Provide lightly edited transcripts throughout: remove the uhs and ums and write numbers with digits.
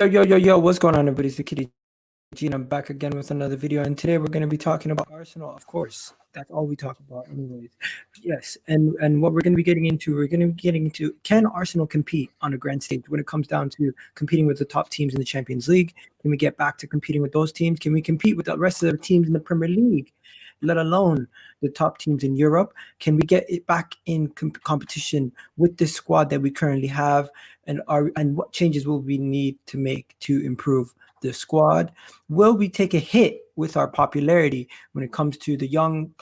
Yo, what's going on, everybody? It's TheKidEG, and I'm back again with another video. And today we're going to be talking about Arsenal, of course. That's all we talk about anyways. Yes, and what we're going to be getting into, can Arsenal compete on a grand stage when it comes down to competing with the top teams in the Champions League? Can we get back to competing with those teams? Can we compete with the rest of the teams in the Premier League, let alone the top teams in Europe? Can we get it back in competition with this squad that we currently have? And what changes will we need to make to improve the squad? Will we take a hit with our popularity when it comes to the young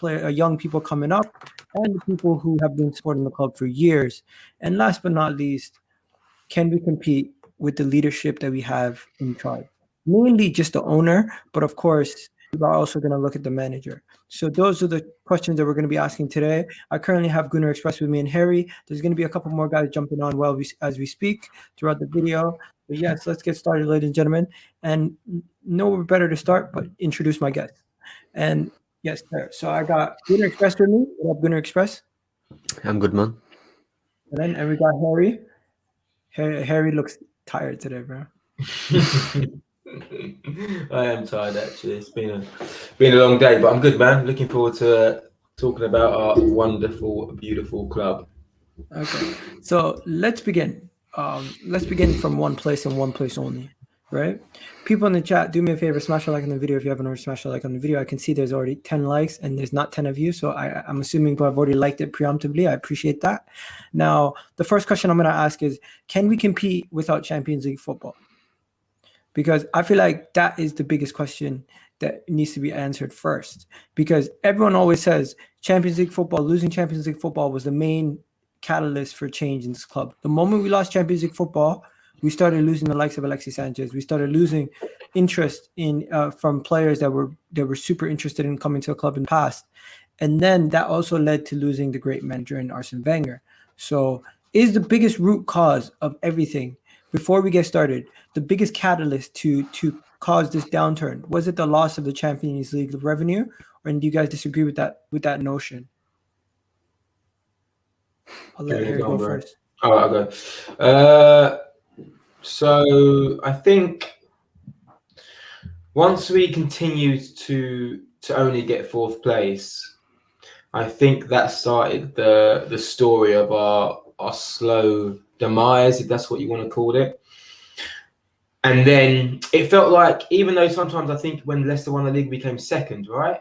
people coming up and the people who have been supporting the club for years? And last but not least, can we compete with the leadership that we have in charge? Mainly just the owner, but of course, we're also going to look at the manager. So those are the questions that we're going to be asking today. I currently have Gunnar Express with me and Harry. There's going to be a couple more guys jumping on as we speak throughout the video. But yes, let's get started, ladies and gentlemen. And nowhere better to start but introduce my guest. And yes, sir. So I got Gunnar Express with me. What up, Gunnar Express? I'm good, man. And we got Harry. Harry looks tired today, bro. I am tired, actually. It's been a long day, but I'm good, man. Looking forward to talking about our wonderful, beautiful club. Okay, so let's begin. Let's begin from one place and one place only, right? People in the chat, do me a favor, smash a like on the video if you haven't already smashed a like on the video. I can see there's already 10 likes and there's not 10 of you, so I'm assuming people have already liked it preemptively. I appreciate that. Now, the first question I'm going to ask is, can we compete without Champions League football? Because I feel like that is the biggest question that needs to be answered first. Because everyone always says Champions League football, losing Champions League football was the main catalyst for change in this club. The moment we lost Champions League football, we started losing the likes of Alexis Sanchez. We started losing interest in from players that were super interested in coming to a club in the past. And then that also led to losing the great manager in Arsene Wenger. So is the biggest root cause of everything, before we get started, the biggest catalyst to cause this downturn, was it the loss of the Champions League revenue, or do you guys disagree with that notion? I'll let Harry go first. Oh, I'll go. So I think once we continued to only get fourth place, I think that started the story of our slow demise, if that's what you want to call it. And then it felt like, even though sometimes I think when Leicester won the league, we came second, right?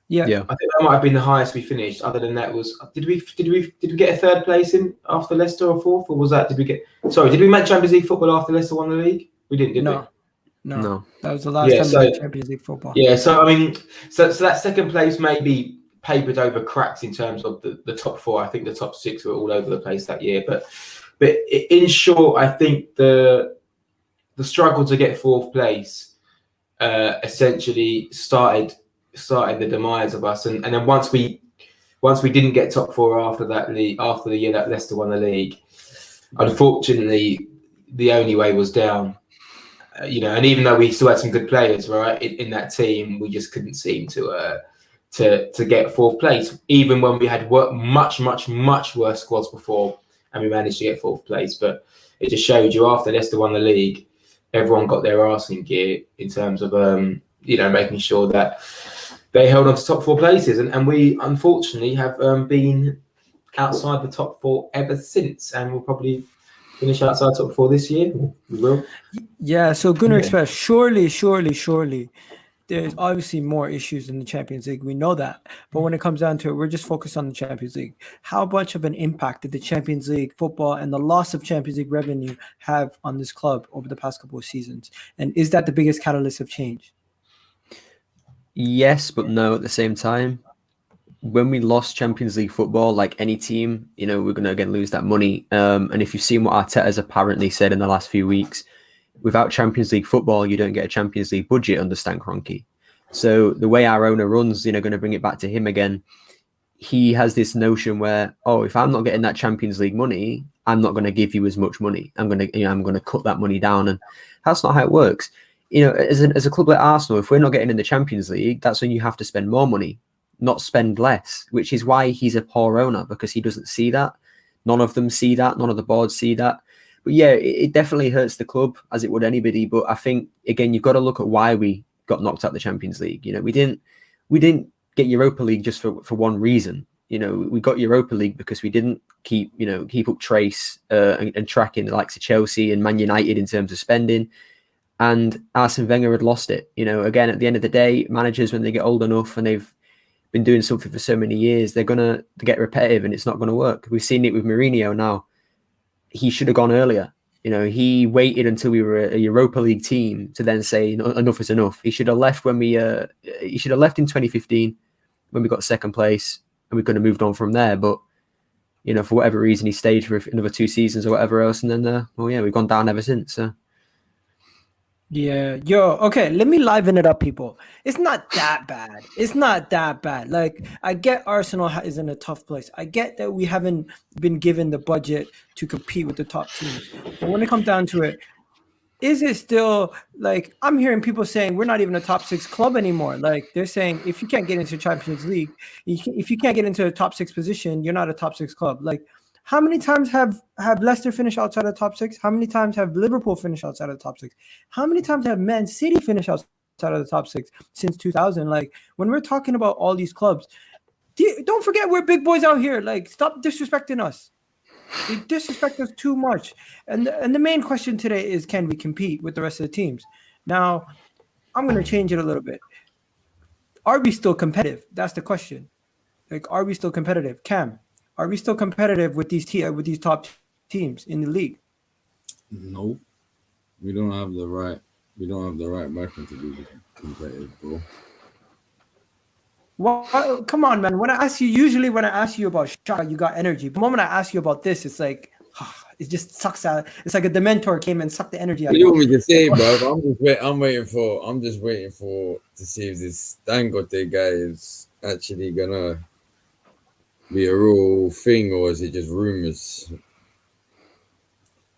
Yeah. I think that might have been the highest we finished. Other than that, did we get a third place in after Leicester, or fourth, or was that did we make Champions League football after Leicester won the league? We didn't, did we? No. That was the last time we made Champions League football. Yeah, so I mean, so that second place maybe papered over cracks in terms of the top four. I think the top six were all over the place that year, but in short, I think the struggle to get fourth place essentially started the demise of us, and then once we didn't get top four after the year that Leicester won the league, unfortunately the only way was down. And even though we still had some good players, right, in that team, we just couldn't seem to get fourth place, even when we had much worse squads before, and we managed to get fourth place. But it just showed you, after Leicester won the league, everyone got their arse in gear in terms of making sure that they held on to top four places, and we unfortunately have been outside the top four ever since, and we'll probably finish outside top four this year. We will. Yeah. So Gunnar Express, surely, there's obviously more issues in the Champions League. We know that. But when it comes down to it, we're just focused on the Champions League. How much of an impact did the Champions League football and the loss of Champions League revenue have on this club over the past couple of seasons? And is that the biggest catalyst of change? Yes, but no at the same time. When we lost Champions League football, like any team, we're going to again lose that money. And if you've seen what Arteta has apparently said in the last few weeks, without Champions League football, you don't get a Champions League budget under Stan Kroenke. So the way our owner runs, going to bring it back to him again. He has this notion where, if I'm not getting that Champions League money, I'm not going to give you as much money. I'm going to cut that money down, and that's not how it works. As a club like Arsenal, if we're not getting in the Champions League, that's when you have to spend more money, not spend less. Which is why he's a poor owner, because he doesn't see that. None of them see that. None of the boards see that. But yeah, it definitely hurts the club, as it would anybody. But I think, again, you've got to look at why we got knocked out of the Champions League. You know, we didn't get Europa League just for one reason. You know, we got Europa League because we didn't keep up trace and tracking the likes of Chelsea and Man United in terms of spending. And Arsene Wenger had lost it. You know, again, at the end of the day, managers, when they get old enough and they've been doing something for so many years, they're going to get repetitive and it's not going to work. We've seen it with Mourinho now. He should have gone earlier. You know, he waited until we were a Europa League team to then say enough is enough. He should have left when he should have left in 2015 when we got second place, and we could have moved on from there. But you know, for whatever reason, he stayed for another 2 seasons or whatever else, and then we've gone down ever since. So. Yeah, okay, let me liven it up, people. It's not that bad. It's not that bad. Like, I get Arsenal is in a tough place. I get that we haven't been given the budget to compete with the top teams. But when it comes down to it, is it still, like, I'm hearing people saying we're not even a top 6 club anymore. Like, they're saying if you can't get into Champions League, if you can't get into a top 6 position, you're not a top 6 club. Like, how many times have Leicester finished outside of the top 6? How many times have Liverpool finished outside of the top 6? How many times have Man City finished outside of the top 6 since 2000? Like, when we're talking about all these clubs, don't forget we're big boys out here. Like, stop disrespecting us. They disrespect us too much. And the main question today is, can we compete with the rest of the teams? Now, I'm going to change it a little bit. Are we still competitive? That's the question. Like, are we still competitive? Cam, are we still competitive with these top teams in the league? No, we don't have the right. We don't have the right backing to be competitive, bro. Well, come on, man. When I ask you about Xhaka, you got energy. The moment I ask you about this, it's like it just sucks out. It's like a Dementor came and sucked the energy out. You want me to say, bro? I'm just waiting for to see if this Dangote guy is actually gonna be a real thing, or is it just rumors?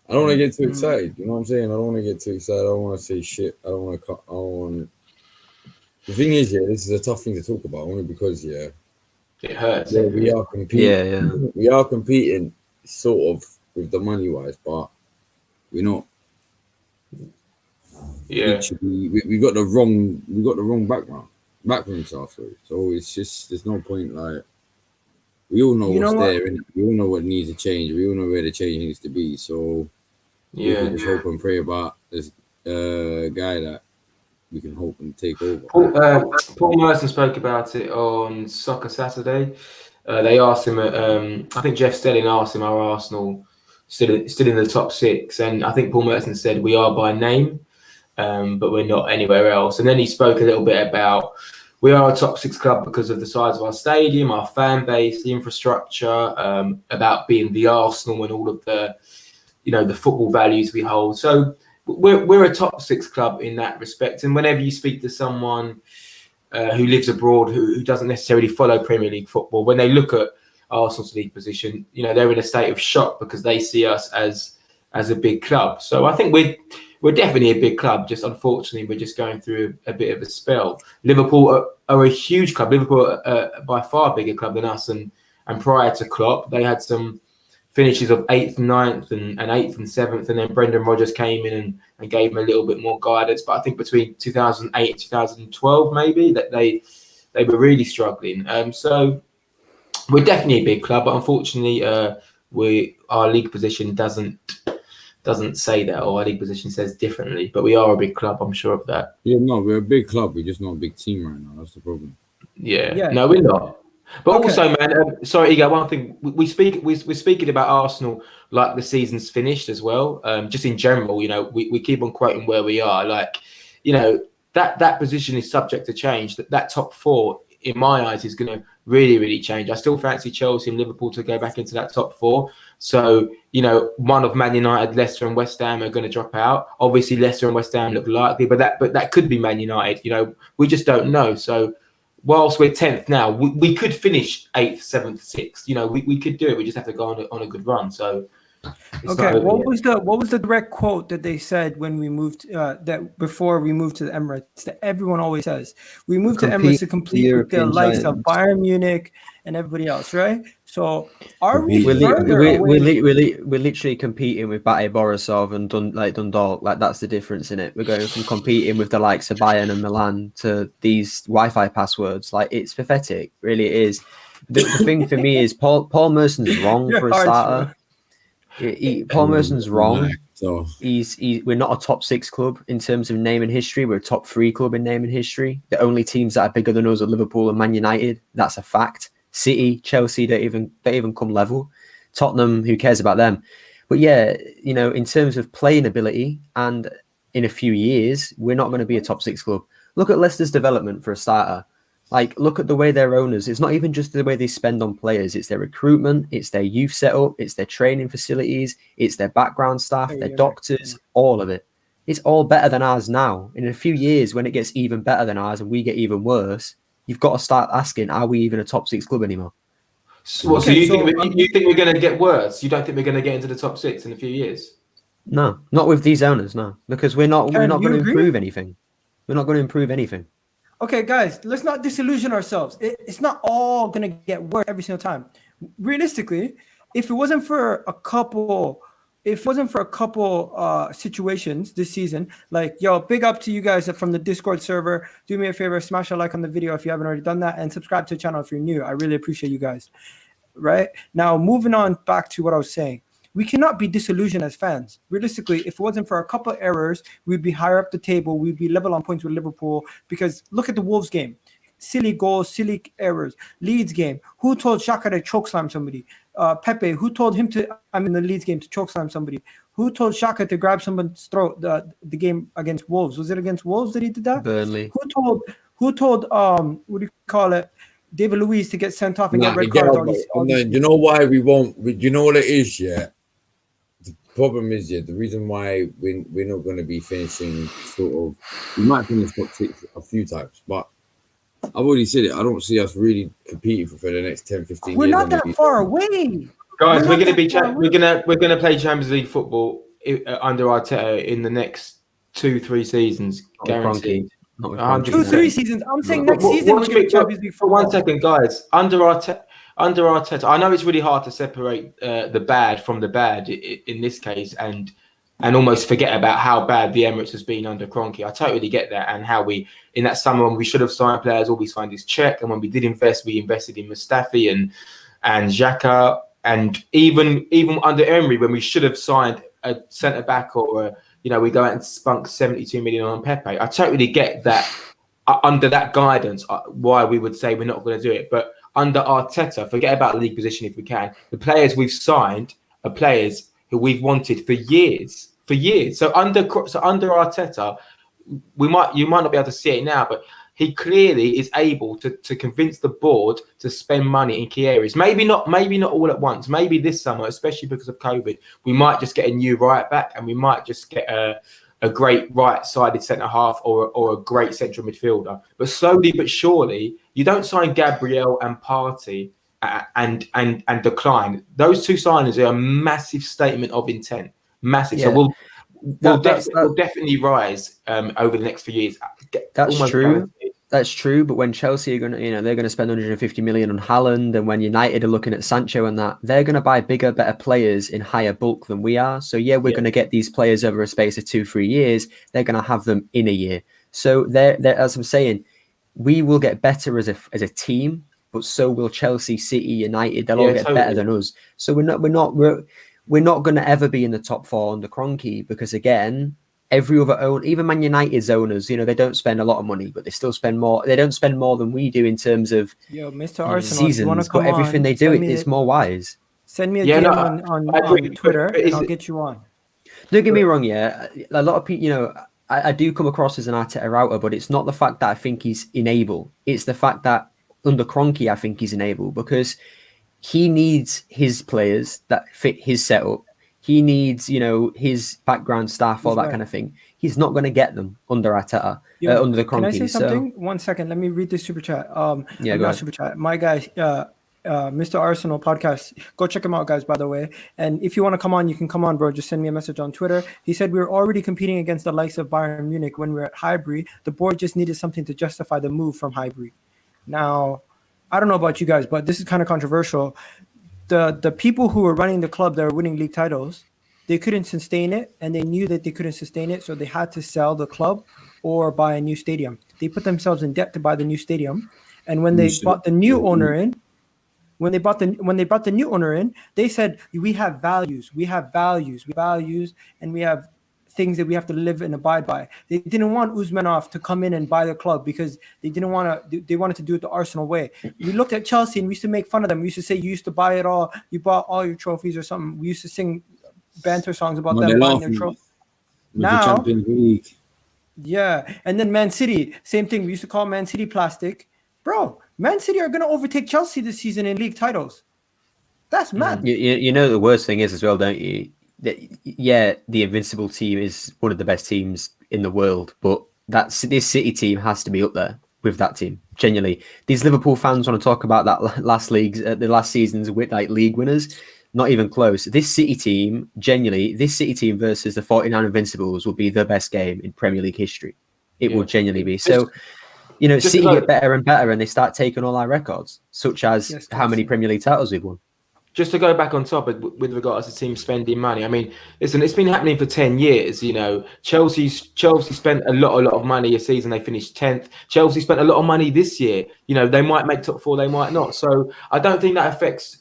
I don't want to get too excited. You know what I'm saying? I don't want to get too excited. I don't want to say shit. I don't want. The thing is, this is a tough thing to talk about, only because it hurts. Yeah, we are competing. Yeah. We are competing, sort of, with the money wise, but we're not. Yeah, we got the wrong background stuff. So it's just there's no point. Like, we all know what's there, innit? We all know what needs to change. We all know where the change needs to be. So we can just hope and pray about this guy that we can hope and take over. Paul Merson spoke about it on Soccer Saturday. They asked him, I think Jeff Stelling asked him, are Arsenal still in the top 6? And I think Paul Merson said, we are by name, but we're not anywhere else. And then he spoke a little bit about, we are a top 6 club because of the size of our stadium, our fan base, the infrastructure, about being the Arsenal and all of the football values we hold. So we're a top 6 club in that respect. And whenever you speak to someone who lives abroad, who doesn't necessarily follow Premier League football, when they look at Arsenal's league position, they're in a state of shock because they see us as a big club. So I think we're definitely a big club. Just unfortunately, we're just going through a bit of a spell. Liverpool are a huge club. Liverpool are by far a bigger club than us. And prior to Klopp, they had some finishes of 8th, 9th and 8th and 7th. And then Brendan Rodgers came in and gave them a little bit more guidance. But I think between 2008 and 2012, maybe, that they were really struggling. So we're definitely a big club. But unfortunately, our league position doesn't say that, or our league position says differently. But we are a big club, I'm sure of that. Yeah, no, we're a big club. We're just not a big team right now. That's the problem. Yeah. No, we're not. But also, man, sorry, Egal, one thing. We're speaking about Arsenal like the season's finished as well. Just in general, we keep on quoting where we are. Like, that position is subject to change. That top 4, in my eyes, is going to really, really change. I still fancy Chelsea and Liverpool to go back into that top 4. So, one of Man United, Leicester and West Ham are going to drop out. Obviously, Leicester and West Ham look likely, but that could be Man United. We just don't know. So, whilst we're 10th now, we could finish 8th, 7th, 6th. We could do it. We just have to go on a good run. So Okay, what was the direct quote that they said when we moved that before we moved to the Emirates that everyone always says? We moved to Emirates to compete with the likes of Bayern Munich and everybody else, right? So are we we're literally competing with Bate Borisov and Dundalk. Like that's the difference in it. We're going from competing with the likes of Bayern and Milan to these Wi-Fi passwords. Like it's pathetic, really it is. The thing for me is Paul Merson's wrong for a starter. Paul Merson's wrong. We're not a top 6 club in terms of name and history. We're a top 3 club in name and history. The only teams that are bigger than us are Liverpool and Man United. That's a fact. City, Chelsea don't even come level. Tottenham, who cares about them? But yeah, you know, in terms of playing ability, and in a few years, we're not going to be a top 6 club. Look at Leicester's development for a starter. Like, look at the way their owners, it's not even just the way they spend on players, it's their recruitment, it's their youth setup, it's their training facilities, it's their background staff, their doctors, all of it. It's all better than ours now. In a few years, when it gets even better than ours and we get even worse, you've got to start asking, are we even a top 6 club anymore? So you think we're going to get worse? You don't think we're going to get into the top 6 in a few years? No, not with these owners, no. Because we're not going to improve anything. We're not going to improve anything. Okay, guys, let's not disillusion ourselves. It's not all going to get worse every single time. Realistically, if it wasn't for a couple situations this season, like, yo, big up to you guys from the Discord server. Do me a favor, smash a like on the video if you haven't already done that, and subscribe to the channel if you're new. I really appreciate you guys. Right? Now, moving on back to what I was saying. We cannot be disillusioned as fans. Realistically, if it wasn't for a couple of errors, we'd be higher up the table. We'd be level on points with Liverpool. Because look at the Wolves game. Silly goals, silly errors. Leeds game. Who told Xhaka to chokeslam somebody? Pépé. Who told him to, in the Leeds game, to chokeslam somebody? Who told Xhaka to grab someone's throat the game against Wolves? Was it against Wolves that he did that? Burnley. Who told what do you call it? David Luiz to get sent off and get red cards? You know why we won't? You know what it is, yeah? Problem is, the reason why we're not going to be finishing we might finish top 6 a few times, but I've already said it. I don't see us really competing for the next 10, 15 years. We're not that far away, guys. We're going to play Champions League football under Arteta in the next 2-3 seasons, guaranteed. 2-3 seasons. I'm saying next season we're going to Champions League football. For 1 second, guys. Under Arteta, I know it's really hard to separate the bad from the bad in this case, and almost forget about how bad the Emirates has been under Kroenke. I totally get that, and how we in that summer when we should have signed players, all we signed is Cech, and when we did invest, we invested in Mustafi and Xhaka, and even under Emery when we should have signed a centre back or we go out and spunk 72 million on Pepe. I totally get that under that guidance why we would say we're not going to do it, but under Arteta, forget about league position if we can. The players we've signed are players who we've wanted for years. So under Arteta, you might not be able to see it now, but he clearly is able to convince the board to spend money in key areas. Maybe not all at once. Maybe this summer, especially because of COVID, we might just get a new right back, and we might just get a great right-sided centre-half or a great central midfielder. But slowly but surely, you don't sign Gabriel and Partey and decline. Those 2 signings are a massive statement of intent. Massive. Yeah. So we'll definitely rise over the next few years. That's true. Guaranteed. That's true, but when Chelsea are going to, they're going to spend 150 million on Haaland, and when United are looking at Sancho and that, they're going to buy bigger, better players in higher bulk than we are. So we're going to get these players over a space of 2-3 years. They're going to have them in a year. So they're as I'm saying, we will get better as a team, but so will Chelsea, City, United. They'll all get better than us. So we're not going to ever be in the top 4 under Kroenke, because again, every other even Man United's owners, they don't spend a lot of money, but they still spend more. They don't spend more than we do in terms of Mr. Arsenal, seasons, but everything they do, it's more wise. Send me a DM on Twitter, and I'll get you on. Don't get me wrong, a lot of people, I do come across as an Arteta router, but it's not the fact that I think he's unable. It's the fact that under Kroenke, I think he's unable, because he needs his players that fit his setup. He needs, his background staff, all that kind of thing. He's not going to get them under Arteta, under the Kroenke. Can I say something? 1 second. Let me read this super chat. Not super chat. My guy, Mr. Arsenal podcast. Go check him out, guys, by the way. And if you want to come on, you can come on, bro. Just send me a message on Twitter. He said we were already competing against the likes of Bayern Munich when we were at Highbury. The board just needed something to justify the move from Highbury. Now, I don't know about you guys, but this is kind of controversial. The people who were running the club that are winning league titles, they couldn't sustain it, and they knew that they couldn't sustain it, so they had to sell the club or buy a new stadium. They put themselves in debt to buy the new stadium, and when they brought the new owner in, they said we have values, and we have things that we have to live and abide by. They didn't want Usmanov to come in and buy the club because they didn't want to. They wanted to do it the Arsenal way. We looked at Chelsea and we used to make fun of them. We used to say you used to buy it all. You bought all your trophies or something. We used to sing banter songs about them buying their trophies. Now, the Champions League. Yeah, and then Man City, same thing. We used to call Man City plastic, bro. Man City are gonna overtake Chelsea this season in league titles. That's mad. You know the worst thing is as well, don't you? That, yeah, the Invincible team is one of the best teams in the world, but this City team has to be up there with that team. Genuinely, these Liverpool fans want to talk about that the last season's with like league winners. Not even close. This City team, genuinely, this City team versus the 49 Invincibles will be the best game in Premier League history. It will genuinely be. So, you know, City get better and better, and they start taking all our records, such as how many Premier League titles we've won. Just to go back on top with regards to teams spending money, I mean, listen, it's been happening for 10 years. You know, Chelsea spent a lot of money a season. They finished 10th. Chelsea spent a lot of money this year. You know, they might make top four, they might not. So I don't think that affects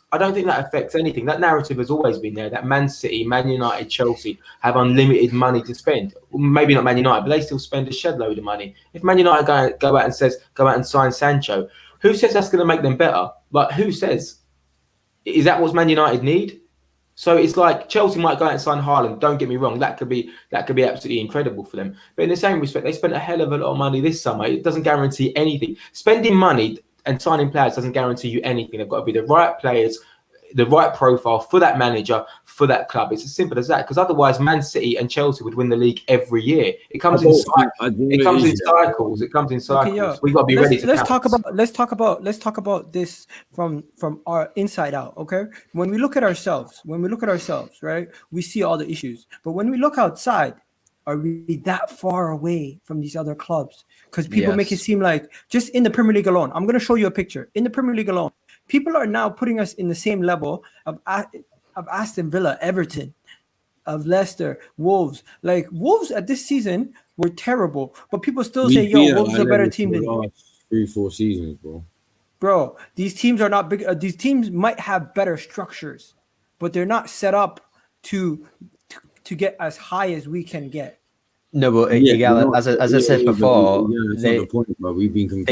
anything. That narrative has always been there, that Man City, Man United, Chelsea have unlimited money to spend. Maybe not Man United, but they still spend a shed load of money. If Man United go out and sign Sancho, who says that's going to make them better? Like, who says? Is that what Man United need? So it's like Chelsea might go out and sign Haaland. Don't get me wrong, that could be absolutely incredible for them. But in the same respect, they spent a hell of a lot of money this summer. It doesn't guarantee anything. Spending money and signing players doesn't guarantee you anything. They've got to be the right players, the right profile for that manager, for that club. It's as simple as that. Because otherwise, Man City and Chelsea would win the league every year. It comes in cycles. Okay, We've got to be ready to. Let's talk about this from our inside out. Okay, when we look at ourselves, right, we see all the issues. But when we look outside, are we that far away from these other clubs? Because people make it seem like just in the Premier League alone. I'm going to show you a picture. In the Premier League alone, people are now putting us in the same level of Aston Villa, Everton, of Leicester, Wolves. Like, Wolves at this season were terrible, but people still say, yo, Wolves are a better team than you. 3-4 seasons, bro. Bro, these teams are not big. These teams might have better structures, but they're not set up to get as high as we can get. No, but as I said before, they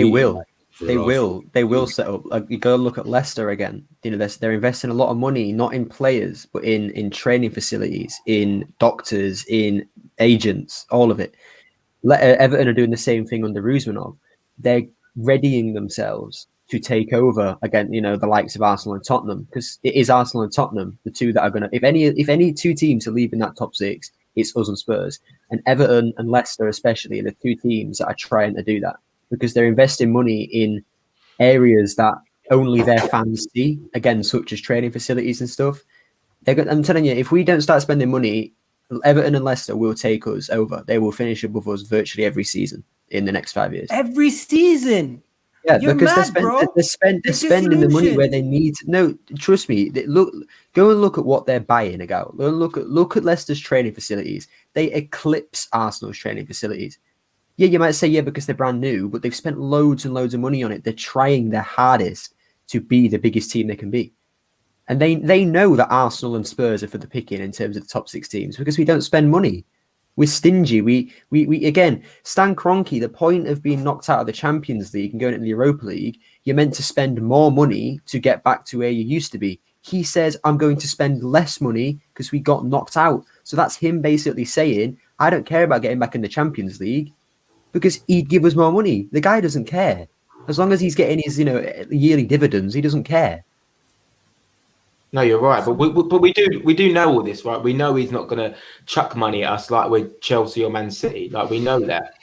will. They will set up. Like, you go look at Leicester again. You know, they're investing a lot of money, not in players, but in training facilities, in doctors, in agents, all of it. Everton are doing the same thing under Usmanov. They're readying themselves to take over again. You know, the likes of Arsenal and Tottenham, because it is Arsenal and Tottenham, the two that are going to. If any two teams are leaving that top six, it's us and Spurs, and Everton and Leicester especially are the two teams that are trying to do that. Because they're investing money in areas that only their fans see, again, such as training facilities and stuff. I'm telling you, if we don't start spending money, Everton and Leicester will take us over. They will finish above us virtually every season in the next 5 years. Every season? Yeah, You're because mad, they're spending the money where they need. No, trust me. Go and look at what they're buying. Egal. Look at Leicester's training facilities. They eclipse Arsenal's training facilities. Yeah, you might say, because they're brand new, but they've spent loads and loads of money on it. They're trying their hardest to be the biggest team they can be. And they know that Arsenal and Spurs are for the picking in terms of the top six teams because we don't spend money. We're stingy. We again, Stan Kroenke, the point of being knocked out of the Champions League and going into the Europa League, you're meant to spend more money to get back to where you used to be. He says, I'm going to spend less money because we got knocked out. So that's him basically saying, I don't care about getting back in the Champions League, because he'd give us more money. The guy doesn't care. As long as he's getting his, yearly dividends, he doesn't care. No, you're right. But we do know all this, right? We know he's not going to chuck money at us like we're Chelsea or Man City. Like, we know that.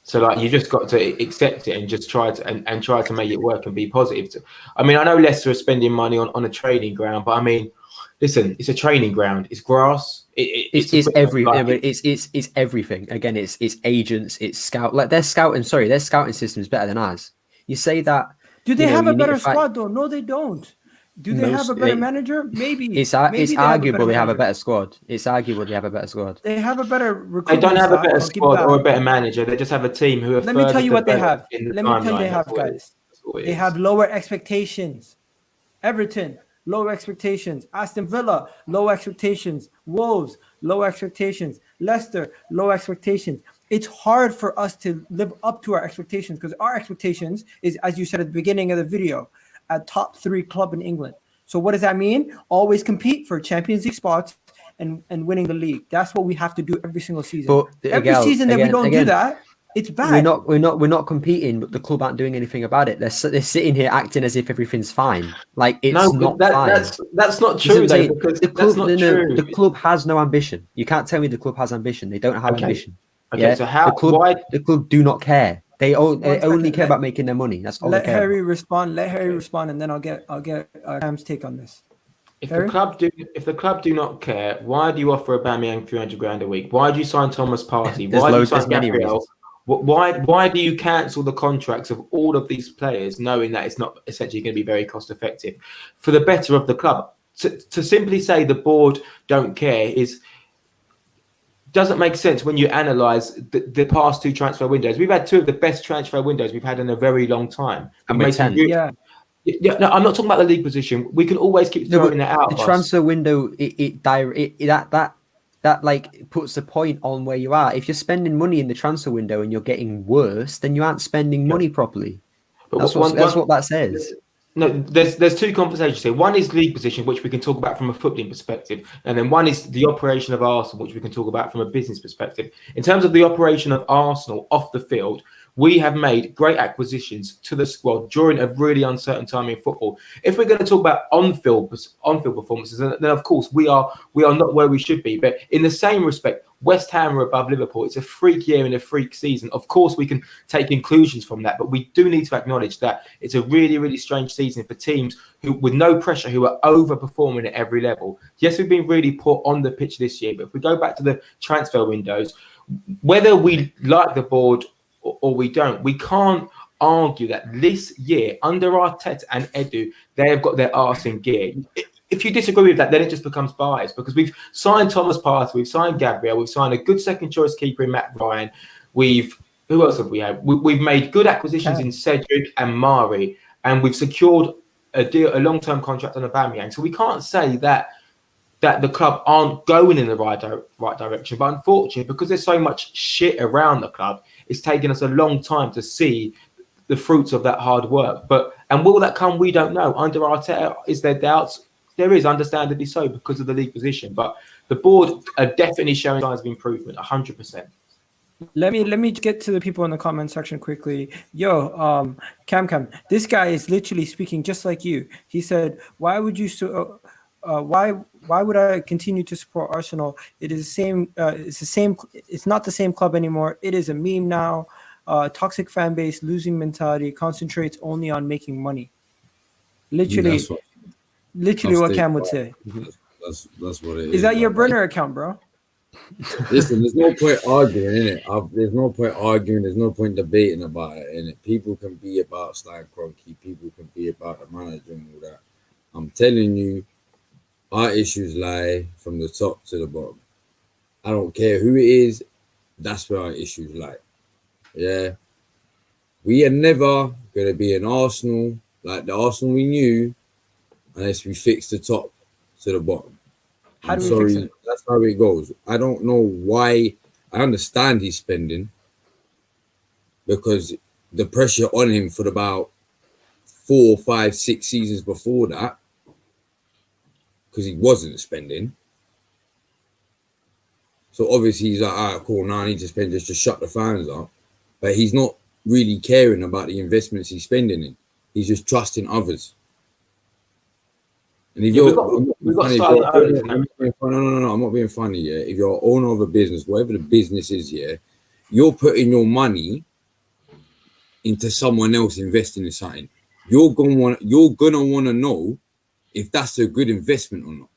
So like you just got to accept it and just try to and try to make it work and be positive. I mean, I know Leicester are spending money on a training ground, but I mean, listen, it's a training ground. It's grass. It's everything. Again, it's agents, it's scout. Like their scouting system is better than ours. You say that. Do they have a better squad though? No, they don't. Do they have a better manager? Maybe. It's arguable they have a better squad. It's arguable they have a better squad. They have a better recruitment. They don't have a better squad or a better manager. They just have a team who are. Let me tell you what they have. Let me tell you they have, guys. They have lower expectations. Everton, low expectations. Aston Villa, low expectations. Wolves, low expectations. Leicester, low expectations. It's hard for us to live up to our expectations because our expectations is, as you said at the beginning of the video, a top 3 club in England. So what does that mean? Always compete for Champions League spots and winning the league. That's what we have to do every single season. But every season that we don't do that, it's bad. We're not competing, but the club aren't doing anything about it. They're sitting here acting as if everything's fine. Like it's not fine. That's not true. Because that's not true. The club has no ambition. You can't tell me the club has ambition. They don't have ambition. Okay, yeah? So the club do not care. They only care about making their money. That's all. Let Harry respond, and then I'll get Cam's take on this. If the club do not care, why do you offer Aubameyang 300 grand a week? Why do you sign Thomas Partey? Why do you sign Gabriel? Why do you cancel the contracts of all of these players, knowing that it's not essentially going to be very cost effective for the better of the club? To simply say the board don't care doesn't make sense when you analyse the past 2 transfer windows. We've had 2 of the best transfer windows we've had in a very long time. And we're 10. Yeah, no, I'm not talking about the league position. We can always keep throwing that out. The transfer window, that like puts the point on where you are. If you're spending money in the transfer window and you're getting worse, then you aren't spending money properly. But that's what that says. No, there's 2 conversations here. One is league position, which we can talk about from a footballing perspective, and then one is the operation of Arsenal, which we can talk about from a business perspective. In terms of the operation of Arsenal off the field, we have made great acquisitions to the squad during a really uncertain time in football. If we're going to talk about on-field performances, then of course we are not where we should be. But in the same respect, West Ham are above Liverpool. It's a freak year and a freak season. Of course, we can take conclusions from that, but we do need to acknowledge that it's a really, really strange season for teams who, with no pressure, who are overperforming at every level. Yes, we've been really poor on the pitch this year, but if we go back to the transfer windows, whether we like the board or we don't, we can't argue that this year under Arteta and Edu, they have got their arse in gear. If you disagree with that, then it just becomes biased because we've signed Thomas Partey, we've signed Gabriel, we've signed a good second choice keeper in Matt Ryan. Who else have we had? We've made good acquisitions in Cedric and Mari, and we've secured a long-term contract on Aubameyang. So we can't say that the club aren't going in the right direction. But unfortunately, because there's so much shit around the club, it's taken us a long time to see the fruits of that hard work. And will that come? We don't know. Under Arteta, is there doubts? There is, understandably so, because of the league position. But the board are definitely showing signs of improvement, 100%. Let me get to the people in the comment section quickly. Yo, Cam, this guy is literally speaking just like you. He said, "Why would you why would I continue to support Arsenal? It is the same. It's not the same club anymore. It is a meme now. Toxic fan base, losing mentality, concentrates only on making money." Literally what Cam would say. That's what it is. Is that your burner account, bro? Listen, there's no point arguing, innit? There's no point arguing. There's no point debating about it, innit? People can be about Stan Kroenke. People can be about the manager and all that. I'm telling you, our issues lie from the top to the bottom. I don't care who it is. That's where our issues lie. Yeah. We are never going to be an Arsenal like the Arsenal we knew unless we fix the top to the bottom. How do we fix it? That's how it goes. I don't know why. I understand he's spending because the pressure on him for about 4, 5, 6 seasons before that, because he wasn't spending. So obviously he's like, all right, cool, now I need to spend just to shut the fans up. But he's not really caring about the investments he's spending in. He's just trusting others. And if we've got silent owners. No, I'm not being funny. Yeah, if you're an owner of a business, whatever the business is, yeah, you're putting your money into someone else investing in something, you're gonna want to know if that's a good investment or not.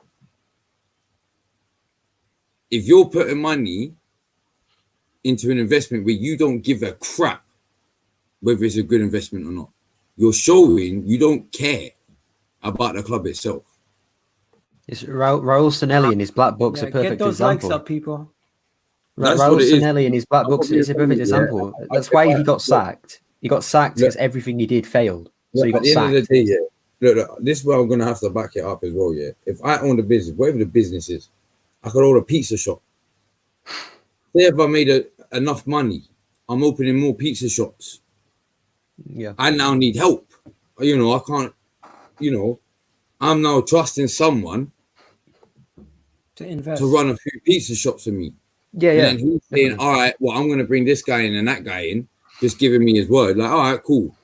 If you're putting money into an investment where you don't give a crap whether it's a good investment or not, you're showing you don't care about the club itself. It's Raul Sanelli in his black book's a perfect get those example. likes up, people. Raul Sanelli in his black books is a perfect example. That's why he got sacked. He got sacked because everything he did failed. So he got sacked. At the end of the day, look, this is where I'm going to have to back it up as well, yeah. If I own the business, whatever the business is, I could own a pizza shop. Say if I made enough money, I'm opening more pizza shops. Yeah. I now need help. You know, I can't, you know, I'm now trusting someone to invest, to run a few pizza shops for me. Yeah. And then he's saying, all right, well, I'm going to bring this guy in and that guy in, just giving me his word. Like, all right, cool.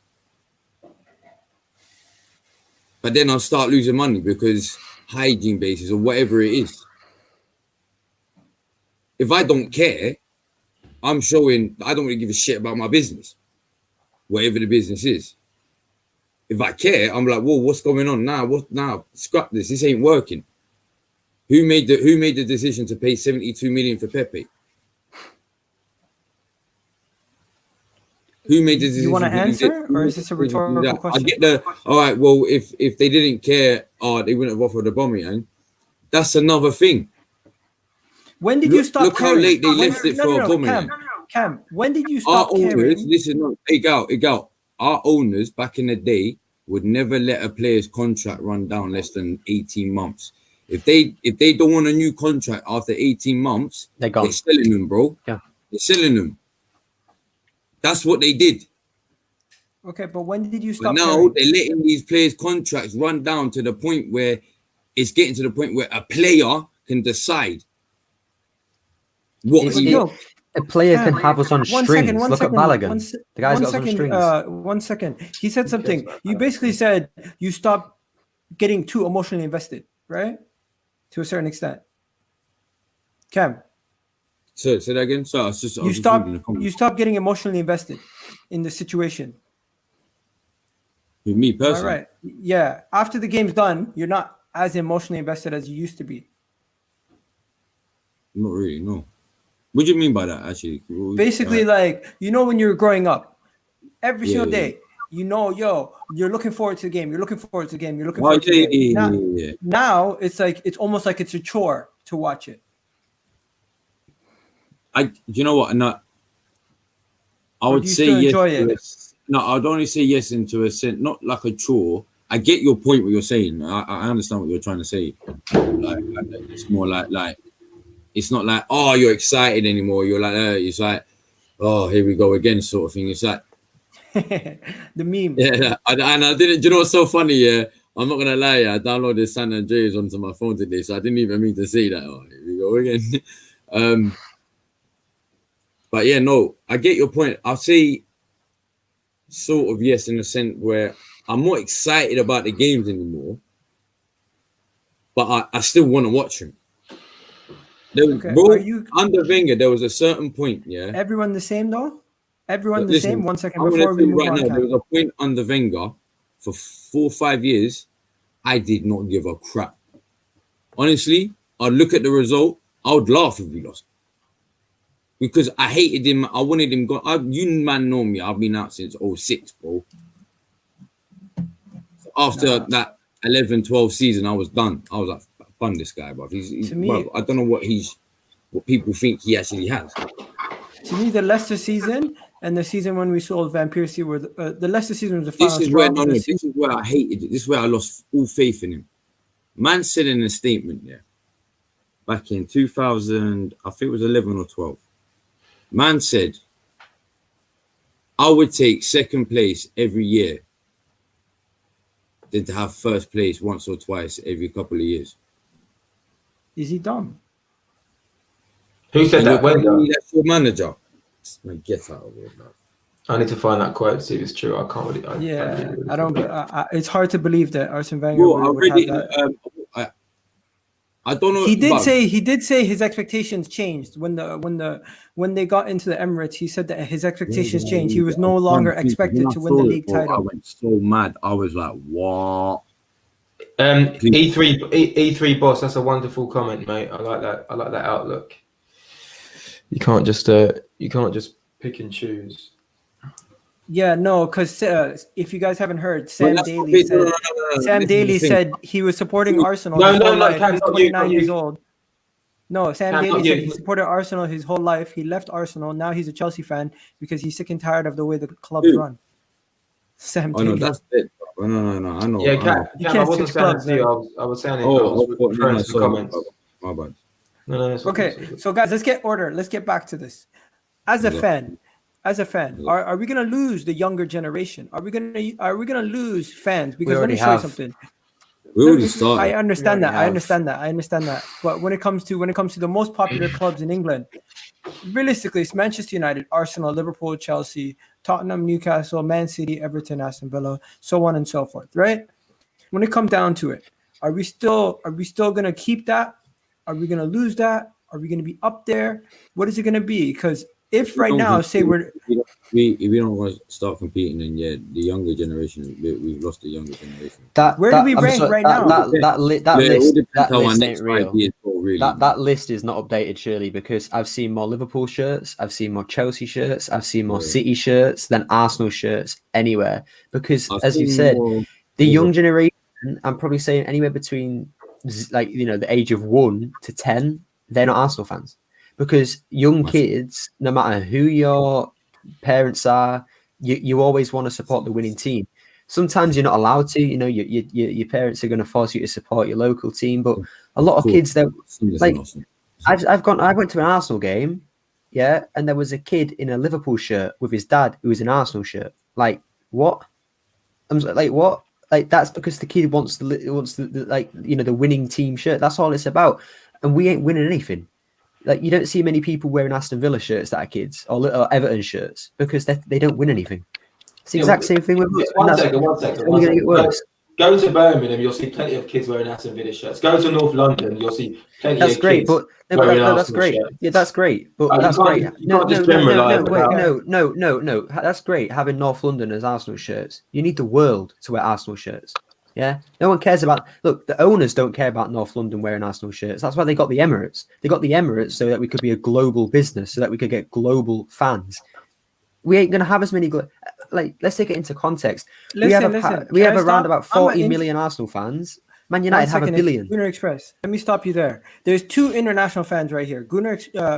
But then I'll start losing money because hygiene basis or whatever it is. If I don't care, I'm showing I don't really give a shit about my business, whatever the business is. If I care, I'm like, whoa, what's going on now? What now? Scrap this. This ain't working. Who made the decision to pay 72 million for Pepe? Who made the decision? You want to answer, or is this a rhetorical question? I get all right. Well, if they didn't care, they wouldn't have offered Aubameyang. That's another thing. When did you stop? Look how late they left it for Aubameyang. Cam, when did you stop Our owners, caring? listen, Egal. Our owners back in the day would never let a player's contract run down less than 18 months. If they don't want a new contract after 18 months, they're selling them, bro. Yeah. They're selling them. That's what they did. Okay, but when did you stop? But now they're letting these players' contracts run down to the point where it's getting to the point where a player can decide what he wants. A player can have us on strings. Look at Balogun. The guy's got us on strings. 1 second. He said something. You basically said you stopped getting too emotionally invested, right? To a certain extent. Cam. Say that again. So you stopped getting emotionally invested in the situation. With me personally. All right. Yeah. After the game's done, you're not as emotionally invested as you used to be. Not really, no. What do you mean by that, actually? Basically, like, you know, when you're growing up, every single day, you know, you're looking forward to the game. You're looking forward to the game. You're looking forward to the game. Now, it's like, it's almost like it's a chore to watch it. You know what? No, I would say yes. No, I'd only say yes into a sense, not like a chore. I get your point, what you're saying. I understand what you're trying to say. Like it's more like it's not like, oh, you're excited anymore. You're like, it's like, oh, here we go again, sort of thing. It's like the meme. Yeah, and I didn't. You know what's so funny? Yeah, I'm not gonna lie. I downloaded San Andreas onto my phone today, so I didn't even mean to say that. Oh, here we go again. But yeah, no, I get your point. I'll say sort of yes in the sense where I'm not excited about the games anymore, but I still want to watch them. Under Wenger, there was a certain point, yeah. Everyone the same though? Everyone the same? 1 second before we move on. There was a point under Wenger for 4 or 5 years, I did not give a crap. Honestly, I'd look at the result, I would laugh if we lost. Because I hated him. I wanted him gone. You man know me. I've been out since 06, bro. After that 11-12 season, I was done. I was like, fun this guy, bro. Bro, I don't know what people think he actually has. To me, the Leicester season and the season when we sold Van Persie were the Leicester season was the final. This is where I hated it. This is where I lost all faith in him. Man said in a statement, back in 2000, I think it was 11 or 12. Man said, I would take second place every year than to have first place once or twice every couple of years. Is he dumb? Who said that? That's your manager. Man, get out of here, man. I need to find that quote to see if it's true. I can't really. I don't. It's hard to believe that Arsene Wenger would have that. I don't know. He did but- say his expectations changed when they got into the Emirates. He said that his expectations changed. He was no longer expected to win the league I title. went so mad. I was like, what? E3 boss, that's a wonderful comment, mate. I like that. I like that outlook. You can't just pick and choose. Yeah, no, because if you guys haven't heard, Sam Daly said he was supporting Arsenal. No, his whole life. Cam, He's not 29 you. years old. No, Sam Cam, Daly not said you. he supported Arsenal his whole life. He left Arsenal. Now he's a Chelsea fan because he's sick and tired of the way the club's run. Sam I know Daly. that's it. No. I know. Yeah, I know. Cam, I wasn't saying it to you. I was saying it. I was referring to the comments. My bad. No. Okay, so guys, let's get order. Let's get back to this. As a fan, are we gonna lose the younger generation? Are we gonna lose fans? Because let me show you something. We already started. I understand that. But when it comes to the most popular clubs in England, realistically, it's Manchester United, Arsenal, Liverpool, Chelsea, Tottenham, Newcastle, Man City, Everton, Aston Villa, so on and so forth. Right? When it comes down to it, are we still gonna keep that? Are we gonna lose that? Are we gonna be up there? What is it gonna be? Because if right now, say if we don't want to start competing, then yeah, the younger generation, we've lost the younger generation. Where do we rank right now? That list ain't real. Really. That list is not updated, surely, because I've seen more Liverpool shirts, I've seen more Chelsea shirts, I've seen more City shirts than Arsenal shirts anywhere. Because, as you said, the young generation, I'm probably saying anywhere between the age of 1 to 10, they're not Arsenal fans. Because young kids, no matter who your parents are, you always want to support the winning team. Sometimes you're not allowed to. Your parents are going to force you to support your local team. But a lot of kids, I went to an Arsenal game, yeah, and there was a kid in a Liverpool shirt with his dad who was in an Arsenal shirt. Like what? I'm like what? Like that's because the kid wants the winning team shirt. That's all it's about, and we ain't winning anything. Like you don't see many people wearing Aston Villa shirts that are kids or Everton shirts because they don't win anything. It's the exact same thing with One second. Go to Birmingham, you'll see plenty of kids wearing Aston Villa shirts. Go to North London, you'll see plenty of kids. That's great, but that's great. Shirts. Yeah, that's great. But that's great. No. That's great having North London as Arsenal shirts. You need the world to wear Arsenal shirts. Yeah, no one cares about. Look, the owners don't care about North London wearing Arsenal shirts. That's why they got the Emirates. They got the Emirates so that we could be a global business, so that we could get global fans. We ain't gonna have as many. Let's take it into context. We have around about 40 million Arsenal fans. Man United have 1 billion. Gunnar Express. Let me stop you there. There's 2 international fans right here.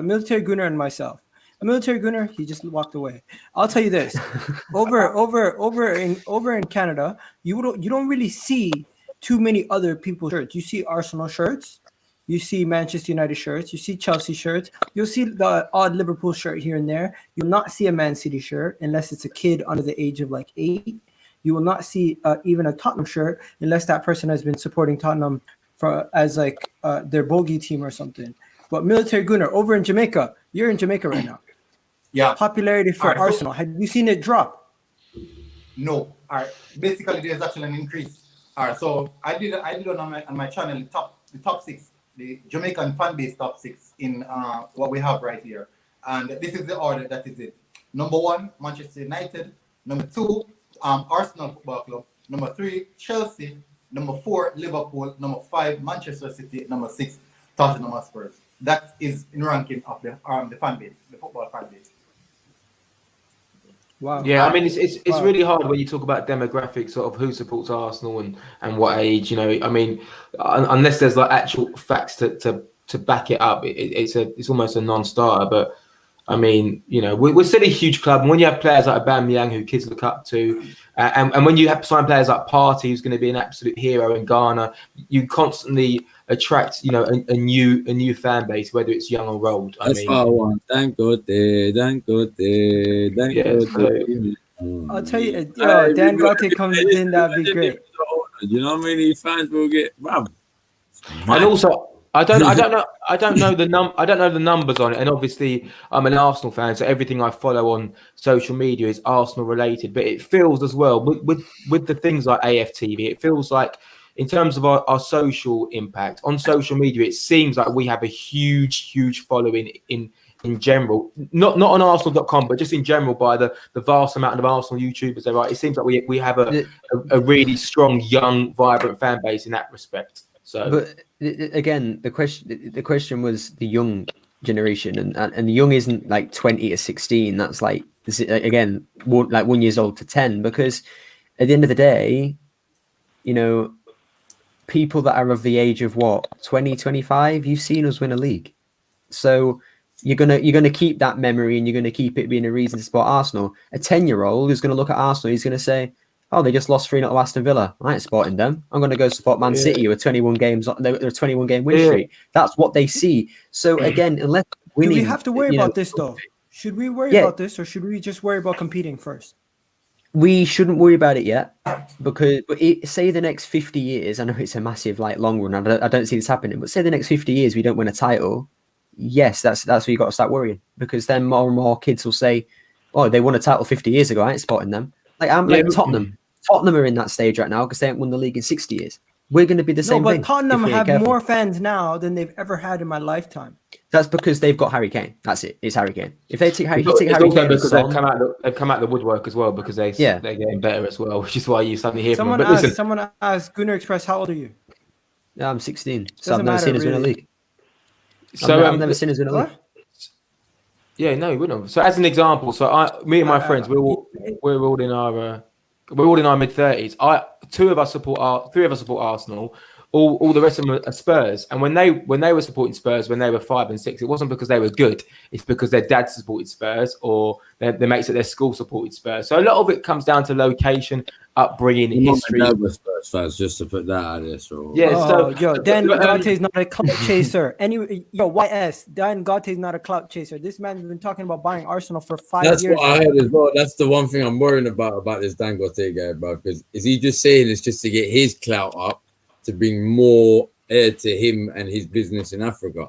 Military Gunnar and myself. Military Gunnar, he just walked away. I'll tell you this: over in Canada, you don't really see too many other people's shirts. You see Arsenal shirts, you see Manchester United shirts, you see Chelsea shirts, you'll see the odd Liverpool shirt here and there. You'll not see a Man City shirt unless it's a kid under the age of 8. You will not see even a Tottenham shirt unless that person has been supporting Tottenham as their bogey team or something. But Military Gunnar, over in Jamaica, you're in Jamaica right now. Yeah. Popularity for Arsenal. Have you seen it drop? No. All right. Basically, there's actually an increase. All right. So I did on my channel the top 6, the Jamaican fan base top 6 in what we have right here, and this is the order that is it. Number 1, Manchester United. Number 2, Arsenal Football Club. Number 3, Chelsea. Number 4, Liverpool. Number 5, Manchester City. Number 6, Tottenham Hotspur. That is in ranking of the fan base, the football fan base. Wow. Yeah, I mean it's really hard when you talk about demographics, sort of who supports Arsenal and what age. I mean, unless there's actual facts to back it up, it's almost a non-starter. But I mean, we're still a huge club, and when you have players like Aubameyang who kids look up to, and when you have sign players like Partey, who's going to be an absolute hero in Ghana, you constantly attract a new fan base, whether it's young or old. That's what I want. Thank God. I'll tell you, Dan Gotti comes in, that'd be great. You know how many fans will get robbed? And also, I don't know the numbers on it, and obviously I'm an Arsenal fan, so everything I follow on social media is Arsenal related. But it feels as well with the things like AFTV, it feels like in terms of our social impact on social media, it seems like we have a huge following in general, not on Arsenal.com, but just in general by the vast amount of Arsenal YouTubers there are. It seems like we have a really strong, young, vibrant fan base in that respect. So, but again, the question was the young generation, and the young isn't like 20 to 16. That's like, again, 1 years old to 10, because at the end of the day, you know, people that are of the age of 20, 25, you've seen us win a league. So you're gonna keep that memory, and you're gonna keep it being a reason to support Arsenal. A 10-year-old who's gonna look at Arsenal, he's gonna say, "Oh, they just lost 3-0 to Aston Villa. I ain't supporting them. I'm gonna go support Man City with 21 games. They're a 21-game win streak." That's what they see. So again, unless winning, do we have to worry about this though? Should we worry about this, or should we just worry about competing first? We shouldn't worry about it yet, because say the next 50 years, I know it's a massive long run, I don't see this happening, but say the next 50 years we don't win a title, yes, that's where you got to start worrying, because then more and more kids will say, "Oh, they won a title 50 years ago, I ain't supporting them." Like Tottenham are in that stage right now because they haven't won the league in 60 years. We're going to be the same thing. But Tottenham have more fans now than they've ever had in my lifetime. That's because they've got Harry Kane. That's it. It's Harry Kane. If they take Harry Kane, because they've come out the woodwork as well, because they're getting better as well, which is why you suddenly hear someone from them. Someone asked Gunnar Express, how old are you? Yeah, I'm 16. So I've never seen us win a league. So I've never seen us win a league. Yeah, no, we don't. So as an example, me and my friends, we're all in our mid-30s. Three of us support Arsenal. All the rest of them are Spurs. And when they were supporting Spurs when they were 5 and 6, it wasn't because they were good. It's because their dad supported Spurs, or their mates at their school supported Spurs. So a lot of it comes down to location, upbringing, history. Spurs fans, just to put that out there. So Dan Gante is not a clout chaser. YS, Dan Gante is not a clout chaser. This man's been talking about buying Arsenal for 5 years. That's what I heard as well. That's the one thing I'm worrying about this Dan Gante guy, bro. Because is he just saying it's just to get his clout up, to bring more air to him and his business in Africa?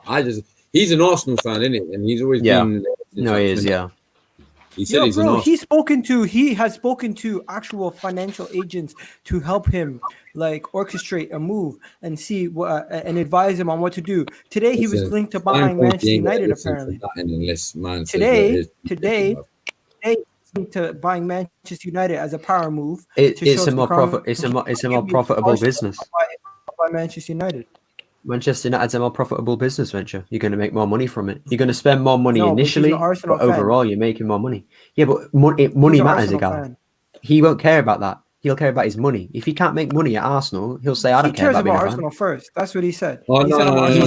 He's an Arsenal fan, isn't it? And he's always been. No, he is. Yeah. He said he's an Arsenal. He has spoken to actual financial agents to help him orchestrate a move and see and advise him on what to do. Today he was linked to buying Manchester United. Apparently, today to buying Manchester United as a power move. It's a more profitable business. By Manchester United. Manchester United's a more profitable business venture. You're going to make more money from it. You're going to spend more money initially, but overall you're making more money. Yeah, but money matters, Egal. He won't care about that. He'll care about his money. If he can't make money at Arsenal, he'll say, "I don't care about Arsenal first." That's what he said. No. He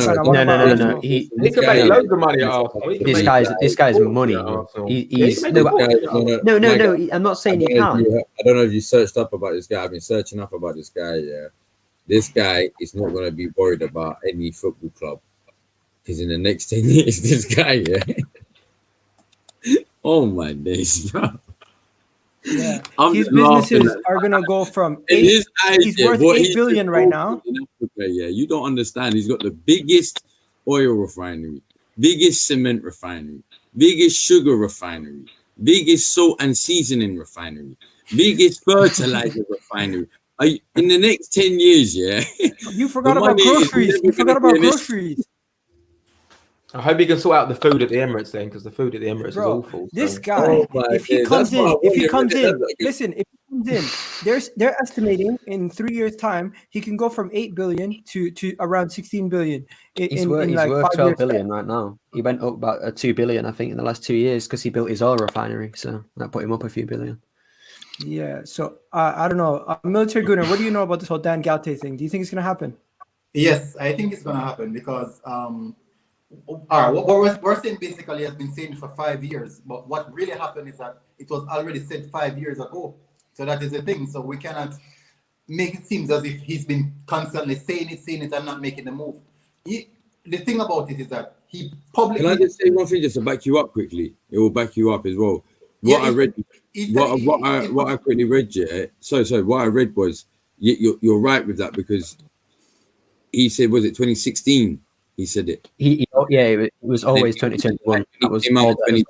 can make loads of money at Arsenal. This guy's money. I'm not saying you can't. I don't know if you searched up about this guy. I've been searching up about this guy. Yeah, this guy is not going to be worried about any football club, because in the next 10 years, this guy, oh my days, bro. Yeah, his businesses are gonna go from he's worth $8 billion right now. You don't understand. He's got the biggest oil refinery, biggest cement refinery, biggest sugar refinery, biggest salt and seasoning refinery, biggest fertilizer refinery. In the next 10 years, you forgot about groceries. I hope he can sort out the food at the Emirates then, because the food at the Emirates is awful. This guy, if he comes in, they're estimating in 3 years' time he can go from 8 billion to around 16 billion. He's worth 12 billion right now. He went up about 2 billion, I think, in the last 2 years because he built his oil refinery. So that put him up a few billion. Yeah. So I don't know. Military Gunnar, what do you know about this whole Dan Gante thing? Do you think it's gonna happen? Yes, I think it's gonna happen because what we're saying basically has been saying for 5 years, but what really happened is that it was already said 5 years ago. So that is the thing. So we cannot make it seem as if he's been constantly saying it and not making the move. The thing about it is that he publicly. Can I just say one thing just to back you up quickly? It will back you up as well. What I quickly read, what I read was you're right with that, because he said, was it 2016? He said it. It was always 2021. That was 2020.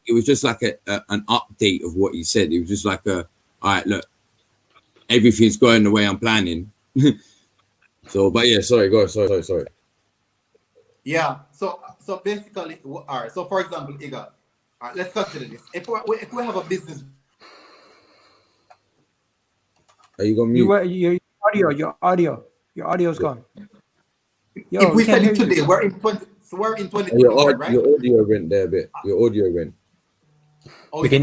It was just like an update of what he said. It was just like all right, look, everything's going the way I'm planning. So, but yeah, sorry, go on, sorry. Yeah. So basically, all right. So for example, Egal. All right, let's consider this. If we have a business, Are you gonna mute? Your audio's gone. Yo, if we can't sell hear it you. today, we're in 2021, Your right? audio went there a bit. Your audio went. Oh, We can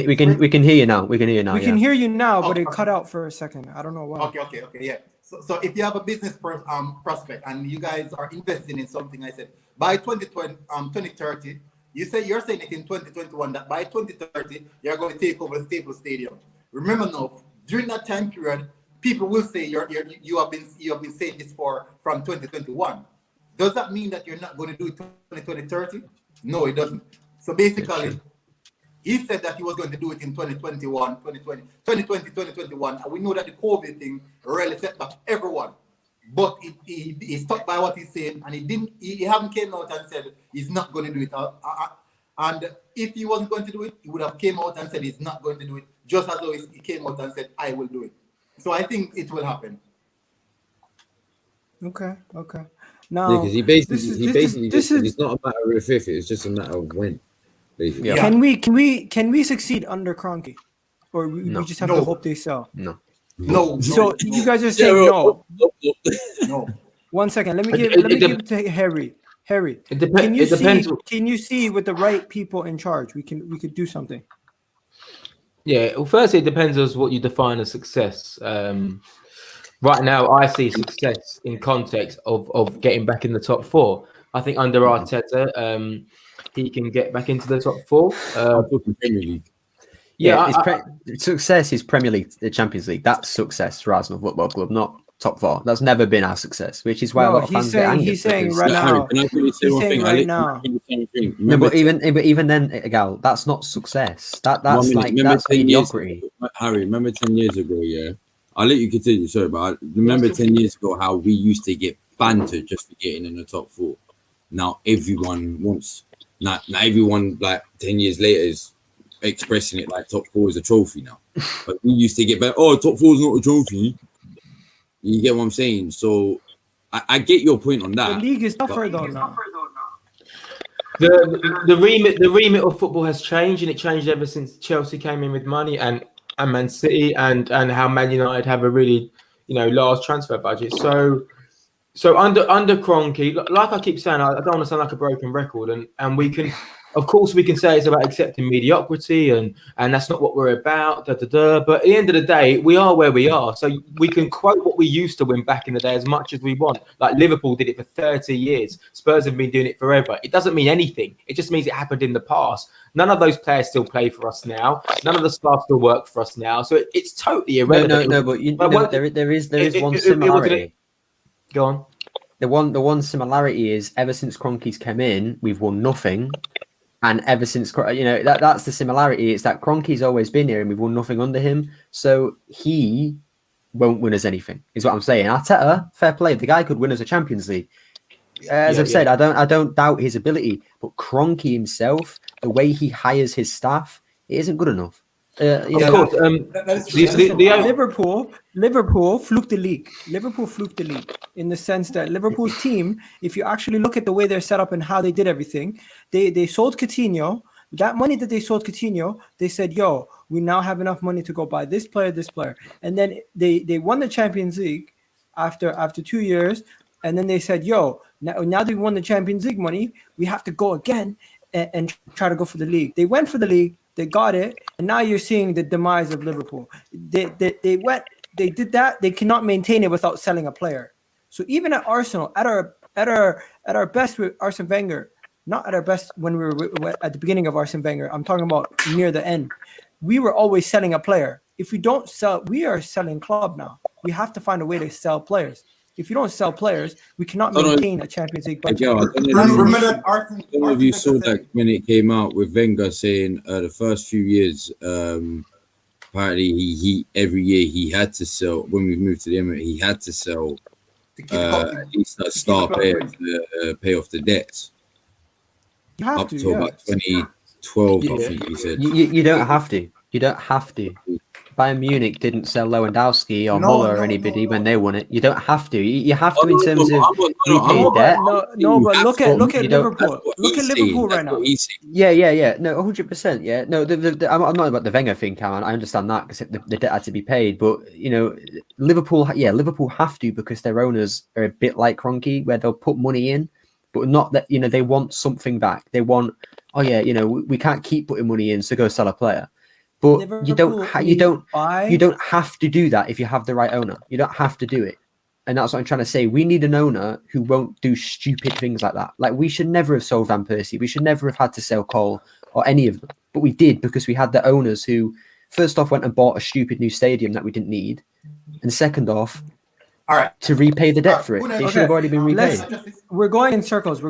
hear you now. We can hear you now. We can hear you now, but Oh, it okay. cut out for a second. I don't know why. Okay, yeah. So if you have a business prospect and you guys are investing in something, I said by 2030, you're saying it in 2021 that by 2030 you're going to take over Staples Stadium. Remember now, during that time period, people will say you have been saying this from 2021. Does that mean that you're not going to do it 2030? No, it doesn't. So basically, he said that he was going to do it in 2021, 2021. And we know that the COVID thing really set back everyone. But he stuck by what he's saying, and he haven't came out and said he's not going to do it. And if he wasn't going to do it, he would have came out and said he's not going to do it, just as though he came out and said, I will do it. So I think it will happen. Okay. Yeah, Now, because he basically this is it's not a matter of if, it's just a matter of when. Basically. Yeah. Can we succeed under Kroenke, or we just have to hope they sell? No. No. So you guys are saying no. No. 1 second. Let me give it to Harry. Harry, It depends. Can you see with the right people in charge, we could do something? Yeah. Well, firstly, it depends on what you define as success. Right now, I see success in context of getting back in the top four. I think under Arteta, he can get back into the top four. I'm talking Premier League. Success is Premier League, the Champions League. That's success for Arsenal Football Club, not top four. That's never been our success, which is why a lot of fans get angry. He's saying because- right now. Can I quickly say He's one saying thing? right now. No, but even then, Egal, that's not success. That's that's mediocrity. Harry, remember 10 years ago, yeah? I'll let you continue, sorry, but I remember 10 years ago how we used to get bantered just for getting in the top four. Now everyone wants, not everyone like 10 years later is expressing it like top four is a trophy now. But we used to get back, top four is not a trophy. You get what I'm saying? So I get your point on that. The league is tougher though now. The remit of football has changed, and it changed ever since Chelsea came in with money and Man City and how Man United have a really large transfer budget. So under Kroenke, like I keep saying, I don't want to sound like a broken record, and we can, of course, we can say it's about accepting mediocrity and that's not what we're about. But at the end of the day, we are where we are. So we can quote what we used to win back in the day as much as we want. Like Liverpool did it for 30 years. Spurs have been doing it forever. It doesn't mean anything. It just means it happened in the past. None of those players still play for us now. None of the staff still work for us now. So it's totally irrelevant. No, but there is one similarity. Go on. The one similarity is ever since Kroenke's come in, we've won nothing, and ever since that's the similarity. It's that Kroenke's always been here, and we've won nothing under him, so he won't win us anything. Is what I'm saying. Arteta, fair play. The guy could win us a Champions League. As I've said, I don't doubt his ability, but Kroenke himself, the way he hires his staff, it isn't good enough. Liverpool fluked the league. Liverpool fluked the league in the sense that Liverpool's team, if you actually look at the way they're set up and how they did everything, they sold Coutinho. That money that they sold Coutinho, they said, "Yo, we now have enough money to go buy this player, and then they won the Champions League after 2 years, and then they said, "Yo, now that we won the Champions League money, we have to go again and try to go for the league." They went for the league. They got it, and now you're seeing the demise of Liverpool. They did that. They cannot maintain it without selling a player. So even at Arsenal, at our best with Arsene Wenger, not at our best when we were at the beginning of Arsene Wenger. I'm talking about near the end. We were always selling a player. If we don't sell, we are selling club now. We have to find a way to sell players. If you don't sell players, we cannot maintain a Champions League budget. I don't know if you saw that when it came out with Wenger saying the first few years, apparently he every year he had to sell. When we moved to the Emirates, he had to sell at least a star player to pay off the debts. You have up to, to about 2012, I think he said. You don't have to. You don't have to. Bayern Munich didn't sell Lewandowski or Muller or anybody when they won it. You don't have to. You have to in terms of repaying debt. But look at Liverpool. Look at Liverpool right now. Yeah. No, 100%. Yeah. No, I'm not about the Wenger thing, Cameron. I understand that because the debt had to be paid. But Liverpool have to because their owners are a bit like Kroenke, where they'll put money in, but not that they want something back. They want, we can't keep putting money in, so go sell a player. But you don't have to do that if you have the right owner. You don't have to do it. And that's what I'm trying to say. We need an owner who won't do stupid things like that. Like, we should never have sold Van Persie. We should never have had to sell Cole or any of them. But we did because we had the owners who, first off, went and bought a stupid new stadium that we didn't need. And second off, to repay the debt for it. It should have already been repaid. We're going in circles.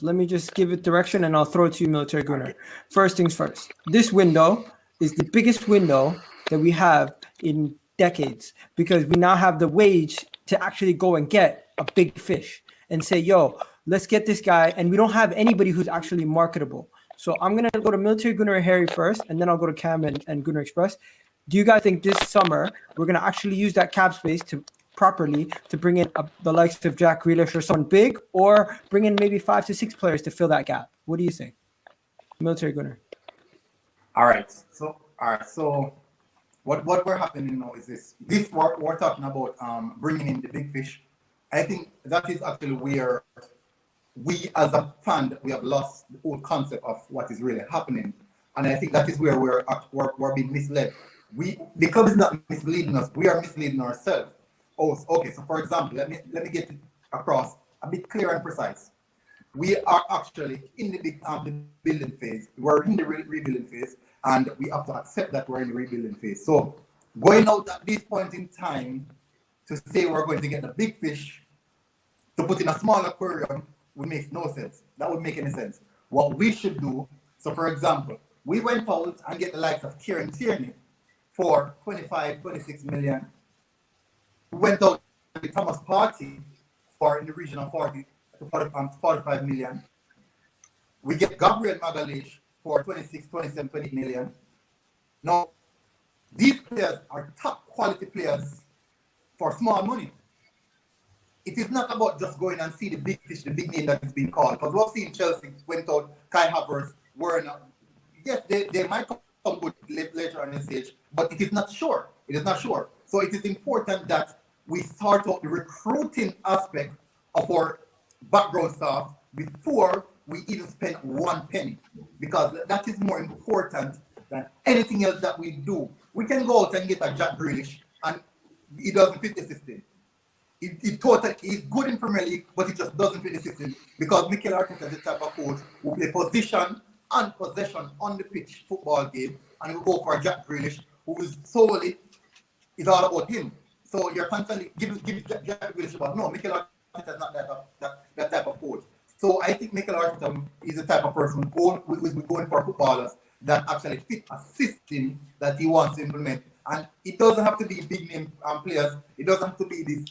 Let me just give it direction and I'll throw it to you, Military Gunner. First things first. This window is the biggest window that we have in decades because we now have the wage to actually go and get a big fish and say, yo, let's get this guy. And we don't have anybody who's actually marketable. So I'm going to go to Military Gunner and Harry first, and then I'll go to Cam and Gunner Express. Do you guys think this summer we're going to actually use that cap space properly to bring in the likes of Jack Grealish or someone big, or bring in maybe 5 to 6 players to fill that gap? What do you think? Military Gunner. All right. So what we're happening now is this we're talking about bringing in the big fish. I think that is actually where we as a fan, we have lost the whole concept of what is really happening. And I think that is where we're being misled. The club is not misleading us, we are misleading ourselves. Oh, okay, so for example, let me get it across a bit clear and precise. We are actually in the building phase. We're in the rebuilding phase, and we have to accept that we're in the rebuilding phase. So going out at this point in time to say we're going to get the big fish to put in a small aquarium would make no sense. That would make any sense. What we should do, so for example, we went out and get the likes of Kieran Tierney for 25, 26 million. We went out with Thomas Partey for in the region of 40 to 45 million. We get Gabriel Magalhães for 26, 27, 28 million. Now, these players are top quality players for small money. It is not about just going and see the big fish, the big name that is being called. Because we've seen Chelsea went out, Kai Havertz, Werner. Yes, they might come good later on the stage, but it is not sure. It is not sure. So it is important that we start out the recruiting aspect of our background staff before we even spend one penny, because that is more important than anything else that we do. We can go out and get a Jack Grealish and he doesn't fit the system. It totally is good in Premier League, but it just doesn't fit the system because Mikel Arteta is the type of coach who play position and possession on the pitch football game, and we go for Jack Grealish, who is solely is all about him. So you're constantly giving Jack Grealish about no. Mikel Arteta is not that type of coach. So I think Mikel Arteta is the type of person who's going for footballers that actually fit a system that he wants to implement. And it doesn't have to be big name players. It doesn't have to be this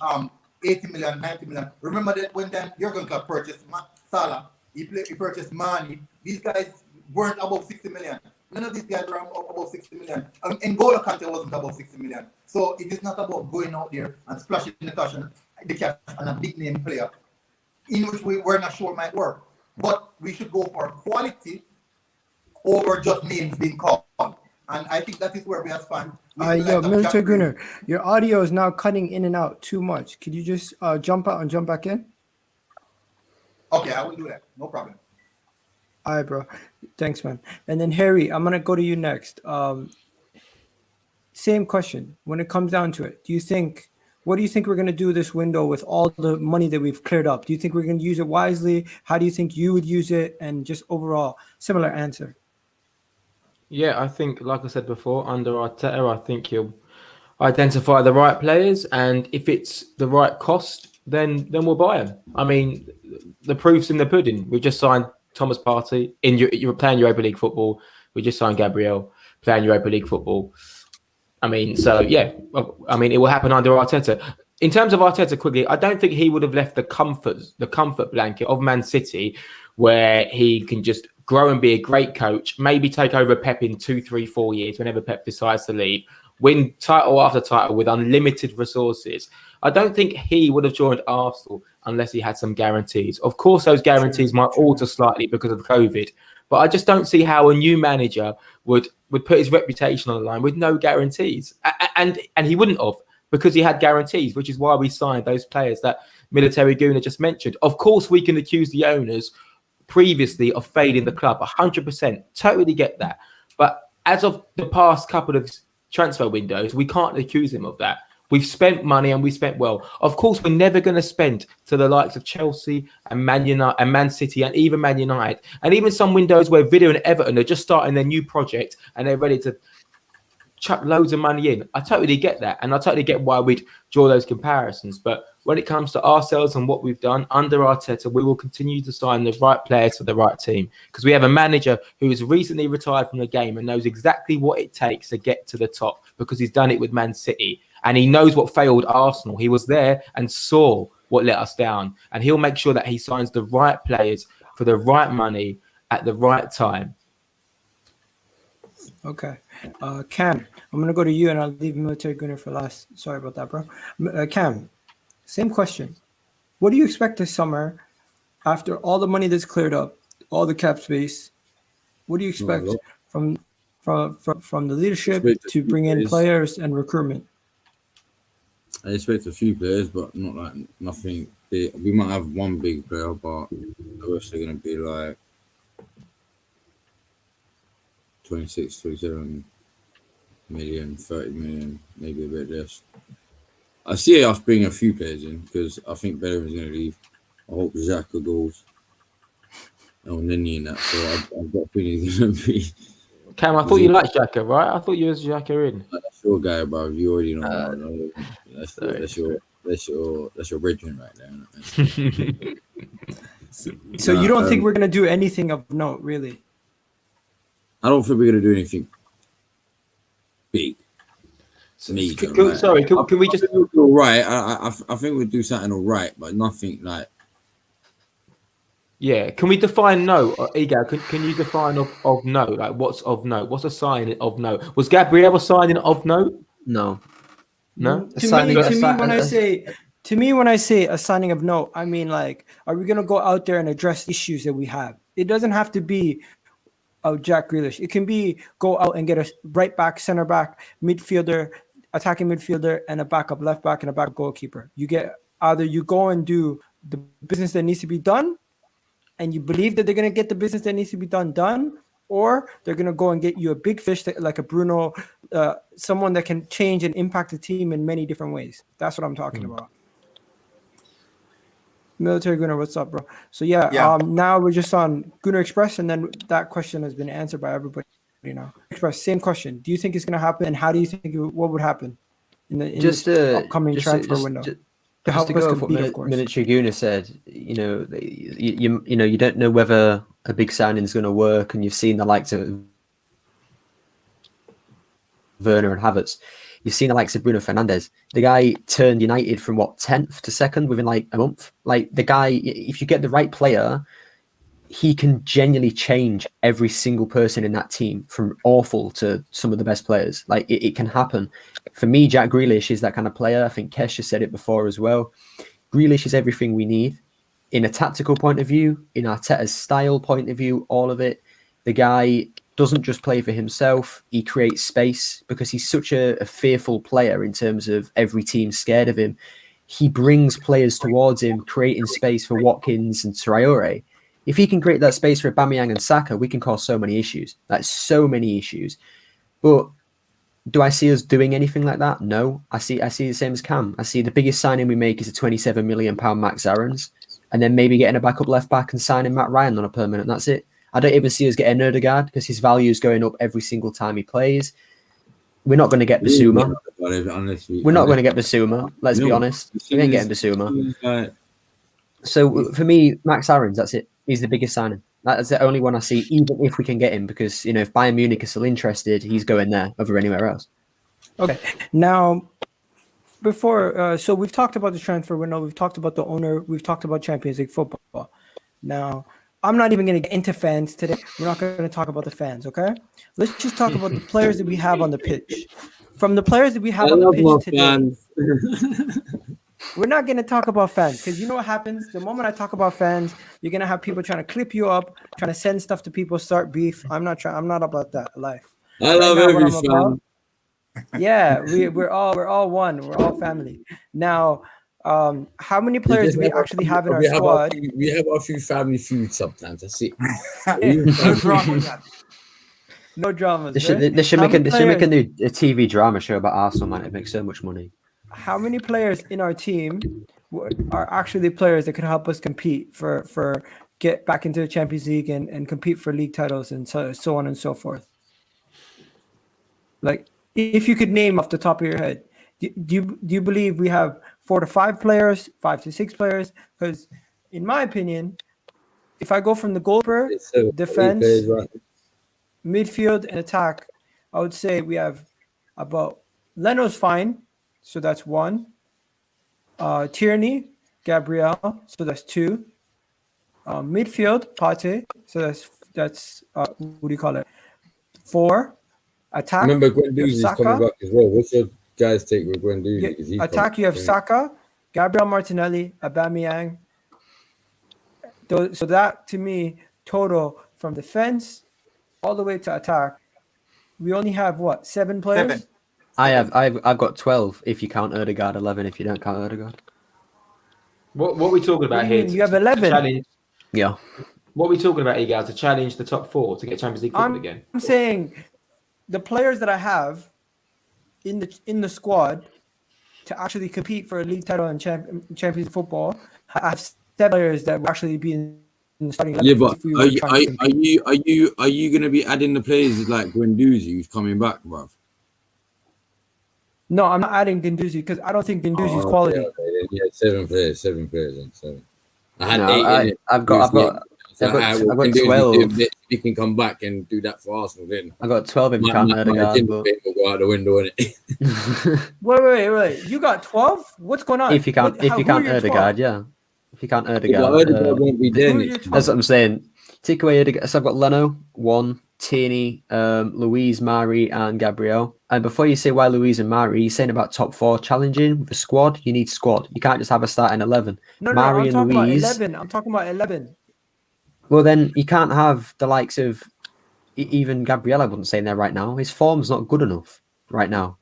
80 million, 90 million. Remember that when then Jurgen Klopp purchased Salah, he purchased Mane. These guys weren't above 60 million. None of these guys were above 60 million. And N'Golo Kante wasn't above 60 million. So it is not about going out there and splashing the cash on a big name player, in which we were not sure might work. But we should go for quality over just names being called. And I think that is where we have fun. Military Gunner, your audio is now cutting in and out too much. Could you just jump out and jump back in? Okay, I will do that. No problem. All right, bro. Thanks, man. And then Harry, I'm gonna go to you next. Same question. When it comes down to it, what do you think we're gonna do this window with all the money that we've cleared up? Do you think we're gonna use it wisely? How do you think you would use it? And just overall, similar answer. Yeah, I think, like I said before, under Arteta, I think he'll identify the right players, and if it's the right cost, then we'll buy them. I mean, the proof's in the pudding. We've just signed Thomas Partey you're playing Europa League football. We just signed Gabriel playing Europa League football. I mean, so yeah, I mean, it will happen under Arteta. In terms of Arteta, quickly, I don't think he would have left the comfort blanket of Man City, where he can just grow and be a great coach, maybe take over Pep in 2, 3, 4 years whenever Pep decides to leave, win title after title with unlimited resources. I don't think he would have joined Arsenal unless he had some guarantees. Of course, those guarantees might alter slightly because of COVID, but I just don't see how a new manager would put his reputation on the line with no guarantees. And he wouldn't have, because he had guarantees, which is why we signed those players that Military Guna just mentioned. Of course, we can accuse the owners previously of failing the club, 100%. Totally get that. But as of the past couple of transfer windows, we can't accuse him of that. We've spent money and we spent well. Of course, we're never going to spend to the likes of Chelsea and Man United and Man City and even Man United. And even some windows where Villa and Everton are just starting their new project and they're ready to chuck loads of money in. I totally get that. And I totally get why we'd draw those comparisons. But when it comes to ourselves and what we've done under Arteta, we will continue to sign the right players for the right team, because we have a manager who has recently retired from the game and knows exactly what it takes to get to the top, because he's done it with Man City and he knows what failed Arsenal. He was there and saw what let us down, and he'll make sure that he signs the right players for the right money at the right time. Okay. Cam, I'm going to go to you and I'll leave Military Gunner for last. Sorry about that, bro. Cam, same question. What do you expect this summer after all the money that's cleared up, all the cap space? What do you expect from the leadership to bring in players and recruitment? I expect a few players, but not like nothing big. We might have one big player, but the rest are going to be like 26, 27 million, 30 million, maybe a bit less. I see us bringing a few players in because I think Bellerin's going to leave. I hope Xhaka goes. Elneny in that. So I've got a feeling he's going to be. Cam, I thought you liked Xhaka, right? I thought you was Xhaka in. That's your guy, bro. You already know. That's your brethren right there. So you don't think we're going to do anything of note, really? I don't think we're going to do anything big. Can we just all right? I think we'll do something all right, but nothing like. Yeah, can we define no? Egal, can you define of no? Like, what's of note? What's a sign of note? Was Gabriel a signing of note? No. To me, when I say a signing of note, I mean, like, are we gonna go out there and address issues that we have? It doesn't have to be Jack Grealish. It can be go out and get a right back, center back, midfielder, attacking midfielder, and a backup left back and a backup goalkeeper. You get either you go and do the business that needs to be done, and you believe that they're going to get the business that needs to be done, or they're going to go and get you a big fish like a Bruno, someone that can change and impact the team in many different ways. That's what I'm talking about. Military Gunner, what's up, bro? So now we're just on Gunner Express, and then that question has been answered by everybody now. Express, same question. Do you think it's going to happen, and how do you think what would happen in the upcoming transfer window? To help us compete, of course. Military Gunner said, you don't know whether a big signing is going to work, and you've seen the likes of Werner and Havertz. You've seen the likes of Bruno Fernandes. The guy turned United from 10th to 2nd within like a month. Like, the guy, if you get the right player, he can genuinely change every single person in that team from awful to some of the best players. Like, it can happen. For me, Jack Grealish is that kind of player. I think Kesh has said it before as well. Grealish is everything we need in a tactical point of view, in Arteta's style point of view, all of it. The guy doesn't just play for himself. He creates space because he's such a fearful player in terms of every team scared of him. He brings players towards him, creating space for Watkins and Traore. If he can create that space for Aubameyang and Saka, we can cause so many issues. Like, so many issues. But do I see us doing anything like that? No. I see the same as Cam. I see the biggest signing we make is a £27 million Max Aarons, and then maybe getting a backup left back and signing Matt Ryan on a permanent. That's it. I don't even see us getting Ødegaard because his value is going up every single time he plays. We're not going to get Basuma. We're not going to get Basuma. Let's be honest. We ain't getting Basuma. So for me, Max Aarons, that's it. He's the biggest signing. That's the only one I see, even if we can get him, because, if Bayern Munich is still interested, he's going there over anywhere else. Okay. Now, before, so we've talked about the transfer window, we've talked about the owner, we've talked about Champions League football. Now, I'm not even going to get into fans today. We're not going to talk about the fans, okay? Let's just talk about the players that we have on the pitch. From the players that we have on the pitch today, we're not going to talk about fans because you know what happens? The moment I talk about fans, you're going to have people trying to clip you up, trying to send stuff to people, start beef. I'm not about that life. I love every fan. Yeah, we're all one. We're all family. Now, how many players do we actually have in our squad? We have a few family feuds sometimes. That's it. No dramas. They should make a new TV drama show about Arsenal, man. It makes so much money. How many players in our team are actually players that could help us compete for get back into the Champions League and compete for league titles and so on and so forth? Like, if you could name off the top of your head, do you believe we have 4 to 5 players, 5 to 6 players? Because in my opinion, if I go from the goalkeeper, defense, midfield, and attack, I would say we have about Leno's fine, so that's 1. Tierney, Gabriel, so that's 2. Midfield, Partey, so that's what do you call it? 4. Attack. Remember, Guendouzi's coming back as well. What's your guys' take with Guendouzi? Attack, you have Saka, Gabriel Martinelli, Aubameyang. So that, to me, total from defense all the way to attack, we only have what, 7 players? 7. I've got 12 if you count Ødegaard, 11 if you don't count Ødegaard. What are we talking about here? You have 11. Yeah. What are we talking about, Egal? To challenge the top 4 to get Champions League football again? I'm saying the players that I have in the squad to actually compete for a league title and Champions football, I have 7 players that will actually be in the starting 11. Yeah, but are you going to be adding the players like Guendouzi who's coming back, bruv? No, I'm not adding Guendouzi because I don't think Guendouzi's quality. Okay. Yeah, 7 players, 7 players, and 7. I had 8 in it. I've got 12. He can come back and do that for Arsenal. Then I got 12 if you count Ødegaard. Will go out the window, innit? Wait. You got 12? What's going on? If you count Ødegaard, yeah. If you count Ødegaard, Ødegaard won't be there. That's what I'm saying. Take away Ødegaard. So I've got Leno, 1, Tierney, Louise, Mari, and Gabriel. And before you say why Louise and Mari, you're saying about top 4 challenging with a squad. You need squad. You can't just have a starting 11. No, Mari I'm talking and Louise. about 11. I'm talking about 11. Well, then you can't have the likes of even Gabriel. I wouldn't say in there right now. His form's not good enough right now.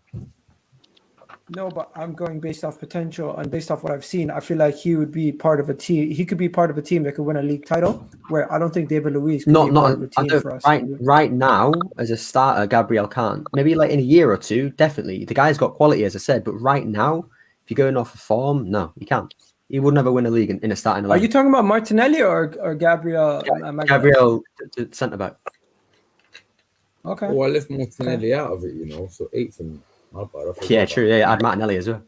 No, but I'm going based off potential and based off what I've seen. I feel like he would be part of a team. He could be part of a team that could win a league title. Where I don't think David Luiz could be part of a team for us. Right now, as a starter, Gabriel can't. Maybe like in a year or 2, definitely. The guy's got quality, as I said. But right now, if you're going off of form, no, he can't. He would never win a league in a starting 11. Are you talking about Martinelli or Gabriel? Gabriel, centre back. Okay. Oh, I left Martinelli out of it, so 8 for me. Yeah, true. Yeah, add Martinelli as well.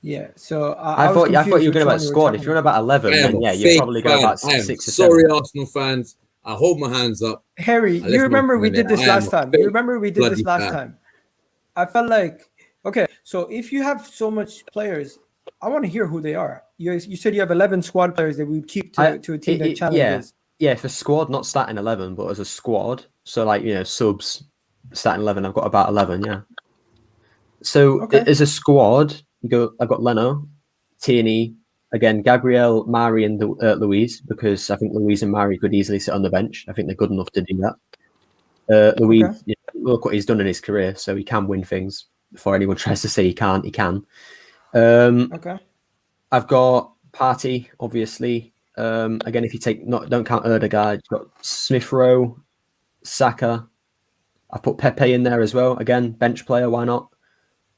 Yeah, so I thought you were going about squad. If you're on about 11, then yeah, you're probably going about 6 or 7. Sorry, Arsenal fans. I hold my hands up. Harry, you remember we did this last time. I felt like, okay, so if you have so much players, I want to hear who they are. You said you have 11 squad players that we would keep to a team that challenges. Yeah, for squad, not starting 11, but as a squad. So like, subs, starting 11, I've got about 11, yeah. So as a squad, I've got Leno, Tierney, again, Gabriel, Mari, and Louise, because I think Louise and Mari could easily sit on the bench. I think they're good enough to do that. Louise, look what he's done in his career, so he can win things. Before anyone tries to say he can't, he can. I've got Partey, obviously. Again, if you don't count Ødegaard, you've got Smith Rowe, Saka. I've put Pepe in there as well. Again, bench player, why not?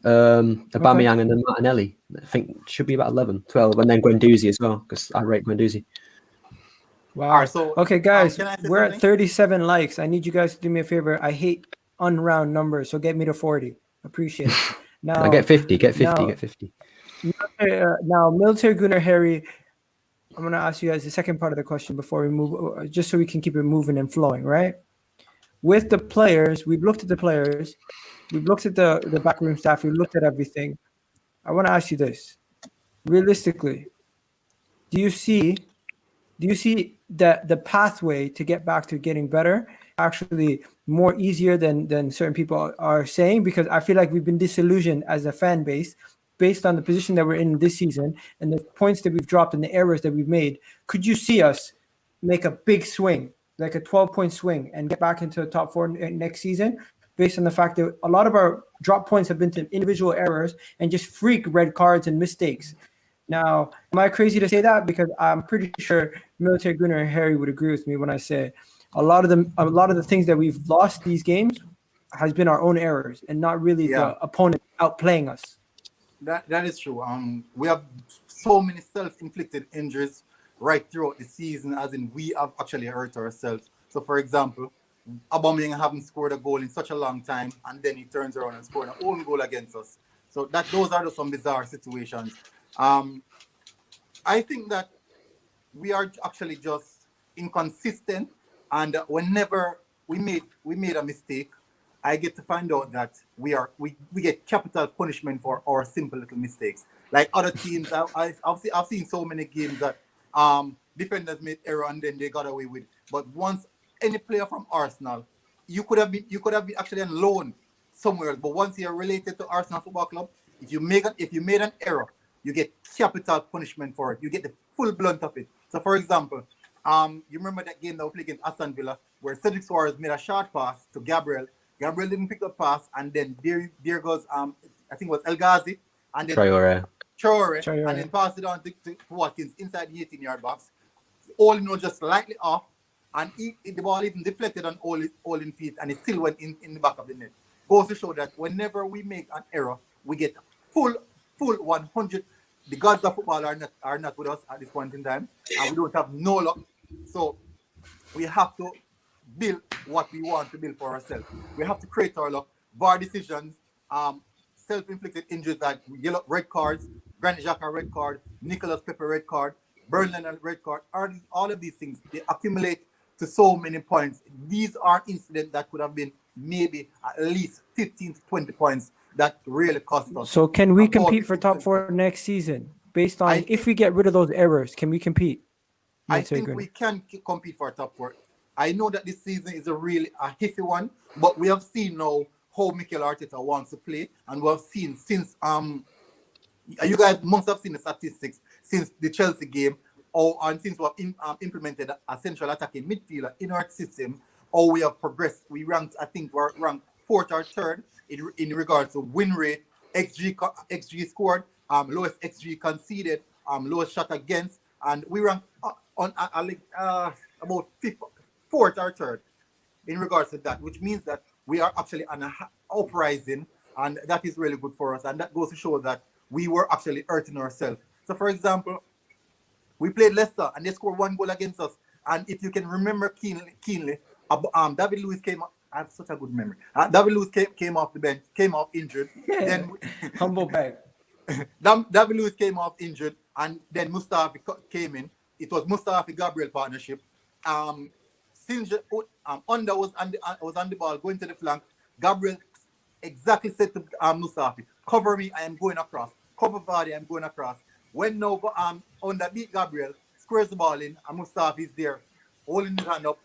Aubameyang and then Martinelli. I think it should be about 11, 12. And then Guendouzi as well, because I rate Guendouzi. Wow. Right, so, okay, guys, we're at 37 likes. I need you guys to do me a favor. I hate unround numbers, so get me to 40. Appreciate it. Now, I get 50. Get 50. Now, Military Gunnar Harry, I'm going to ask you guys the second part of the question before we move, just so we can keep it moving and flowing, right? With the players, we've looked at the players, we've looked at the backroom staff, we've looked at everything. I want to ask you this. Realistically, do you see Do you see the pathway to get back to getting better actually more easier than certain people are saying? Because I feel like we've been disillusioned as a fan base based on the position that we're in this season and the points that we've dropped and the errors that we've made. Could you see us make a big swing, like a 12-point swing, and get back into the top 4 next season, based on the fact that a lot of our drop points have been to individual errors and just freak red cards and mistakes? Now, am I crazy to say that? Because I'm pretty sure Military Gunnar and Harry would agree with me when I say a lot of the things that we've lost these games has been our own errors and not really the opponent outplaying us. That is true. We have so many self-inflicted injuries right throughout the season, as in we have actually hurt ourselves. So, for example, Aubameyang haven't scored a goal in such a long time, and then he turns around and scores an own goal against us. So those are some bizarre situations. I think that we are actually just inconsistent, and whenever we made a mistake, I get to find out that we get capital punishment for our simple little mistakes. Like other teams, I've seen so many games that defenders made error and then they got away with. But once any player from Arsenal, you could have been actually on loan somewhere else. But once you're related to Arsenal Football Club, if you made an error, you get capital punishment for it. You get the full blunt of it. So, for example, you remember that game that we played against Aston Villa, where Cedric Suarez made a short pass to Gabriel. Gabriel didn't pick the pass, and then there goes I think it was El Ghazi, and then Traore, and then passed it on to Watkins inside the 18-yard box. All just slightly off, and the ball even deflected on all in feet, and it still went in the back of the net. Goes to show that whenever we make an error, we get full 100. The gods of football are not with us at this point in time, and we don't have no luck. So we have to build what we want to build for ourselves. We have to create our luck. VAR decisions, self-inflicted injuries like yellow red cards, Granit Xhaka red card, Nicolas Pépé red card, Bernd Leno red card. All of these things, they accumulate to so many points. These are incidents that could have been maybe at least 15 to 20 points that really cost us. So can we compete for top 4 next season based on if we get rid of those errors? Can we compete? I think we can compete for top 4. I know that this season is a iffy one, but we have seen now how Mikel Arteta wants to play, and we have seen since you guys must have seen the statistics since the Chelsea game, and since we have implemented a central attacking midfielder in our system, how we have progressed. We're ranked 4th or 3rd in regards to win rate, XG scored, lowest XG conceded, lowest shot against, and we rank on about 4th or 3rd in regards to that, which means that we are actually on an uprising, and that is really good for us. And that goes to show that we were actually hurting ourselves. So, for example, we played Leicester and they scored 1 goal against us. And if you can remember keenly, David Luiz came up. I have such a good memory. David Luiz came off the bench, came off injured. Then humble bag. David Luiz came off injured, and then Mustafi came in. It was Mustafi-Gabriel partnership. Under was on the ball, going to the flank. Gabriel exactly said to Mustafi, cover me, I am going across. Cover Vardy, I am going across. When Under beat Gabriel, squares the ball in, and Mustafi is there, holding his hand up.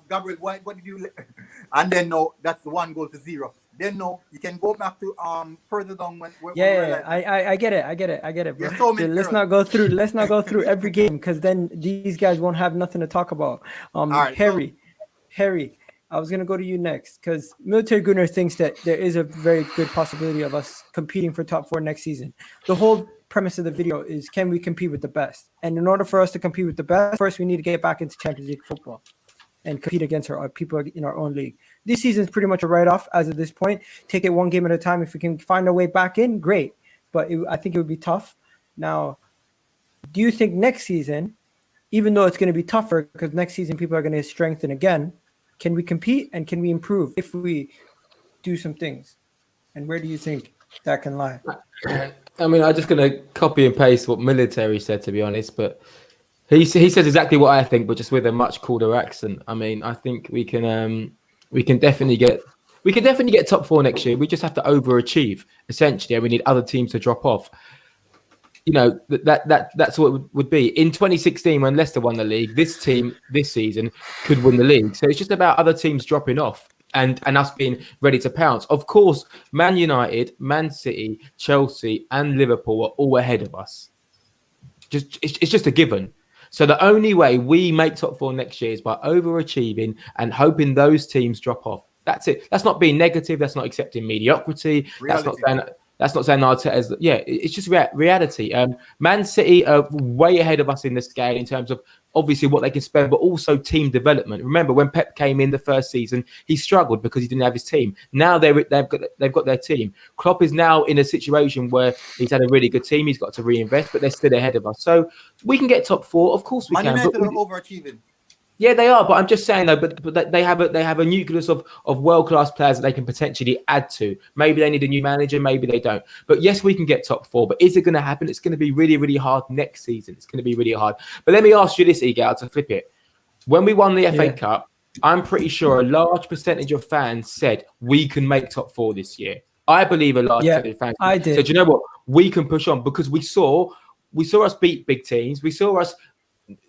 Gabriel, what did you... And then that's 1-0. Then you can go back to further down I get it, bro. So let's not go through every game, because then these guys won't have nothing to talk about. Right, Harry, I was gonna go to you next, because Military Gunnar thinks that there is a very good possibility of us competing for top 4 next season. The whole premise of the video is, can we compete with the best? And in order for us to compete with the best, first we need to get back into Champions League football and compete against our people in our own league. This season is pretty much a write-off as of this point. Take it one game at a time. If we can find our way back in, great. But I think it would be tough. Now, do you think next season, even though it's going to be tougher because next season people are going to strengthen again, can we compete and can we improve if we do some things? And where do you think that can lie? I mean, I'm just going to copy and paste what Military said, to be honest, but he says exactly what I think, but just with a much cooler accent. I mean, I think we can definitely get top 4 next year. We just have to overachieve, essentially, and we need other teams to drop off. you know, that's what it would be. In 2016, when Leicester won the league, this team this season could win the league. So it's just about other teams dropping off and us being ready to pounce. Of course, Man United, Man City, Chelsea, and Liverpool are all ahead of us. It's just a given. So the only way we make top 4 next year is by overachieving and hoping those teams drop off. That's it. That's not being negative. That's not accepting mediocrity. That's not saying Arteta's. Yeah, it's just reality. Man City are way ahead of us in the scale in terms of obviously what they can spend, but also team development. Remember when Pep came in the first season, he struggled because he didn't have his team. Now they've got their team. Klopp is now in a situation where he's had a really good team. He's got to reinvest, but they're still ahead of us. So we can get top 4, of course we can. Man United are overachieving. Yeah, they are, but I'm just saying though. But they have a nucleus of world-class players that they can potentially add to. Maybe they need a new manager, maybe they don't. But yes, we can get top 4. But is it going to happen? It's going to be really, really hard next season. It's going to be really hard. But let me ask you this, Egal, to flip it. When we won the FA Cup, I'm pretty sure a large percentage of fans said we can make top 4 this year. I believe a large percentage of fans said, you know what, we can push on because we saw us beat big teams. We saw us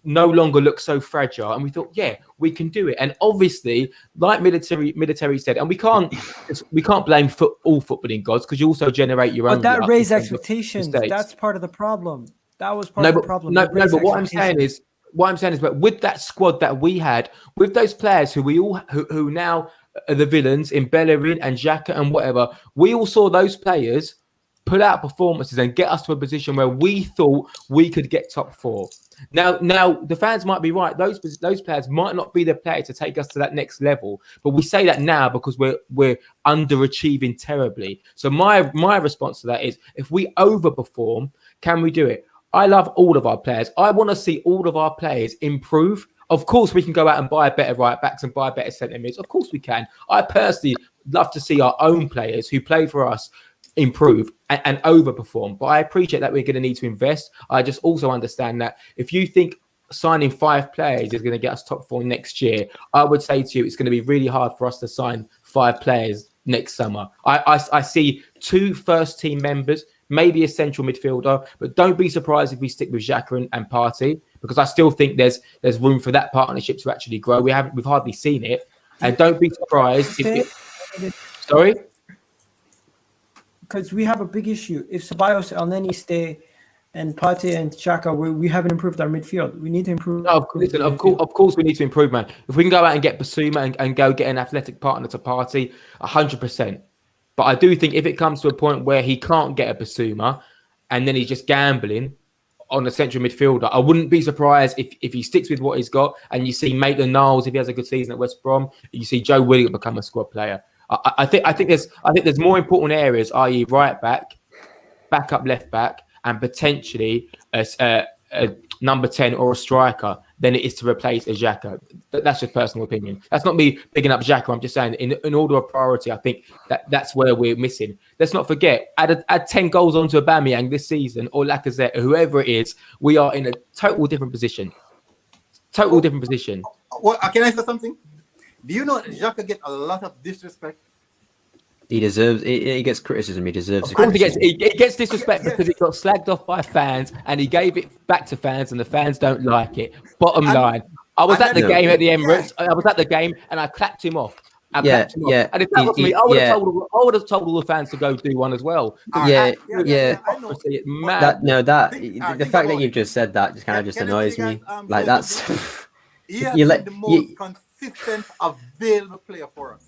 no longer look so fragile, and we thought, yeah, we can do it. And obviously, like military said, and we can't blame all footballing gods because you also generate your own. But that raised expectations. That's part of the problem. That was part of the problem. No, but what I'm saying is, but with that squad that we had, with those players who now are the villains in Bellerín and Xhaka and whatever, we all saw those players pull out performances and get us to a position where we thought we could get top 4. Now the fans might be right. Those players might not be the player to take us to that next level. But we say that now because we're underachieving terribly. So my response to that is, if we overperform, can we do it? I love all of our players. I want to see all of our players improve. Of course, we can go out and buy better right backs and buy better centre mids. Of course we can. I personally love to see our own players who play for us improve and overperform, but I appreciate that we're going to need to invest. I just also understand that if you think signing 5 players is going to get us top 4 next year, I would say to you it's going to be really hard for us to sign 5 players next summer. I see 2 first team members, maybe a central midfielder, but don't be surprised if we stick with Xhaka and Partey, because I still think there's room for that partnership to actually grow. We've hardly seen it, and don't be surprised if sorry. Because we have a big issue. If Ceballos, Elneny stay, and Partey and Xhaka, we haven't improved our midfield. We need to improve. No, of course, we need to improve, man. If we can go out and get Basuma and go get an athletic partner to Partey, 100%. But I do think if it comes to a point where he can't get a Basuma, and then he's just gambling on the central midfielder, I wouldn't be surprised if he sticks with what he's got, and you see Maitland-Niles if he has a good season at West Brom, you see Joe Willian become a squad player. I think there's more important areas, i.e. right back, backup left back, and potentially a number 10 or a striker than it is to replace a Xhaka. That's just personal opinion. That's not me picking up Xhaka. I'm just saying in order of priority, I think that's where we're missing. Let's not forget, add 10 goals onto Aubameyang this season or Lacazette or whoever it is, we are in a total different position. Total different position. Well, can I say something? Do you know Xhaka get a lot of disrespect? He deserves. He gets criticism. He deserves. Of course, he gets disrespect because he got slagged off by fans, and he gave it back to fans, and the fans don't like it. Bottom line, I was at the game at the Emirates. I was at the game, and I clapped him off. Yeah. And if that was me, I would have told all the fans to go do one as well. Yeah. Mad. The fact that you've just said that just kind of annoys me. Like that's. He has been the most consistent available player for us.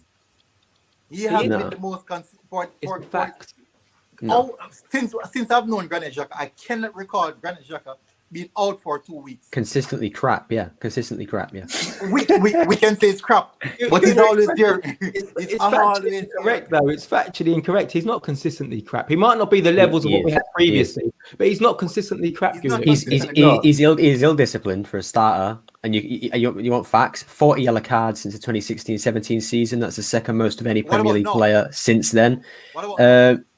He has been the most consistent fact. Since I've known Granit Xhaka, I cannot recall Granit Xhaka being out for 2 weeks. Consistently crap. We can say it's crap, but he's always there. It's factually incorrect, though. It's factually incorrect. He's not consistently crap. He might not be the levels of what we had previously, but he's not consistently crap. He's ill-disciplined for a starter. And you want facts? 40 yellow cards since the 2016-17 season. That's the second most of any Premier League player since then.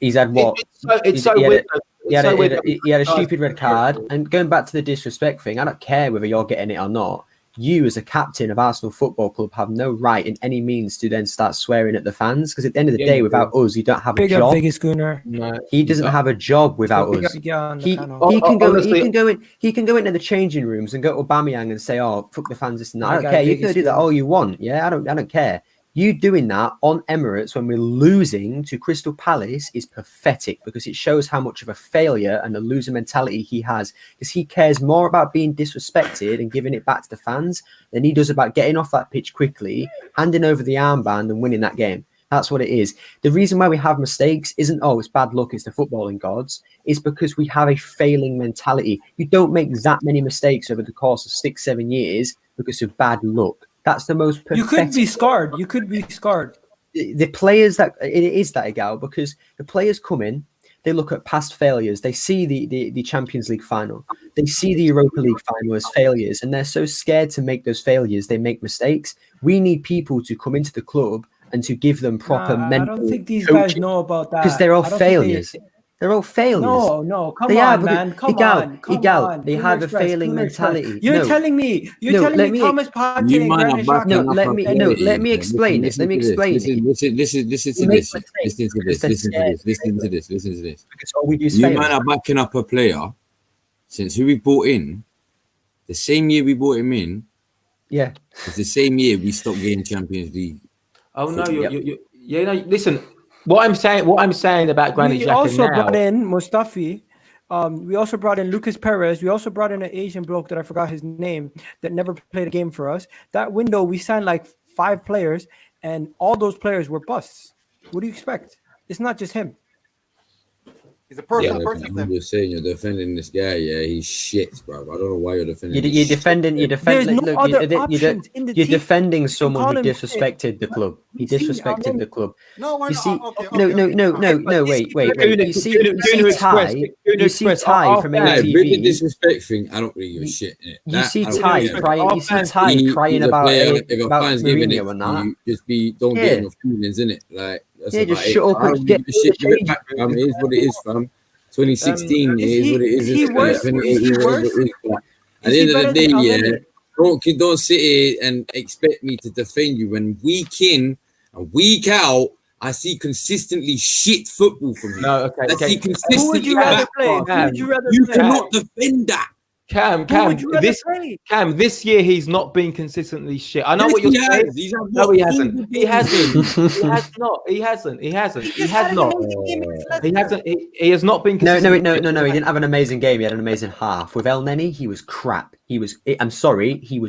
He's had what? It's so weird. He had a stupid red card. And going back to the disrespect thing, I don't care whether you're getting it or not. you as a captain of Arsenal Football Club have no right in any means to then start swearing at the fans, because at the end of the day, without us, you don't have a job. Big Schooner. No, He doesn't have a job without us. He can go into the changing rooms and go to Aubameyang and say, "Oh, fuck the fans, this and that." I don't care. You can do that all you want. Yeah, I don't care. You doing that on Emirates when we're losing to Crystal Palace is pathetic, because it shows how much of a failure and a loser mentality he has, because he cares more about being disrespected and giving it back to the fans than he does about getting off that pitch quickly, handing over the armband and winning that game. That's what it is. The reason why we have mistakes isn't, oh, it's bad luck, it's the footballing gods. It's because we have a failing mentality. You don't make that many mistakes over the course of 6-7 years because of bad luck. That's the most pathetic. You could be scarred. You could be scarred. The players it is that, Egal, because the players come in, they look at past failures. They see the Champions League final. They see the Europa League final as failures, and they're so scared to make those failures, they make mistakes. We need people to come into the club and to give them proper mental I don't think these coaching, guys know about that. because they're all failures. They're all failures. No, come on, man. Come on. They have a failing mentality. You're telling me Thomas Partey and Granit Xhaka. Let me explain this. Listen to this. Because all we do is you fail. man are backing up a player since who we bought in, the same year we bought him in. Yeah. It's the same year we stopped getting Champions League. Oh no, listen. What I'm saying about Granit Xhaka now. We also brought in Mustafi. We also brought in Lucas Perez. We also brought in an Asian bloke that I forgot his name that never played a game for us. That window, we signed like 5 players, and all those players were busts. What do you expect? It's not just him. He's a personal person. I'm just saying, you're defending this guy. Yeah, he's shit, bro. I don't know why you're defending. You're defending. There's no other options in the You're team. defending someone who disrespected the club. He disrespected the club. No, why You not? see, Okay. wait. You see Ty from With the AFTV. disrespect thing, I don't really give a shit. You see Ty crying about Mourinho and that. Don't get enough feelings in it. Like, just shut up and get it back, fam. It is what it is, fam. 2016 is what it is. Is he worse? At the end of the day, don't sit here and expect me to defend you when week in and week out I see consistently shit football from you. No, okay. I see consistently. Who would you rather play? You cannot defend that. Cam, this year he's not been consistently shit. I know what you're saying. No, he hasn't. He hasn't. He has not been consistent. No. He didn't have an amazing game. He had an amazing half. With Elneny, he was crap. He was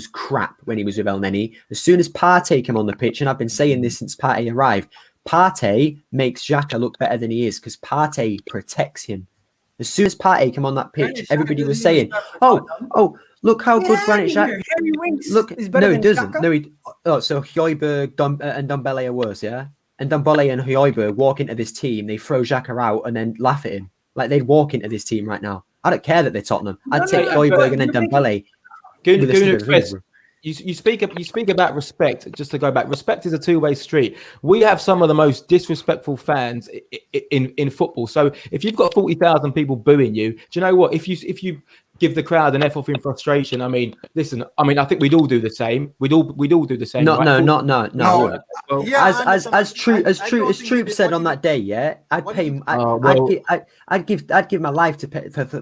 crap when he was with Elneny. As soon as Partey came on the pitch, and I've been saying this since Partey arrived, Partey makes Xhaka look better than he is because Partey protects him. As soon as Partey came on that pitch, everybody was saying, "Oh, look how good Granit Xhaka." Look, no, he doesn't. So Højbjerg and Ndombele are worse, yeah. And Ndombele and Højbjerg walk into this team, they throw Xhaka out, and then laugh at him like they'd walk into this team right now. I don't care that they're Tottenham. I'd take Højbjerg and then Ndombele. You speak about respect. Just to go back, respect is a two-way street. We have some of the most disrespectful fans in football. So if you've got 40,000 people booing you, do you know what? If you give the crowd an F off in frustration, I mean, listen. I mean, I think we'd all do the same. We'd all do the same. No. Well, yeah, as Troop said on that day, yeah, I'd give my life to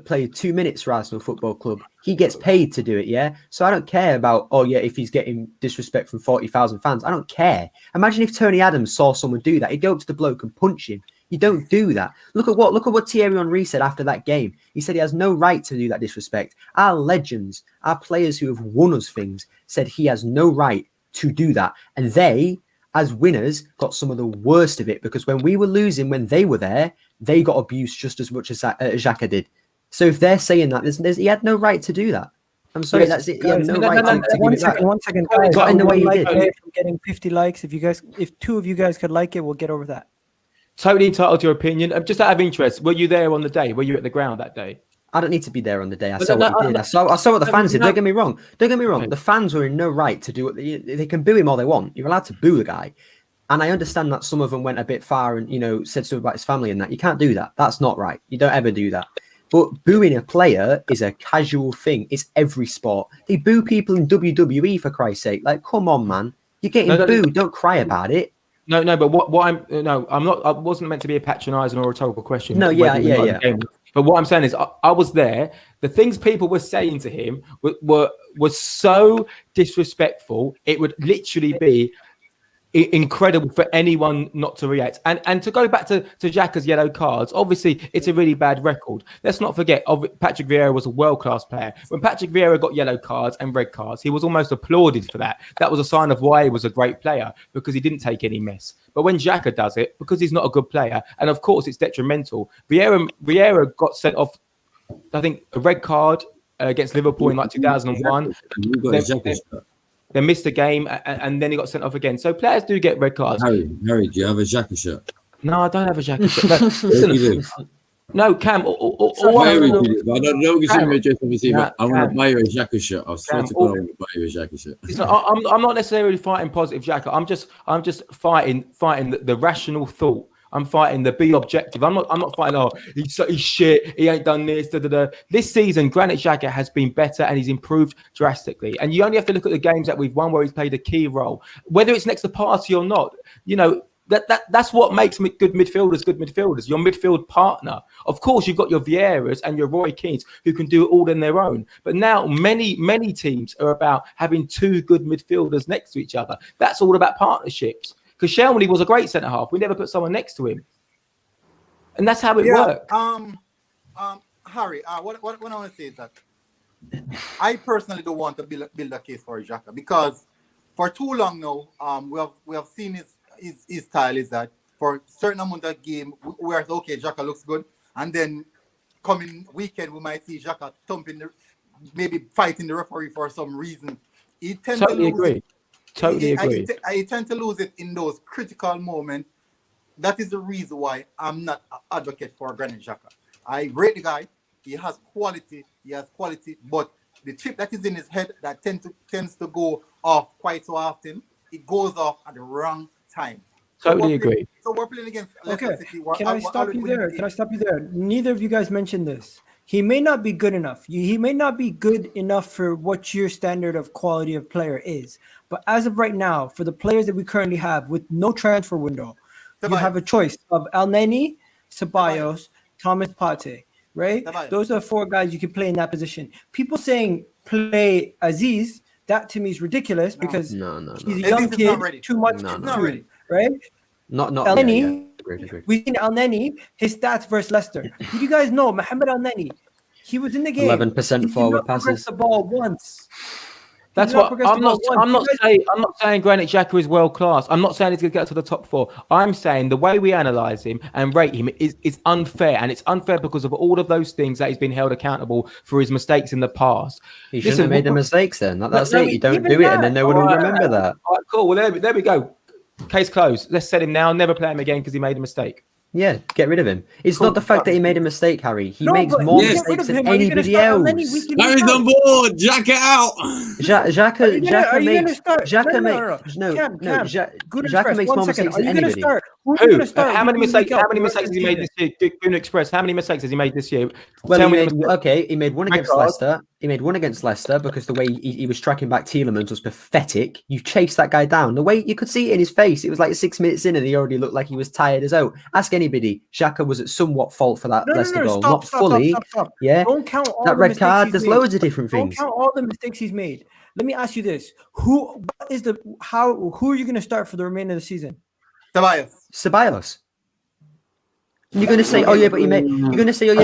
play 2 minutes for Arsenal Football Club. He gets paid to do it, yeah. So I don't care about if he's getting disrespect from 40,000 fans. I don't care. Imagine if Tony Adams saw someone do that, he'd go up to the bloke and punch him. You don't do that. Look at what Thierry Henry said after that game. He said he has no right to do that disrespect. Our legends, our players who have won us things, said he has no right to do that. And they, as winners, got some of the worst of it because when we were losing, when they were there, they got abused just as much as Xhaka did. So if they're saying that, he had no right to do that. I'm sorry, that's it. He had no right to give it back. One second, guys. Got in the way he did. From getting 50 likes, if 2 of you guys could like it, we'll get over that. Totally entitled to your opinion. Just out of interest, were you there on the day? Were you at the ground that day? I don't need to be there on the day. I saw what he did. I saw what the fans did. Don't get me wrong. Okay. The fans were in no right to do what they can boo him all they want. You're allowed to boo the guy. And I understand that some of them went a bit far and, said something about his family and that. You can't do that. That's not right. You don't ever do that. But booing a player is a casual thing. It's every sport. They boo people in WWE, for Christ's sake. Like, come on, man. You're getting booed. Don't cry about it. No, but I'm not. I wasn't meant to be a patronising or rhetorical question. No, yeah. But what I'm saying is, I was there. The things people were saying to him were so disrespectful. It would literally be incredible for anyone not to react. And to go back to Xhaka's yellow cards, obviously it's a really bad record. Let's not forget, Patrick Vieira was a world-class player. When Patrick Vieira got yellow cards and red cards, he was almost applauded for that. That was a sign of why he was a great player, because he didn't take any mess. But when Xhaka does it, because he's not a good player, and of course it's detrimental. Vieira got sent off, I think, a red card against Liverpool in like 2001. They missed a game, and then he got sent off again. So players do get red cards. Harry, do you have a Xhaka shirt? No, I don't have a Xhaka shirt. No, Cam. I don't know if you just obviously, but I want to buy you a Xhaka shirt. I swear to God, I want to buy you a Xhaka shirt. I'm not necessarily fighting positive Xhaka. I'm just fighting the rational thought. I'm fighting the be objective. I'm not fighting, he's shit, he ain't done this, This season, Granit Xhaka has been better and he's improved drastically. And you only have to look at the games that we've won where he's played a key role. Whether it's next to Partey or not, that's what makes good midfielders, your midfield partner. Of course, you've got your Vieiras and your Roy Keanes who can do it all on their own. But now many teams are about having two good midfielders next to each other. That's all about partnerships. Because Shelby was a great centre half. We never put someone next to him, and that's how it worked. Harry, what I want to say is that I personally don't want to build a case for Xhaka, because for too long now, we have seen his style is that for a certain amount of game, where okay, Xhaka looks good, and then coming weekend we might see Xhaka maybe fighting the referee for some reason. He tends totally to agree. Totally agree. I tend to lose it in those critical moments. That is the reason why I'm not an advocate for Granit Xhaka. I rate the guy. He has quality. But the chip that is in his head that tends to go off quite so often, it goes off at the wrong time. Totally agree. So we're playing against Leicester City. Can I stop you there? Neither of you guys mentioned this. He may not be good enough. He may not be good enough for what your standard of quality of player is. But as of right now, for the players that we currently have with no transfer window, you have a choice of Elneny, Ceballos, Thomas Partey, right? Those are 4 guys you can play in that position. People saying play Aziz, that to me is ridiculous because he's a young kid, too much to do, right? Not Elneny. Agree. We've seen Elneny, his stats versus Leicester. Did you guys know Mohamed Elneny? He was in the game. 11% forward passes. The ball once. That's what I'm not saying Granit Xhaka is world class. I'm not saying he's going to get to the top 4. I'm saying the way we analyse him and rate him is unfair, and it's unfair because of all of those things that he's been held accountable for his mistakes in the past. He shouldn't have made the mistakes then. That's it. You don't do it, and then no one will remember that. All right, cool. Well, there we go. Case closed. Let's sell him now. Never play him again because he made a mistake. Yeah, get rid of him. It's not the fact that he made a mistake, Harry. He makes more mistakes than anybody else. Harry's on board. Xhaka out. Xhaka makes more mistakes than anybody. How many mistakes has he made this year? Goon Express, how many mistakes has he made this year? Well, he made one against Leicester. He made one against Leicester because the way he was tracking back Tielemans was pathetic. You chased that guy down. The way you could see it in his face, it was like 6 minutes in and he already looked like he was tired as out. Ask anybody. Xhaka was at somewhat fault for that Leicester goal. Not fully. Yeah. Don't count all that red card. There's loads of different things. Don't count all the mistakes he's made. Let me ask you this: who are you going to start for the remainder of the season? Ceballos. You're going to say,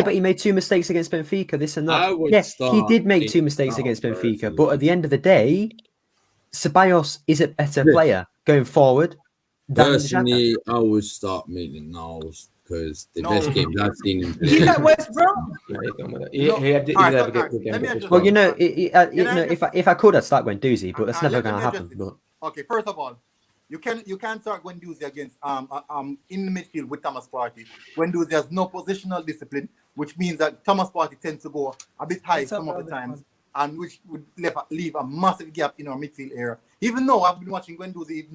but he made 2 mistakes against Benfica, this and that. Yes, he did make 2 mistakes against Benfica, but at the end of the day, Ceballos is a better player going forward. Personally, I would start making Niles because the best games I've seen him play. He's at West Brom. Well, if I could, I'd start Guendouzi, but that's never going to happen. But okay, first of all, you can start Guendouzi against in the midfield with Thomas Partey. Guendouzi has no positional discipline, which means that Thomas Partey tends to go a bit high some of the times, and which would leave a massive gap in our midfield area. Even though I've been watching Guendouzi,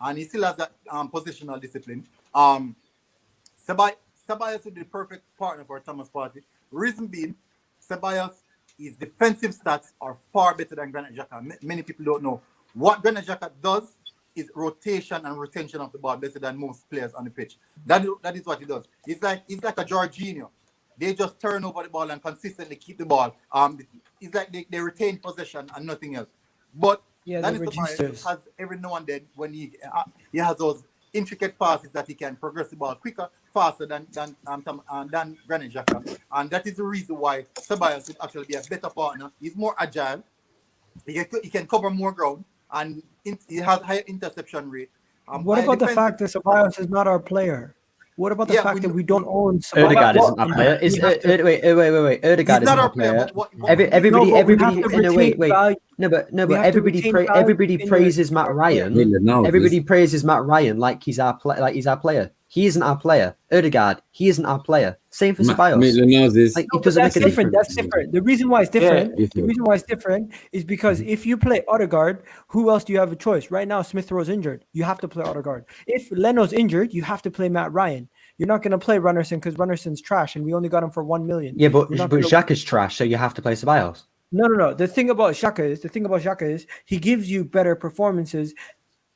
and he still has that positional discipline. Ceballos would be the perfect partner for Thomas Partey. Reason being, Ceballos, his defensive stats are far better than Granit Xhaka. Many people don't know. What Granit Xhaka does is rotation and retention of the ball better than most players on the pitch. That is what he does. He's like a Jorginho. They just turn over the ball and consistently keep the ball. It's like they retain possession and nothing else. But Dani Ceballos has every now and then when he has those intricate passes that he can progress the ball quicker, faster than Granit Xhaka. And that is the reason why Ceballos would actually be a better partner. He's more agile. He can cover more ground, and he has higher interception rate. What about the fact that Ceballos is not our player? What about the fact that we don't own Ceballos? Ødegaard isn't our player. Wait. Ødegaard isn't our player. Everybody praises Matt Ryan. Everybody praises Matt Ryan like he's our player. He isn't our player. Ødegaard, he isn't our player. Same for Ceballos. Like, it doesn't make a difference. That's different. The reason why it's different, is because if you play Ødegaard, who else do you have a choice? Right now, Smith Rowe's injured. You have to play Ødegaard. If Leno's injured, you have to play Matt Ryan. You're not going to play Rúnarsson because Rúnarsson's trash, and we only got him for 1 million. Yeah, but Xhaka's trash, so you have to play Ceballos. No. The thing about Xhaka is he gives you better performances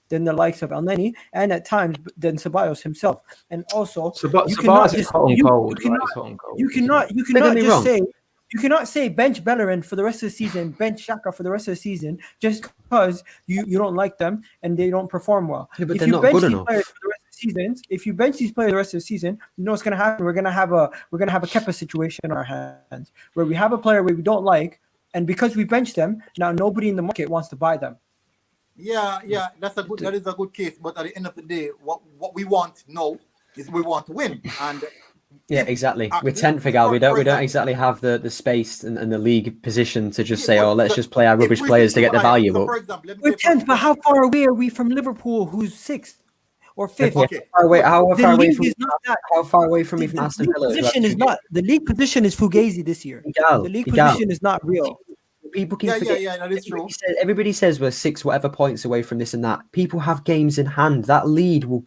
than the likes of Elneny, and at times than Ceballos himself. And also, Ceballos is hot and cold. You cannot say bench Bellerin for the rest of the season, bench Xhaka for the rest of the season, just because you don't like them and they don't perform well. Yeah, but they're not good enough. If you bench these players the rest of the season, you know what's going to happen. We're going to have a Kepa situation in our hands where we have a player we don't like, and because we bench them, now nobody in the market wants to buy them. Yeah, that is a good case. But at the end of the day, what we want now is we want to win. And yeah, exactly. We're 10th, Egal. We don't exactly have the space and the league position to just say, let's just play our rubbish players to get the value up. We're 10th, but how far away are we from Liverpool, who's 6th or 5th? Okay. How far away from even Aston Villa? The league position is Hughwizzy this year. The league position is not real. People can forget. Yeah, that is true. Everybody says we're 6 whatever points away from this and that. People have games in hand. That lead will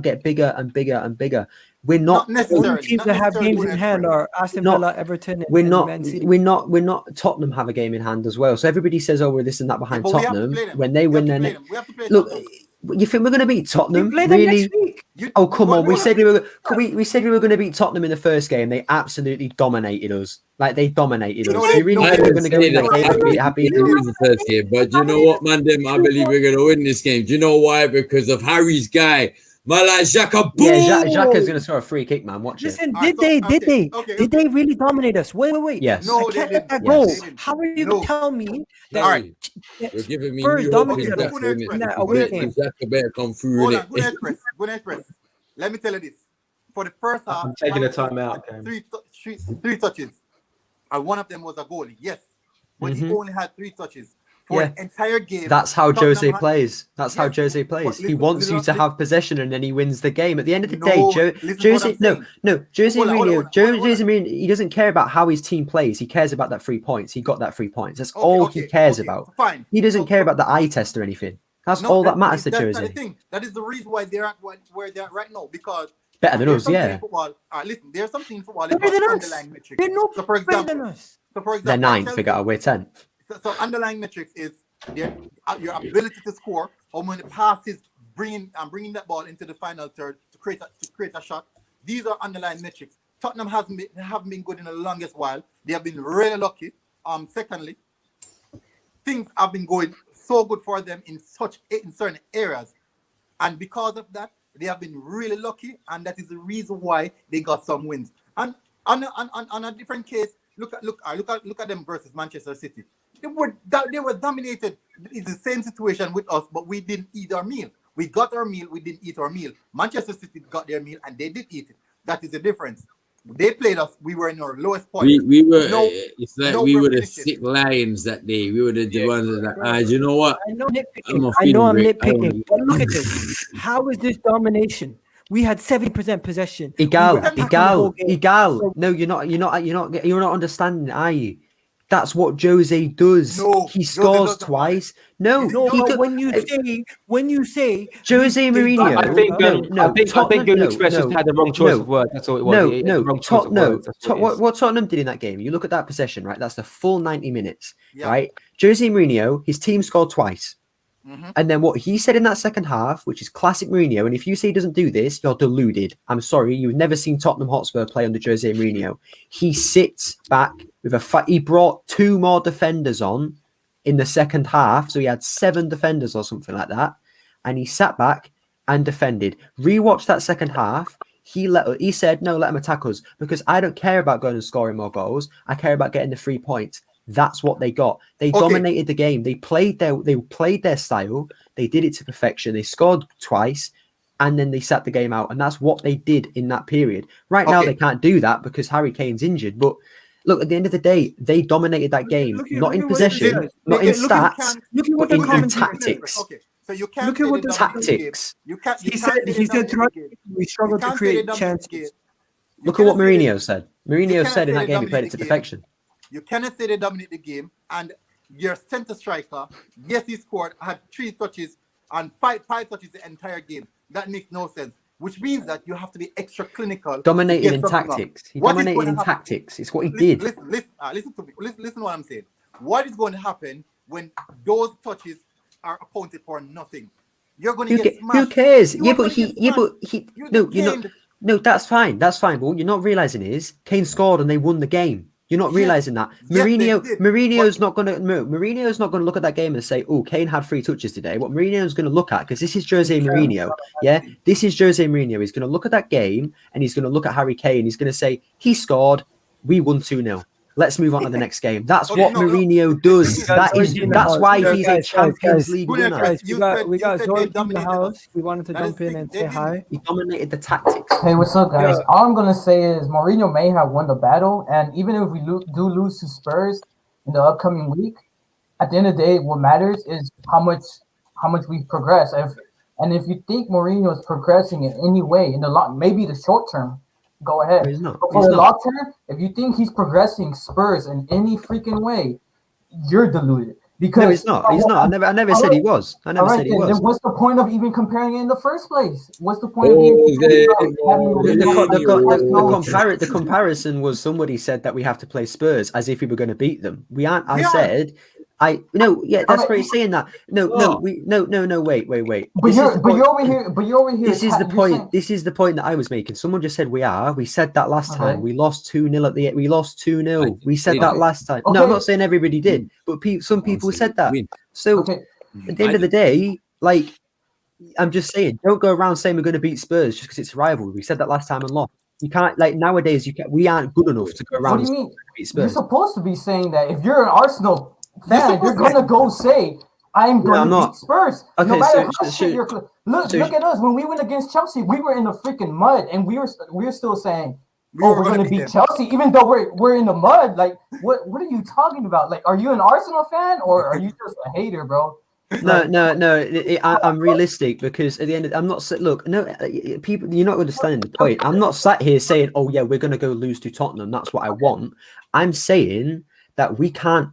get bigger and bigger and bigger. We're not necessarily. Teams that have games in hand are Aston Villa, Everton, and Man City. We're not. Tottenham have a game in hand as well. So everybody says, we're this and that behind Tottenham. When they win, then look. You think we're going to beat Tottenham? Really? Next week. Come on! We said we were going to beat Tottenham in the first game. They absolutely dominated us. Like they dominated us. You really think we're going to go in that game and be happy? The first game, but you know what, man? I believe we're going to win this game. Do you know why? Because of Harry's guy. Xhaka, boom! Yeah, Xhaka's going to score a free kick, man. Watch it. Did they really dominate us? Wait. Yes. No, I can't let that go. How are you going to tell me that you're giving me first dominated us? Xhaka better come through. Hold on, good express. Let me tell you this. For the first half, I'm taking a timeout. Three touches. And one of them was a goalie, yes. But he only had 3 touches. For an entire game. That's how Jose plays. He wants you to have possession and then he wins the game. At the end of the day, Jose Mourinho, he doesn't care about how his team plays. He cares about that 3 points. He got that 3 points. That's all he cares about. Fine. He doesn't care about the eye test or anything. That's all that matters to Jose. That's the thing. That is the reason why they're at where they're at right now. Because better than us, yeah. Listen, there's something in football about underlying metrics. They're for example, they're 9th. Figure out we're 10th. So underlying metrics is your ability to score, how many passes bringing that ball into the final third to create a shot. These are underlying metrics. Tottenham haven't been good in the longest while. They have been really lucky. Secondly, things have been going so good for them in certain areas, and because of that, they have been really lucky, and that is the reason why they got some wins. And on a different case, look at them versus Manchester City. They were dominated. It's the same situation with us, but we didn't eat our meal. We got our meal, we didn't eat our meal. Manchester City got their meal and they did eat it. That is the difference. They played us. We were in our lowest point. We were. It's like we were the sick lions that day. We were the ones that. You know what? I know I'm nitpicking. But look at this. How is this domination? We had 70% possession. Egal. No, you're not understanding, are you? That's what Jose does. No, He Jose scores doesn't. twice. No, No, he but does. when you say Jose Mourinho, I think Granit Xhaka just had the wrong choice of words. That's all it was. He had the wrong choice of words. That's what Tottenham did in that game. You look at that possession, right? That's the full 90 minutes, Yeah. right? Jose Mourinho, his team scored twice. Mm-hmm. And then what he said in that second half, which is classic Mourinho, and if you say he doesn't do this, you're deluded. I'm sorry, you've never seen Tottenham Hotspur play under Jose Mourinho. He sits back with he brought 2 more defenders on in the second half, so he had 7 defenders or something like that, and he sat back and defended. Rewatch that second half. He said, no, let him attack us, because I don't care about going and scoring more goals. I care about getting the 3 points. That's what they got. They dominated the game. They played their style. They did it to perfection. They scored twice, and then they sat the game out. And that's what they did in that period. Right now, they can't do that because Harry Kane's injured. But look, at the end of the day, they dominated that game. Not in possession, not in stats, but in tactics. Okay, so you can't look at what the tactics. He said throughout we struggled to create chances. Look at what Mourinho said. Mourinho said in that game he played it to perfection. You cannot say they dominate the game, and your center striker, yes, he scored, had 3 touches and five touches the entire game. That makes no sense. Which means that you have to be extra clinical. Dominated in tactics. He dominated in tactics. It's what he did. Listen to me. Listen to what I'm saying. What is going to happen when those touches are accounted for nothing? You're going to get smashed. Who cares? No, that's fine. That's fine. But what you're not realizing is Kane scored and they won the game. You're not realizing that. Mourinho's not going to look at that game and say, "Oh, Kane had 3 touches today." What Mourinho's going to look at, because this is Jose Mourinho, this is Jose Mourinho. He's going to look at that game and he's going to look at Harry Kane. He's going to say, "He scored. We won 2-0. Let's move on to the next game." That's what Mourinho does. That's why he's a Champions League winner. We got Zorg in the house. We wanted to jump in and say hi. He dominated the tactics. Hey, what's up, guys? All I'm gonna say is Mourinho may have won the battle, and even if we do lose to Spurs in the upcoming week, at the end of the day, what matters is how much we progress. If you think Mourinho is progressing in any way in the maybe the short term, go ahead. But for the long term, if you think he's progressing Spurs in any freaking way, you're deluded. Because he's not. I never said he was. I never said he was. Then what's the point of even comparing it in the first place? What's the point of the comparison was somebody said that we have to play Spurs as if we were going to beat them. We aren't. That's great saying that. Wait. But you're over here. This is the point. This is the point that I was making. Someone just said we are. We said that last time. We lost 2-0 at the end. We lost 2-0. We said that last time. No, I'm not saying everybody did, but some people said that. So at the end of the day, like, I'm just saying, don't go around saying we're going to beat Spurs just because it's a rivalry. We said that last time and lost. You can't, like, nowadays. We aren't good enough to go around. What do you mean? Beat Spurs. You're supposed to be saying that if you're an Arsenal fan, you're gonna go say, "I'm going to beat Spurs." Okay, no matter how shit you're. Look at us. When we went against Chelsea, we were in the freaking mud, and we were still saying, we're going to beat Chelsea, even though we're in the mud. Like, what are you talking about? Like, are you an Arsenal fan or are you just a hater, bro? No. I'm realistic because at the end, I'm not. Look, no, people, you're not understanding the point. I'm not sat here saying, "Oh yeah, we're going to go lose to Tottenham." That's what I want. I'm saying that we can't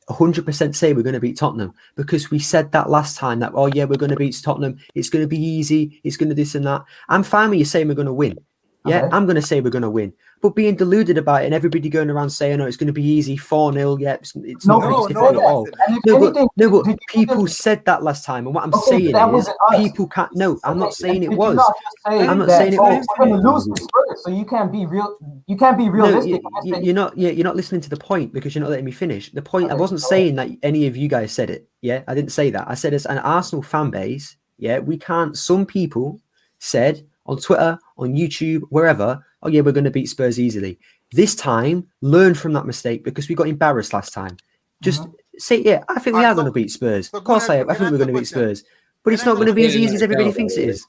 100% say we're going to beat Tottenham because we said that last time that, "Oh yeah, we're going to beat Tottenham. It's going to be easy. It's going to this and that." I'm fine with you saying we're going to win. Yeah, I'm going to say we're going to win. But being deluded about it and everybody going around saying, "Oh, it's going to be easy, 4-0, yeah, it's not difficult at all." But people said that last time. And what I'm saying is people can't. No, I'm not saying it was. I'm not saying it was. We're going to lose to Spurs, so you can't be real. You can't be realistic. You're not listening to the point because you're not letting me finish. The point, I wasn't saying that any of you guys said it. Yeah, I didn't say that. I said as an Arsenal fan base, yeah, we can't. Some people said on Twitter, on YouTube, wherever, "Oh yeah, we're going to beat Spurs easily." This time, learn from that mistake because we got embarrassed last time. Just say, "Yeah, I think we are going to beat Spurs." Of course I think we're going to beat Spurs. But it's not going to be as easy as everybody thinks it is.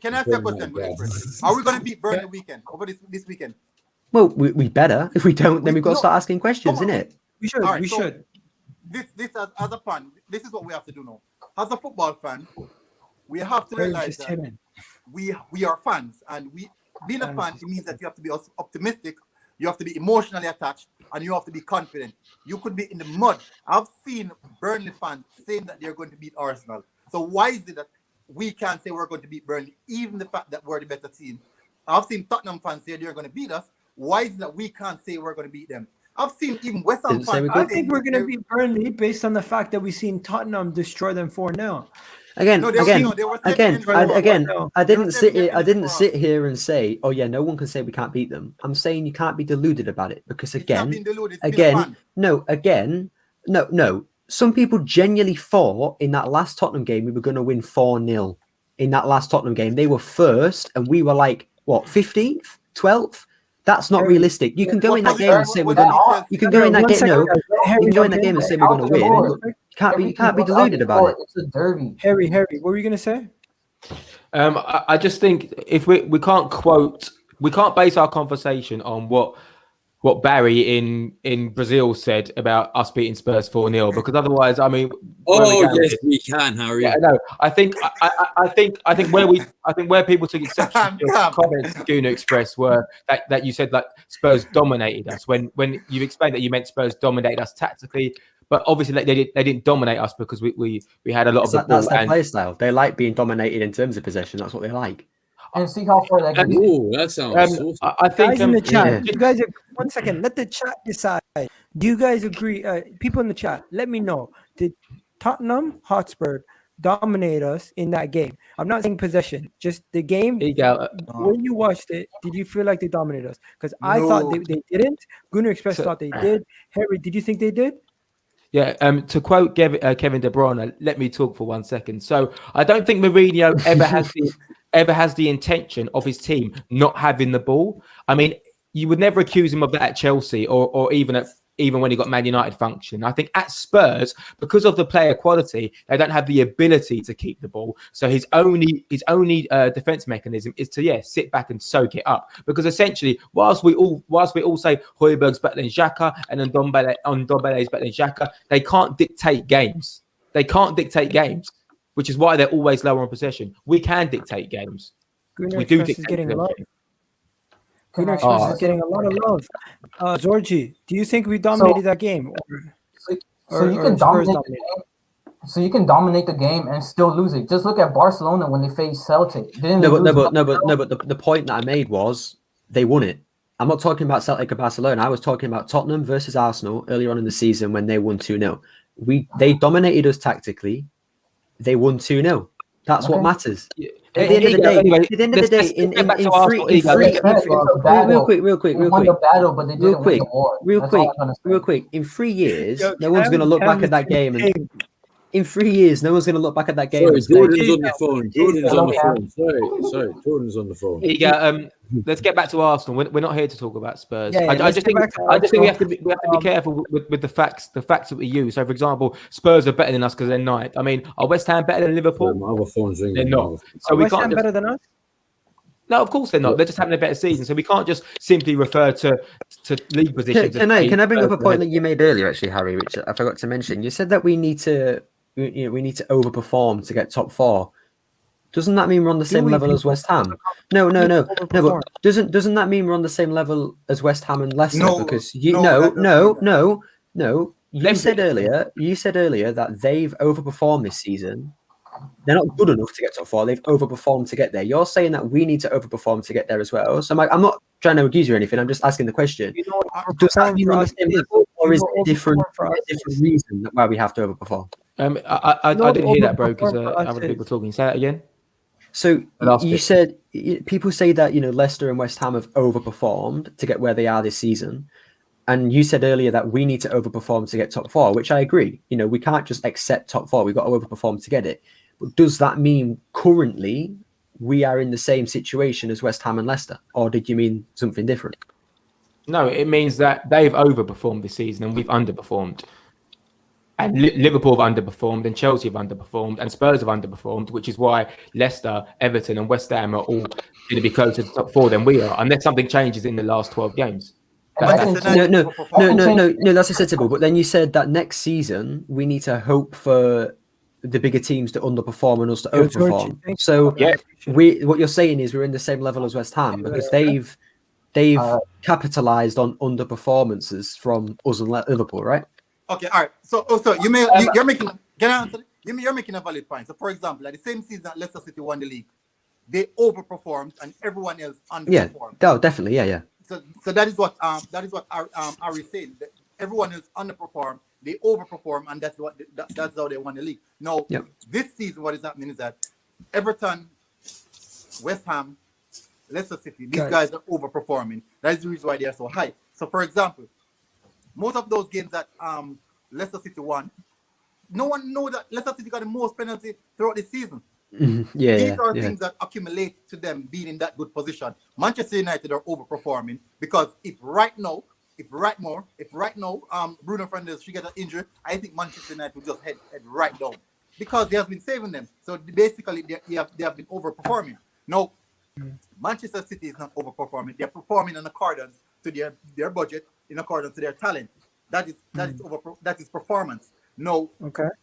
Can I ask you a question? Are we going to beat Burnley over this weekend? Well, we better. If we don't, then we've got to start asking questions, innit? We should. Right, we should. This as a fan, this is what we have to do now. As a football fan, we have to realize that we are fans, and being a fan, it means that you have to be optimistic, you have to be emotionally attached, and you have to be confident. You could be in the mud. I've seen Burnley fans saying that they're going to beat Arsenal. So why is it that we can't say we're going to beat Burnley, even the fact that we're the better team? I've seen Tottenham fans say they're going to beat us. Why is it that we can't say we're going to beat them? I've seen even West Ham fans. I think we're going to beat Burnley based on the fact that we've seen Tottenham destroy them 4-0. I didn't sit here and say, oh yeah, no one can say we can't beat them. I'm saying you can't be deluded about it because no. Some people genuinely thought in that last Tottenham game we were going to win 4-0. In that last Tottenham game, they were first, and we were like what 15th, 12th. That's not realistic. You can go in that game and say we're going to. You can go in that game. No, you can go in that game and say we're going to win. You can't be deluded about it. It's a derby. Harry, what were you going to say? I just think if we can't base our conversation on what Barry in Brazil said about us beating Spurs 4-0, because otherwise, I mean, yes, we can, Harry. Yeah, no, I think where people took exception to the comments Guna expressed were that you said that Spurs dominated us when you explained that you meant Spurs dominated us tactically. But obviously, they didn't dominate us because we had a lot of the ball. That's their play style. They like being dominated in terms of possession. That's what they like. And see how far that goes. Oh, that sounds awesome. I think guys in the chat. yeah. You guys, 1 second. Let the chat decide. Do you guys agree? People in the chat, let me know. Did Tottenham Hotspur dominate us in that game? I'm not saying possession, just the game. Egal. When you watched it, did you feel like they dominated us? Because I thought they didn't. Gunnar Express thought they did. Harry, did you think they did? Yeah, to quote Kevin De Bruyne, let me talk for 1 second. So I don't think Mourinho ever has the intention of his team not having the ball. I mean, you would never accuse him of that at Chelsea or even when he got Man United function. I think at Spurs, because of the player quality, they don't have the ability to keep the ball. So his only defense mechanism is to sit back and soak it up. Because essentially, whilst we all say Højbjerg's better than Xhaka and Ndombele is better than Xhaka, they can't dictate games. Which is why they're always lower on possession. We can dictate games. Gunnar Express is getting love. Gunnar Express is getting a lot of love. Zorgi, do you think we dominated that game? So you can dominate the game and still lose it. Just look at Barcelona when they faced Celtic. But the point that I made was they won it. I'm not talking about Celtic or Barcelona. I was talking about Tottenham versus Arsenal earlier on in the season when they won 2-0. They dominated us tactically. They won 2-0. That's what matters. At the end of the day, real quick, in 3 years, no one's going to look back at that game and in 3 years, no one's going to look back at that game. Sorry, Jordan's on the phone. Jordan's on the phone. Let's get back to Arsenal. We're not here to talk about Spurs. I just think we have to be careful with the facts that we use. So, for example, Spurs are better than us because they're ninth. I mean, are West Ham better than Liverpool? My other phone's ringing. They're not. So West Ham better than us? No, of course they're not. They're just having a better season. So we can't just simply refer to league positions. Can I bring up a point that you made earlier, actually, Harry, which I forgot to mention? You said that we need to overperform to get top four. Doesn't that mean we're on the same level as West Ham? No. But doesn't that mean we're on the same level as West Ham and Leicester? No, because you said earlier that they've overperformed this season. They're not good enough to get top four. They've overperformed to get there. You're saying that we need to overperform to get there as well. So I'm not trying to accuse you or anything. I'm just asking the question. Does that mean we're on the same level, or is it a different reason why we have to overperform? I didn't hear that, bro, because other people talking. Say that again. So you said people say that Leicester and West Ham have overperformed to get where they are this season, and you said earlier that we need to overperform to get top four, which I agree. We can't just accept top four. We've got to overperform to get it. But does that mean currently we are in the same situation as West Ham and Leicester, or did you mean something different? No, it means that they've overperformed this season and we've underperformed. And Liverpool have underperformed, and Chelsea have underperformed, and Spurs have underperformed, which is why Leicester, Everton, and West Ham are all going to be closer to top four than we are, unless something changes in the last 12 games. No, that's acceptable. But then you said that next season we need to hope for the bigger teams to underperform and us to overperform. So what you're saying is we're in the same level as West Ham because they've they've capitalized on underperformances from us and Liverpool, right? Okay, all right. So you're making. Can I answer? You're making a valid point. So, for example, at the same season that Leicester City won the league, they overperformed and everyone else underperformed. Yeah, oh, definitely, yeah. So that is what Ari said. That everyone else underperformed, they overperform, and that's how they won the league. Now, this season, what is happening is that Everton, West Ham, Leicester City, these guys are overperforming. That is the reason why they are so high. So, for example, most of those games that Leicester City won, no one knows that Leicester City got the most penalty throughout the season. These are things that accumulate to them being in that good position. Manchester United are overperforming because if right now, Bruno Fernandes should get an injury, I think Manchester United will just head right down because he has been saving them. So basically, they have been overperforming. No, Manchester City is not overperforming. They're performing in accordance to their budget, in accordance to their talent. That is performance. No,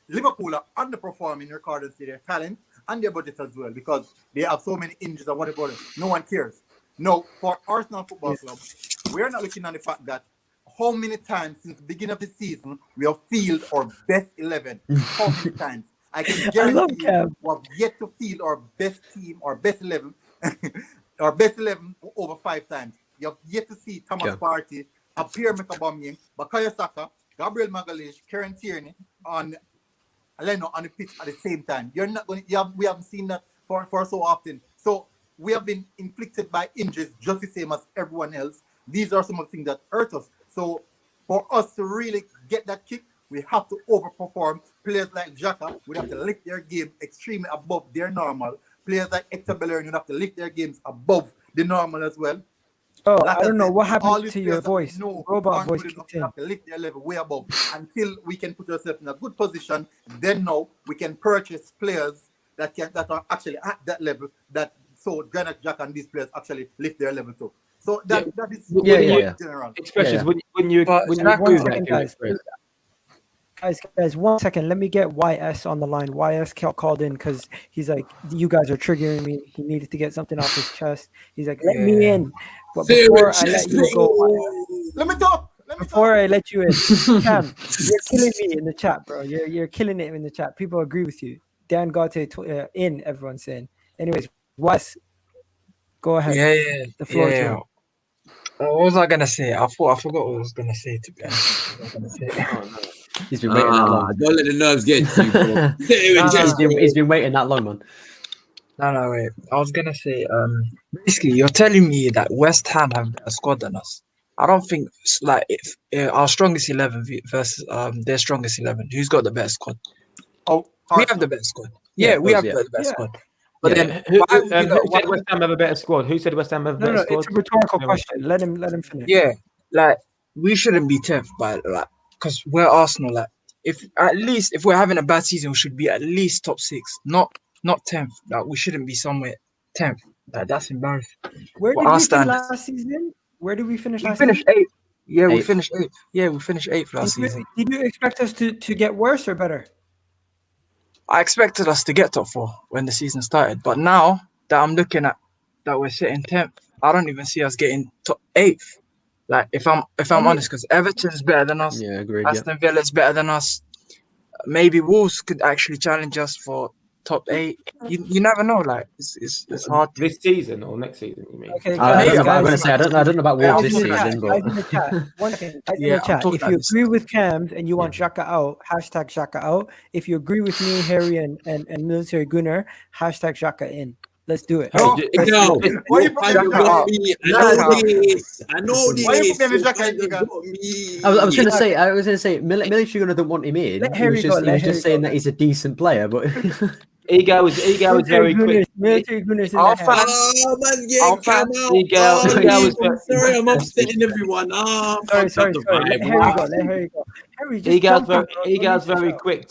Liverpool are underperforming in accordance to their talent and their budget as well because they have so many injuries and whatever. No one cares. No, for Arsenal Football Club, we're not looking at the fact that how many times since the beginning of the season we have fielded our best 11. How many times? I can guarantee we have yet to field our best team, our best 11, our best 11 over 5 times. You have yet to see Thomas Partey, Pierre-Emerick Aubameyang, Bukayo Saka, Gabriel Magalhães, Kieran Tierney, on Leno on the pitch at the same time. You're not going. We haven't seen that for so often. So we have been inflicted by injuries just the same as everyone else. These are some of the things that hurt us. So for us to really get that kick, we have to overperform. Players like Xhaka would have to lift their game extremely above their normal. Players like Héctor Bellerín would have to lift their games above the normal as well. Oh, like I don't know what happened to your voice. Robot voice kicked in. Have to lift their level way above until we can put ourselves in a good position. Then now we can purchase players that are actually at that level. So Granit Xhaka and these players actually lift their level too. So that is general. Especially when you agree with that, Guys, 1 second. Let me get YS on the line. YS called in because he's like, you guys are triggering me. He needed to get something off his chest. He's like, let me in. But before I let you go, let me talk. Before I let you in, Cam, you're killing me in the chat, bro. You're killing it in the chat. People agree with you. Dan got in. Everyone's saying. Anyways, YS, go ahead. Yeah. The floor is yours. What was I gonna say? I forgot what I was gonna say. To be honest, He's been waiting that long. Don't let the nerves get to you, he's been waiting that long, man. No, wait. I was gonna say, basically, you're telling me that West Ham have a squad than us. I don't think if our strongest 11 versus their strongest 11. Who's got the best squad? Oh, we have the best squad. Yeah, we have the best squad. But then, who said West Ham have a better squad? Who said West Ham have a better squad? It's a rhetorical question. Let him finish. Yeah, we shouldn't be 10th, but because we're Arsenal. If we're having a bad season, we should be at least top 6, not 10th. We shouldn't be somewhere 10th. That's embarrassing. Where did we finish last season? Where did we finish last season? We finished 8th. Yeah, we finished 8th. Yeah, we finished 8th last season. Did you expect us to get worse or better? I expected us to get top 4 when the season started, but now that I'm looking at that we're sitting 10th, I don't even see us getting top 8th. If I'm honest, because Everton's better than us. Yeah, agreed. Aston Villa's better than us. Maybe Wolves could actually challenge us for top 8. You never know. It's hard. This season or next season? You mean? Okay, I'm going to say I don't know about Wolves this season, but guys in the chat. One second. Guys in the chat. If you agree with Cams and you want Xhaka out, hashtag Xhaka out. If you agree with me, Harry, and Military Gunner, hashtag Xhaka in. Let's do it. I know this. I was going to say, Military Gunner don't want him in. He was just saying that he's a decent player, but Egal was very quick. Military Gunners in Oh, the house. man's getting come out. Egal was sorry, I'm upsetting everyone. Sorry. Let Harry go. Egal's very quick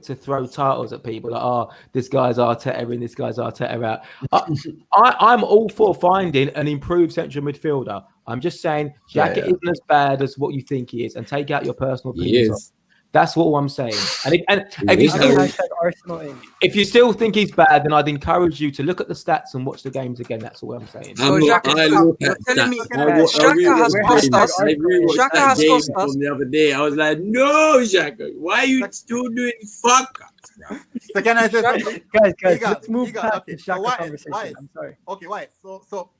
to throw titles at people. Like, this guy's Arteta in, this guy's Arteta out. I'm all for finding an improved central midfielder. I'm just saying, Xhaka isn't as bad as what you think he is, and take out your personal opinions. That's what I'm saying. And if you Yeah. still, Hashtag Arsenal in. if you still think he's bad, then I'd encourage you to look at the stats and watch the games again. That's all I'm saying. So, Xhaka, I look you're at telling me stats. Xhaka has cost us. I rewatched Xhaka that has game cost us. from the other day. I was like, no, Xhaka, why are you still doing fuck ups, bro? So can I say something? Guys, Egal, let's move Egal, past okay. the So Xhaka why- conversation. why- I'm sorry. Okay, why? So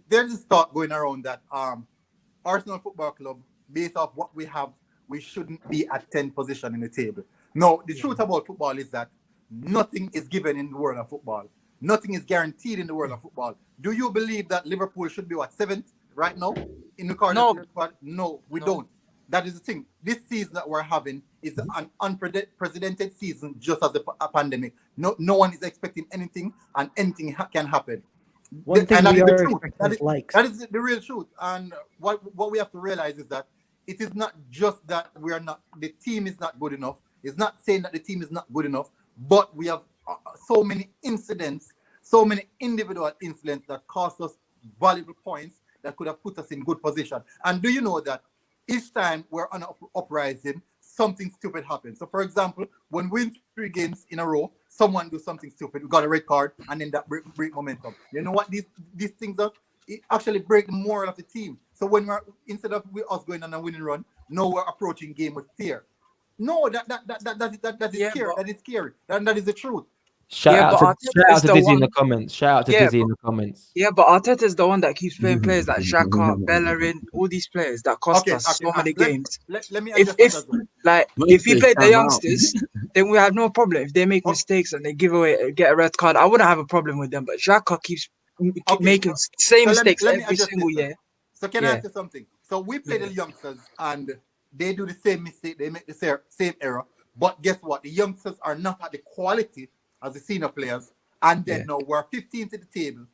there's this thought going around that Arsenal Football Club, based off what we have, we shouldn't be at 10th position in the table. No, the truth about football is that nothing is given in the world of football. Nothing is guaranteed in the world of football. Do you believe that Liverpool should be 7th right now in the current No. squad? No, we No. don't. That is the thing. This season that we're having is an unprecedented season, just as a pandemic. No one is expecting anything, and anything can happen. One thing And that we is the are truth. expecting is likes. That is the real truth. And what we have to realize is that it is not just that the team is not good enough. It's not saying that the team is not good enough, but we have so many incidents, so many individual incidents that cost us valuable points that could have put us in good position. And do you know that each time we're on an uprising, something stupid happens? So, for example, when we win 3 games in a row, someone do something stupid, we got a red card, and then that break momentum. You know what these things are? It actually break the morale of the team. So when instead of us going on a winning run, now we're approaching game with fear. No, that is Yeah, scary. but- That is scary. That is the truth. Shout Yeah, out but to Arteta is the Dizzy in the one- comments. Shout out to Yeah, Dizzy in the comments. Yeah, but Arteta is the one that keeps playing players like Xhaka, Bellerín, all these players that cost us so many games. Let me If adjust that as well. if he played the Time out. youngsters, then we have no problem. If they make mistakes and they get a red card, I wouldn't have a problem with them. But Xhaka keeps making same So mistakes let me every adjust single this. year. So can I Yeah. ask you something? So we play the youngsters and they do the same mistake, they make the same error. But guess what? The youngsters are not at the quality as the senior players. And then now we're 15th at the table.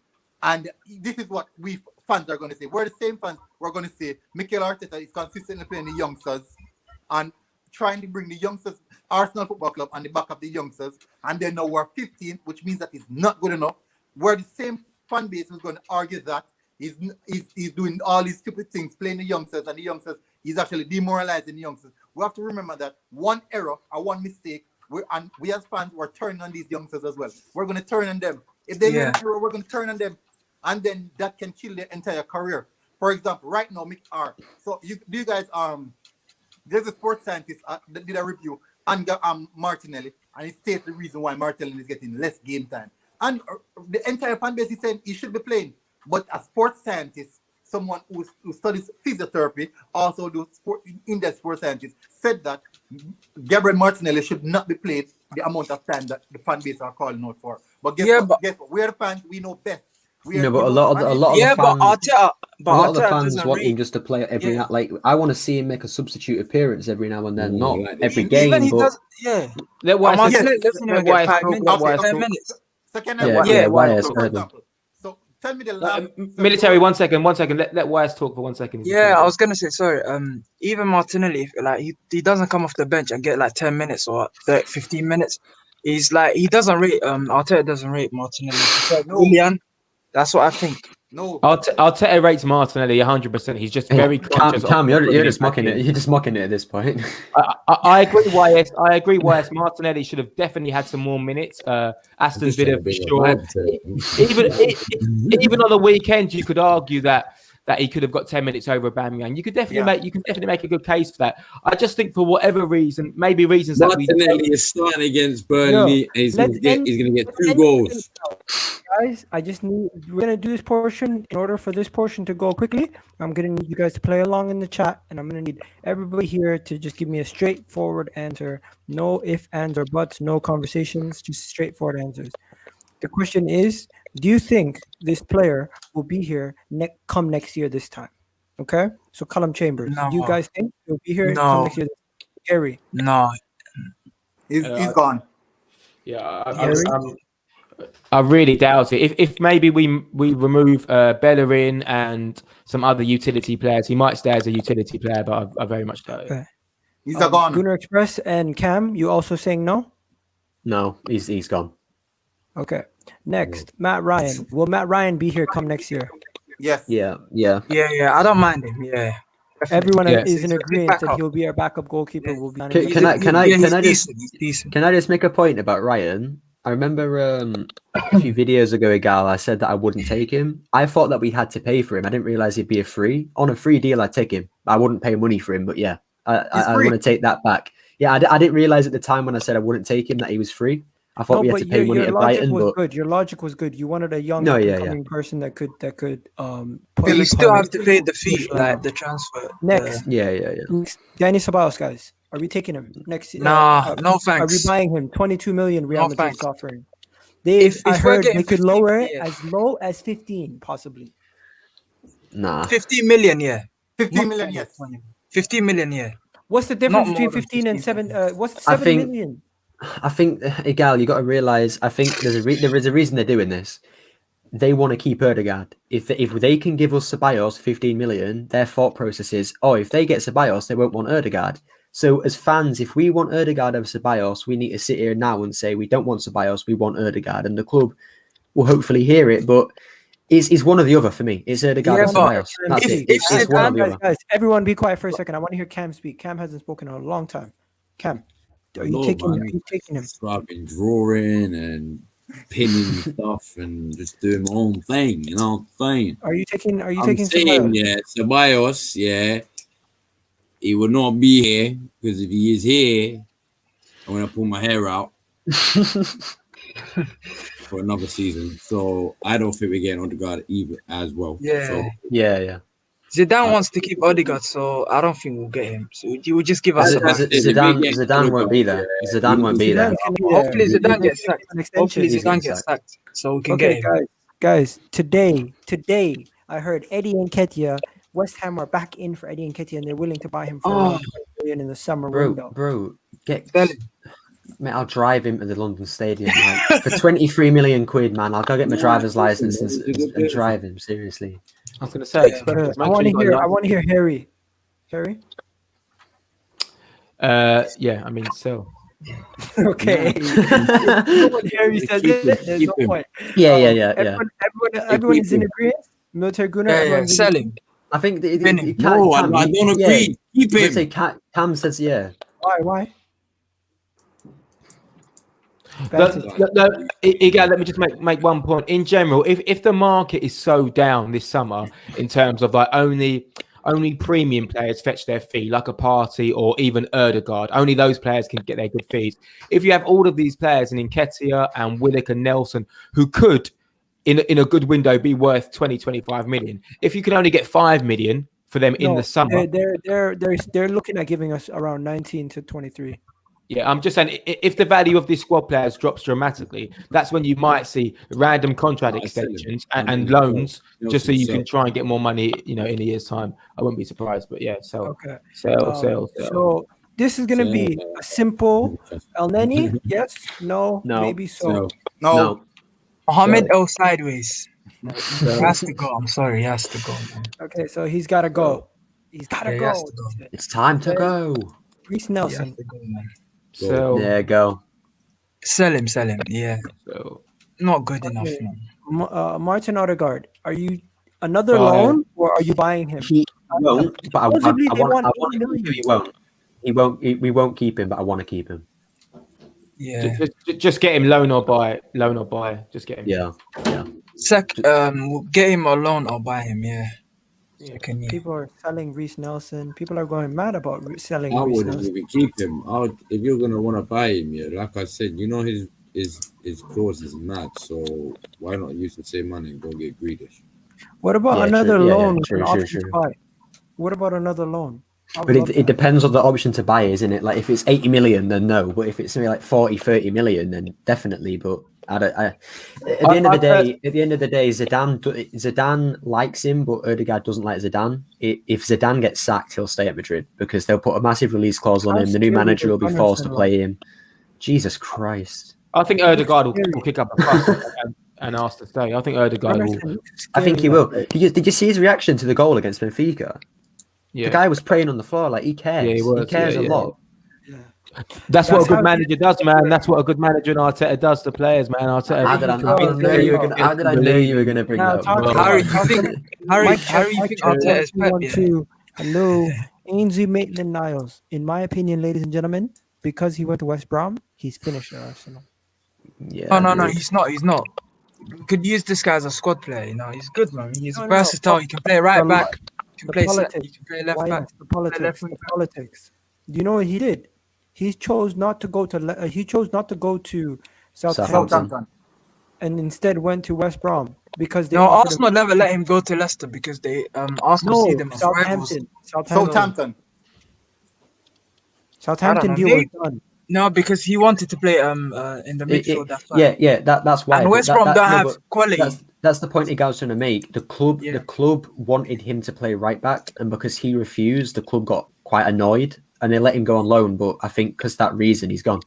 And this is what we fans are going to say. We're the same fans. We're going to say Mikel Arteta is consistently playing the youngsters and trying to bring the youngsters, Arsenal Football Club, on the back of the youngsters. And then now we're 15th, which means that it's not good enough. We're the same fan base who's going to argue that he's doing all these stupid things, playing the youngsters, and the youngsters, he's actually demoralizing the youngsters. We have to remember that one error or one mistake, we as fans, we're turning on these youngsters as well. We're going to turn on them. If they make an error, we're going to turn on them. And then that can kill their entire career. For example, right now, so you guys, there's a sports scientist that did a review on Martinelli, and he states the reason why Martinelli is getting less game time. And the entire fan base is saying he should be playing. But a sports scientist, someone who studies physiotherapy, also do in-depth sports scientist, said that Gabriel Martinelli should not be played the amount of time that the fan base are calling out for. But guess what? We're the fans, we know best. No, but a lot of the fans doesn't want rate. him just to play every night. Like I want to see him make a substitute appearance every now and then, not like every Even game. he But does, yeah. Let Wise Martinelli doesn't even get 5 minutes, 10 minutes. So can Wise, for example, so tell me the last military. 1 second. Let Wise talk for 1 second. Yeah, I was gonna say sorry. Even Martinelli, he doesn't come off the bench and get 10 minutes or 15 minutes. He's he doesn't rate. Arteta doesn't rate Martinelli. Willian, that's what I think. No, Arteta rates Martinelli 100%. He's just very conscious. Cam, you're just mocking it. You're just mocking it at this point. I agree, Wise. Martinelli should have definitely had some more minutes. Aston Villa for sure. Even on the weekend, you could argue that he could have got 10 minutes over Aubameyang. You could definitely make a good case for that. I just think for whatever reason, maybe reasons that Martinelli is starting against Burnley, and he's going to get 2 goals. Guys, we're gonna do this portion. In order for this portion to go quickly, I'm gonna need you guys to play along in the chat, and I'm gonna need everybody here to just give me a straightforward answer. No ifs, ands, or buts, no conversations, just straightforward answers. The question is, do you think this player will be here come next year this time? Okay, so Calum Chambers, No. do you guys think he'll be here No. come next year? Gary? No. he's gone. Yeah, I really doubt it. If maybe we remove Bellerín and some other utility players, he might stay as a utility player, but I very much doubt it. Okay. He's a gone. Gunnar Express and Cam, you also saying no? No, he's gone. Okay. Next, Matt Ryan. Will Matt Ryan be here come next year? Yes. Yeah. Yeah. I don't mind him. Yeah. Everyone Yes. is in He's a good agreement that backup. he'll be our backup goalkeeper. Will be Can I just He's decent. Can I just make a point about Ryan? I remember a few videos ago, Egal, I said that I wouldn't take him. I thought that we had to pay for him. I didn't realize he'd be a free. On a free deal, I'd take him. I wouldn't pay money for him, but yeah, I want to take that back. Yeah, I didn't realize at the time when I said I wouldn't take him that he was free. I thought we had to pay money your to logic Brighton, was but good. Your logic was good. You wanted a young No, yeah, coming person that could But you still have to pay the fee, like the transfer. Next, yeah. Dani Ceballos, guys. Are we taking him next? Nah, no Are we thanks. buying him? 22 million Real No Madrid's thanks. offering. If I we're heard getting they could 15 lower it million. as low as 15, possibly. Nah. 15 million, yeah. 15 million, yes. 15 million, yeah. What's the Not difference more between than 15 and 15 7? What's I 7 think- million? I think, Egal, you got to realize. I think there is a reason they're doing this. They want to keep Ødegaard. If they can give us Ceballos 15 million, their thought process is, if they get Ceballos, they won't want Ødegaard. So as fans, if we want Ødegaard over Ceballos, we need to sit here now and say we don't want Ceballos, we want Ødegaard, and the club will hopefully hear it. But it's one or the other for me. It's Ødegaard Yeah, or but Ceballos. That's if- it. if It's one or the Guys, other. guys, everyone be quiet for a second. I want to hear Cam speak. Cam hasn't spoken in a long time. Cam, are you No, taking man. him? So I've been drawing and pinning stuff and just doing my own thing, you know what I'm saying? Are you taking I'm taking saying, Ceballos? yeah, Ceballos, yeah, he will not be here because if he is here, I'm going to pull my hair out for another season. So I don't think we're getting Ødegaard either as well. Yeah. So Yeah. Zidane wants to keep Ødegaard, so I don't think we'll get him. So you will just give us a Zidane won't be there. Zidane won't be there. Hopefully Zidane gets sacked. An extension. Hopefully He's Zidane getting gets sacked. sacked, so we can Okay, get him. guys. Today, I heard Eddie Nketiah. West Ham are back in for Eddie Nketiah, and they're willing to buy him for around 20 million in the summer window. Bro, Sell him. mate, I'll drive him to the London Stadium like, for 23 million quid, man. I'll go get my driver's license and drive him. Seriously. I was going to say, I want to hear Harry. Harry. Yeah, I mean, so. Okay. When Harry says it, there's no point. Yeah. Everyone is in agreement. Military Gunnar. Yeah, everyone's in sell agreement? him. I think no, I don't agree. Keep Let's him. say Cam says yeah. Why? Egal, let me just make one point. In general, if the market is so down this summer in terms of like only premium players fetch their fee, like a Partey or even Ødegaard, only those players can get their good fees. If you have all of these players in Nketiah and Willian and Nelson who could in a good window be worth 20-25 million, if you can only get 5 million for them in the summer, they're looking at giving us around 19 to 23. Yeah, I'm just saying, if the value of these squad players drops dramatically, that's when you might see random contract extensions and loans, just so you can try and get more money, in a year's time. I wouldn't be surprised, but yeah, sell. So this is going to be a simple Elneny. Yes, no, maybe so. No. Mohamed El sideways. He has to go. I'm sorry, he has to go, man. Okay, so he's got to go. He's got to He go. has to go. It's time to go. Reiss He Nelson. has to go, man. So Yeah, go. Sell him. Yeah, So not good enough, Okay. man. Martin Ødegaard. Are you another Bye. loan or are you buying him? He won't, but I Supposedly they want want to 8 million. keep him. He won't. We won't keep him, but I want to keep him. Yeah. just get him loan or buy. Just get him. Yeah. We'll get him alone or buy him. Yeah. Second year. People are selling Reiss Nelson. People are going mad about selling I Reiss wouldn't Nelson. even keep him. If you're gonna want to buy him, yeah, like I said, his clause is mad. So why not use the same money and go get Grealish? What about Yeah, another true. Yeah, loan yeah, with true, an true, option to true. buy? What about another loan? I would But love it that. depends on the option to buy, isn't it? Like if it's 80 million, then no. But if it's something like 40-30 million, then definitely. But at the end of the day, Zidane likes him, but Ødegaard doesn't like Zidane. If Zidane gets sacked, he'll stay at Madrid because they'll put a massive release clause on him. The new manager will be forced to play him. Jesus Christ! I think Ødegaard will kick up a fuss and ask to stay. I think Ødegaard will. I think he will. Did you see his reaction to the goal against Benfica? Yeah. The guy was praying on the floor like he cares. Yeah, he was, cares a lot. That's what a That's good how manager does, man. That's what a good manager and Arteta does to players, man. Arteta. How did I know you were gonna bring Now that talk up? about Harry, you think Arteta is Pep? Yeah. Hello, Ainsley Maitland-Niles. In my opinion, ladies and gentlemen, because he went to West Brom, he's finished at Arsenal. Yeah. No, agreed. he's not. He's not. We could use this guy as a squad player. You know, he's good, man. He's No. versatile. He can play right From back. He can the play politics. He can play left Why back. not? The politics. wing The back. politics. Do you know what he did? He chose not to go to. He chose not to go to Southampton, Southampton. and instead went to West Brom because they No, offered Arsenal never let him go to Leicester because they Arsenal see them as rivals. Southampton. Southampton know. deal was done. No, because he wanted to play in the midfield. That's why. Yeah. That's why. And West Brom don't have quality. That's the point Egal's trying to make. The club wanted him to play right back, and because he refused, the club got quite annoyed and they let him go on loan. But I think because that reason, he's gone.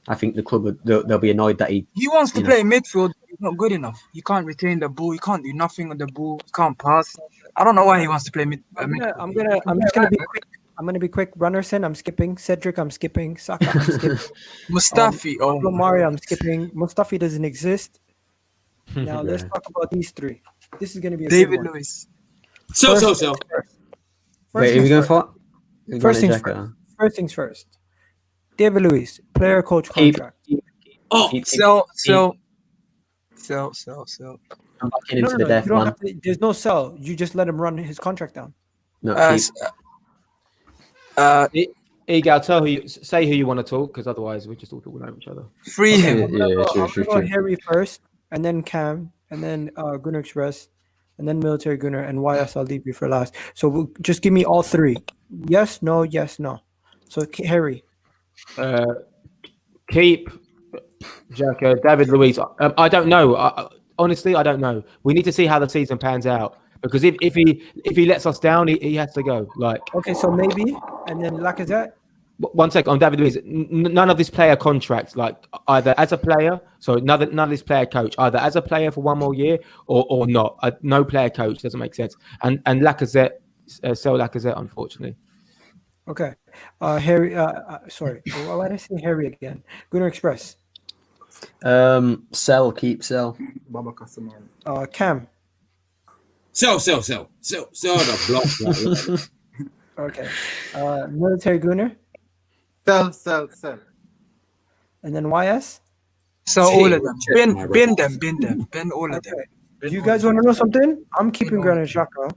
I think the club they'll be annoyed that he wants to play midfield. He's not good enough. He can't retain the ball. He can't do nothing with the ball. He can't pass. I don't know why he wants to play midfield. I'm just gonna be quick. I'm gonna be quick. Runnerson, I'm skipping. Cedric, I'm skipping. Saka, I'm skipping. Mustafi, Pablo Marí, I'm skipping. Mustafi doesn't exist. Now let's talk about these three. This is gonna be a David good one. Luiz. So. Wait, are we going for what? First things first. David Luiz, player coach contract. Sell. I'm back into the death you don't man. have to, there's no sell. You just let him run his contract down. No, Egal, say who you want to talk, because otherwise we're just all talking over each other. Free him. I'm gonna go Harry first, and then Cam, and then Gunnar Express, and then Military Gunnar, and YS I'll leave you for last. So just give me all three. Yes, no, yes, no. So Harry. Keep Xhaka, David Luiz. I don't know. Honestly, I don't know. We need to see how the season pans out, because if he lets us down, he has to go. Okay, so maybe, and then Lacazette. 1 second on David Luiz. None of this player contracts, either as a player, so none of this player coach, either as a player for one more year or not. No player coach doesn't make sense. And Lacazette, sell Lacazette, unfortunately. Okay, Harry. Sorry, why did I say Harry again? Gunnar Express. Keep sell. Baba customer. Cam. Sell the block. Okay. Military Gunnar. Sell. And then YS. So all of them. Bin all of them. Do you guys want to know something? I'm keeping Granit Xhaka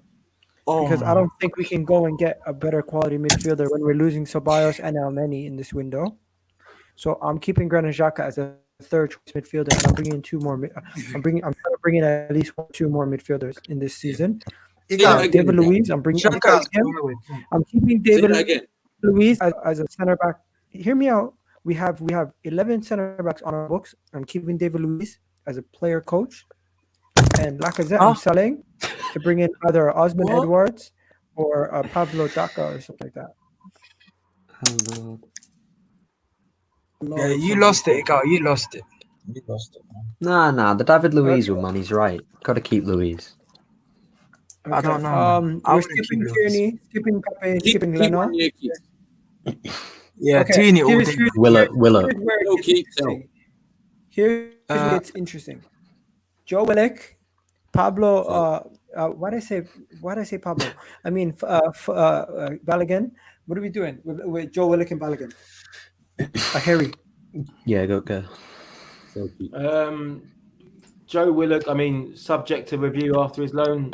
because I don't think we can go and get a better quality midfielder when we're losing Ceballos and Elneny in this window. So I'm keeping Granit Xhaka as a third choice midfielder, and I'm bringing in two more. I'm trying to bring in at least two more midfielders in this season. David Luiz, I'm bringing him. I'm keeping David Luiz as a center back. Hear me out. We have 11 center backs on our books. I'm keeping David Luiz as a player coach, and Lacazette I'm selling to bring in either Osman Edwards or Pablo Xhaka or something like that. Yeah, you lost it, Egal. You lost it. Nah. The David Luiz one, man. He's right. Got to keep Luiz. Okay. I don't know. We're skipping Tierney, skipping Pépé, skipping Leno. Yeah, Okay, Tierney all here's day. Willer. Here's where it's interesting. Joe Willock, Pablo. Why did I say Pablo? I mean Balogun. What are we doing with Joe Willock and Balogun? Harry. Yeah, go. Joe Willock, I mean, subject to review after his loan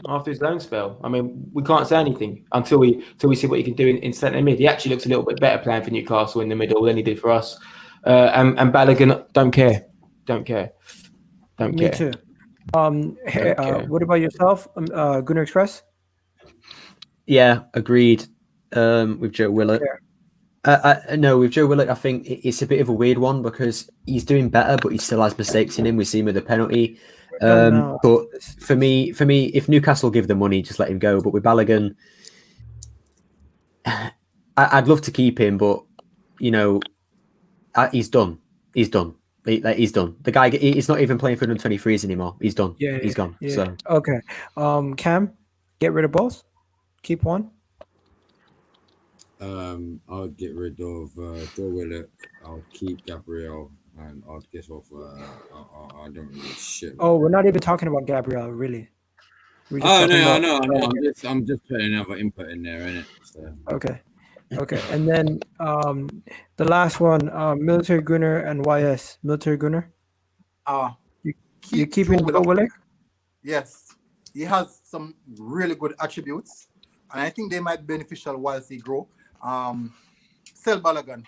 spell. I mean, we can't say anything until we see what he can do in centre mid. He actually looks a little bit better playing for Newcastle in the middle than he did for us. And Balogun, don't care. Me too. What about yourself, Gunnar Express? Yeah, agreed. With Joe Willock. No, with Joe Willock, I think it's a bit of a weird one because he's doing better, but he still has mistakes in him. We see him with the penalty. But for me, if Newcastle give the money, just let him go. But with Balogun, I'd love to keep him, but he's done. He's done. He's done. The guy, he's not even playing for 123s anymore. He's done. He's gone. Yeah. So okay, Cam, get rid of both. Keep one. I'll get rid of Joe Willock. I'll keep Gabriel, and I'll get off. I don't really shit. Oh, we're not even talking about Gabriel, really. We're just Oh talking no, about- I know. I'm just putting another input in there, innit? So. Okay. And then the last one, Military Gunner and YS. Military Gunner. You keeping Joe Willock? Yes, he has some really good attributes, and I think they might be beneficial whilst he grow. Sell Balogun.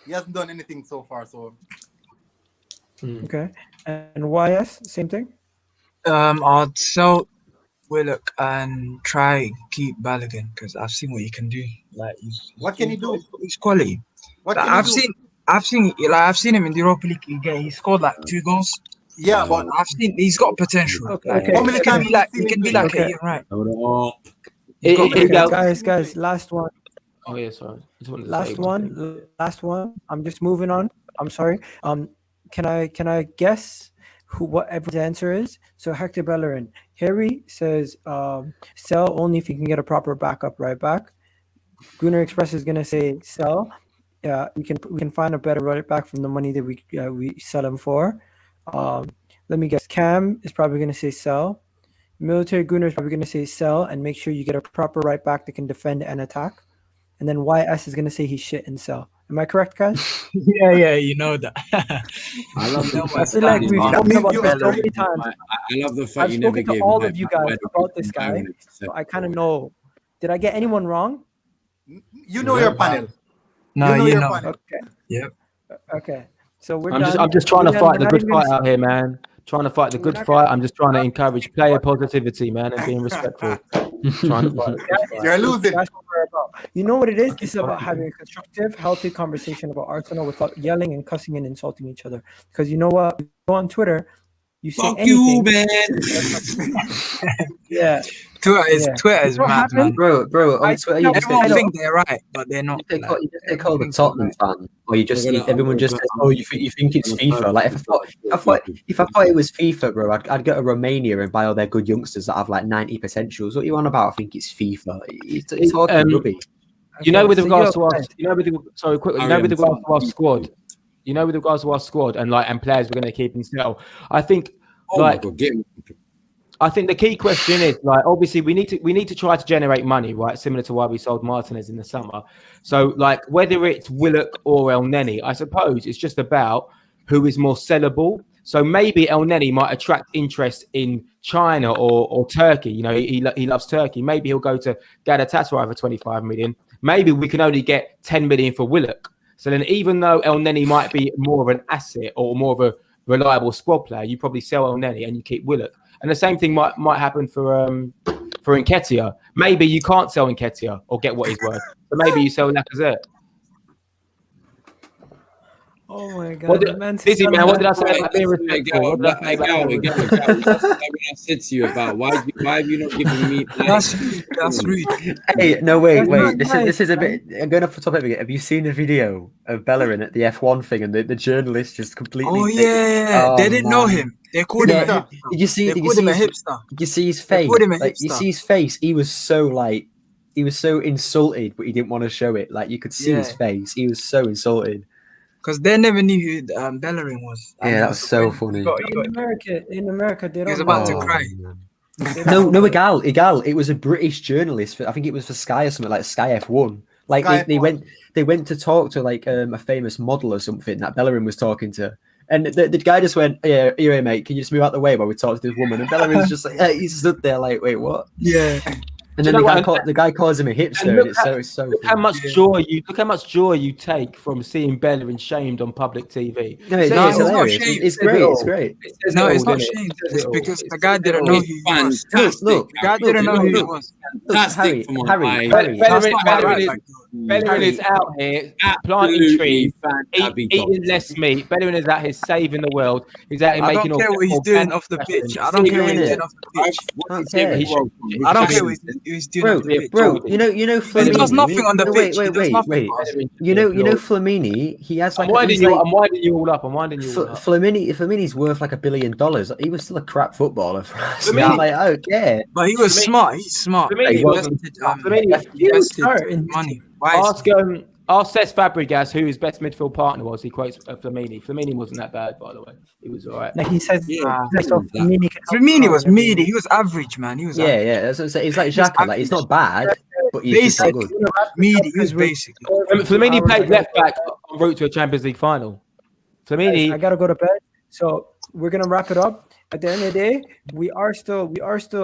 He hasn't done anything so far, so. Okay. And YS, same thing? I'd sell Willock and try keep Balogun because I've seen what he can do. Like, What can he do? He's quality. What Like, can he do? I've seen him in the Europa League. He scored like 2 goals. Yeah, but I've seen he's got potential. Okay. how many times He can be like Okay. Ian Wright. Guys, last one. Oh yeah, sorry. Just wanted to Last one. I'm just moving on. I'm sorry. Can I guess what everyone's answer is? So Héctor Bellerín. Harry says sell only if you can get a proper backup right back. Gunnar Express is gonna say sell. Yeah, we can find a better right back from the money that we sell him for. Let me guess. Cam is probably gonna say sell. Military Gunnar is probably gonna say sell and make sure you get a proper right back that can defend and attack. And then YS is gonna say he's shit and sell. Am I correct, guys? Yeah, you know that. I love the I feel like we've talked about this so many times. I love the fact I've you never spoken to gave all my of you guys about this guy, so I kind of know. Did I get anyone wrong? you know your panel. No, you know you your know. panel. Okay. Yep. Okay. So we're I'm done. just trying to We're fight the not good even fight gonna- out here, man. Trying to fight the good fight. I'm just trying to encourage player positivity, man, and being respectful. Trying to fight the good fight. You're losing. That's what we're about. You know what it is? This is about having a constructive, healthy conversation about Arsenal without yelling and cussing and insulting each other. Because you know what? You go on Twitter, you say Fuck anything. you, man. Yeah. Twitter is What mad, happened? man. Bro, I on Twitter, think you I just Everyone take, think they're right, but they're not. you Like, just take all the everyone thinks Tottenham they're fan, or you just I'm gonna- everyone just I'm says, gonna- oh, you think it's FIFA. Like if I thought it was FIFA, bro, I'd go to Romania and buy all their good youngsters that have like 90 potentials. What are you on about? I think it's FIFA. It's talking rubbish. Okay, with so regards to you're us, with regards to our squad, with regards to our squad and players we're going to keep and sell. I think Oh my God, get him. I think the key question is like obviously we need to try to generate money, right? Similar to why we sold Martinez in the summer. So like whether it's Willock or Elneny, I suppose it's just about who is more sellable. So maybe Elneny might attract interest in China or Turkey. You know, he loves Turkey. Maybe he'll go to Galatasaray for 25 million. Maybe we can only get 10 million for Willock. So then even though Elneny might be more of an asset or more of a reliable squad player, you probably sell Elneny and you keep Willock. And the same thing might happen for Nketiah. Maybe you can't sell Nketiah or get what he's worth. So maybe you sell Lacazette. Oh my God. Busy man, what did I say about being respectful? What did I say about being respectful? That's what I said to you about why have you not given me? That's rude. Hey, no, wait. not This is a nice, bit. I'm going off the topic again. Have you seen the video of Bellerin at the F1 thing and the journalist just completely? Oh yeah, Oh, they didn't know man. him. They called him a Yeah, hipster. did you see? They Did you called him a see? hipster. Did you see his They face? called him a Like you hipster. see his face. He was so insulted, but he didn't want to show it. Like you could see his Yeah. face. He was so insulted. Because they never knew who Bellerin was. And Yeah, he that was so funny. In America, they He was don't about know. to cry. No, Egal. It was a British journalist. I think it was for Sky or something like Sky F1. Like Sky they F1. went to talk to like a famous model or something that Bellerin was talking to, and the guy just went, "Yeah, here, mate. Can you just move out the way while we talk to this woman?" And Bellerin's just like, he stood there like, "Wait, what?" Yeah. And Do then you know the guy calls him a hipster, and and it's so. Look how much joy you take from seeing Bellerin shamed on public TV. No, it's No, it's not hilarious. shame. It's great. It's great. No, it's not shame. It's because the guy didn't know who he was. Fantastic. Look, The guy didn't know who he was. Fantastic for my Harry. That's not my right. Bellerin is out here planting Absolutely trees, fantastic. eating less meat. Bellerin is out here saving the world. He's out here I making don't care what he's doing off the pitch. I don't care what he's doing off the pitch. I don't care what he's doing off the pitch. Bro, you know Flamini. He does nothing on the pitch. He does Wait. nothing. You know Flamini. He has like. I'm winding you all up. Flamini's worth like $1 billion. He was still a crap footballer for us. Flamini- I'm like, I don't care. But he was smart. He's smart. Flamini He wasn't- invested He was smart in- money. Ask Ask Cesc Fabregas who his best midfield partner was. He quotes Flamini. Flamini wasn't that bad, by the way. He was all right. Like he says, Flamini was meaty. He was average, man. He was Yeah, yeah. That's what I'm saying. He's like Xhaka. Like, he's not bad, but he's just not basic. good. Meaty. He was basic. Flamini played left back en route to a Champions League final. Flamini. I gotta go to bed, so we're gonna wrap it up. At the end of the day, we are still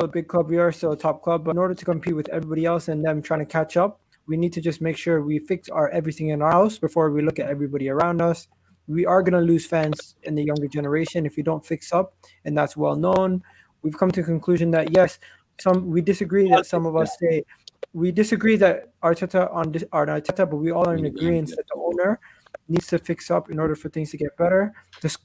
a big club. We are still a top club, but in order to compete with everybody else and them trying to catch up, we need to just make sure we fix everything in our house before we look at everybody around us. We are going to lose fans in the younger generation if we don't fix up, and that's well known. We've come to the conclusion that yes, we disagree that some of us say we disagree that Arteta, but we all are in agreement that the owner needs to fix up in order for things to get better.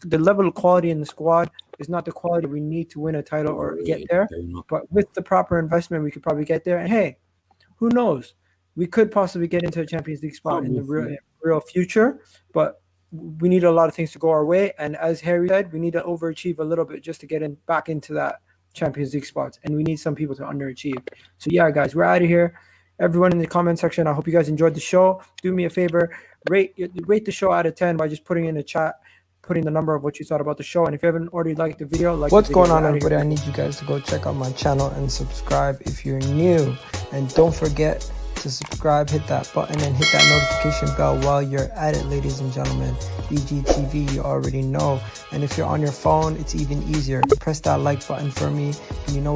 The level of quality in the squad is not the quality we need to win a title or get there, but with the proper investment, we could probably get there. And hey, who knows? We could possibly get into a Champions League spot in the real future, but we need a lot of things to go our way. And as Harry said, we need to overachieve a little bit just to get back into that Champions League spots. And we need some people to underachieve. So yeah, guys, we're out of here. Everyone in the comment section, I hope you guys enjoyed the show. Do me a favor, rate the show out of 10 by just putting in the chat, putting the number of what you thought about the show. And if you haven't already liked the video, what's going on, everybody? I need you guys to go check out my channel and subscribe if you're new. And don't forget to subscribe, hit that button, and hit that notification bell while you're at it, ladies and gentlemen. EGTV, you already know. And if you're on your phone, it's even easier. Press that like button for me. And you know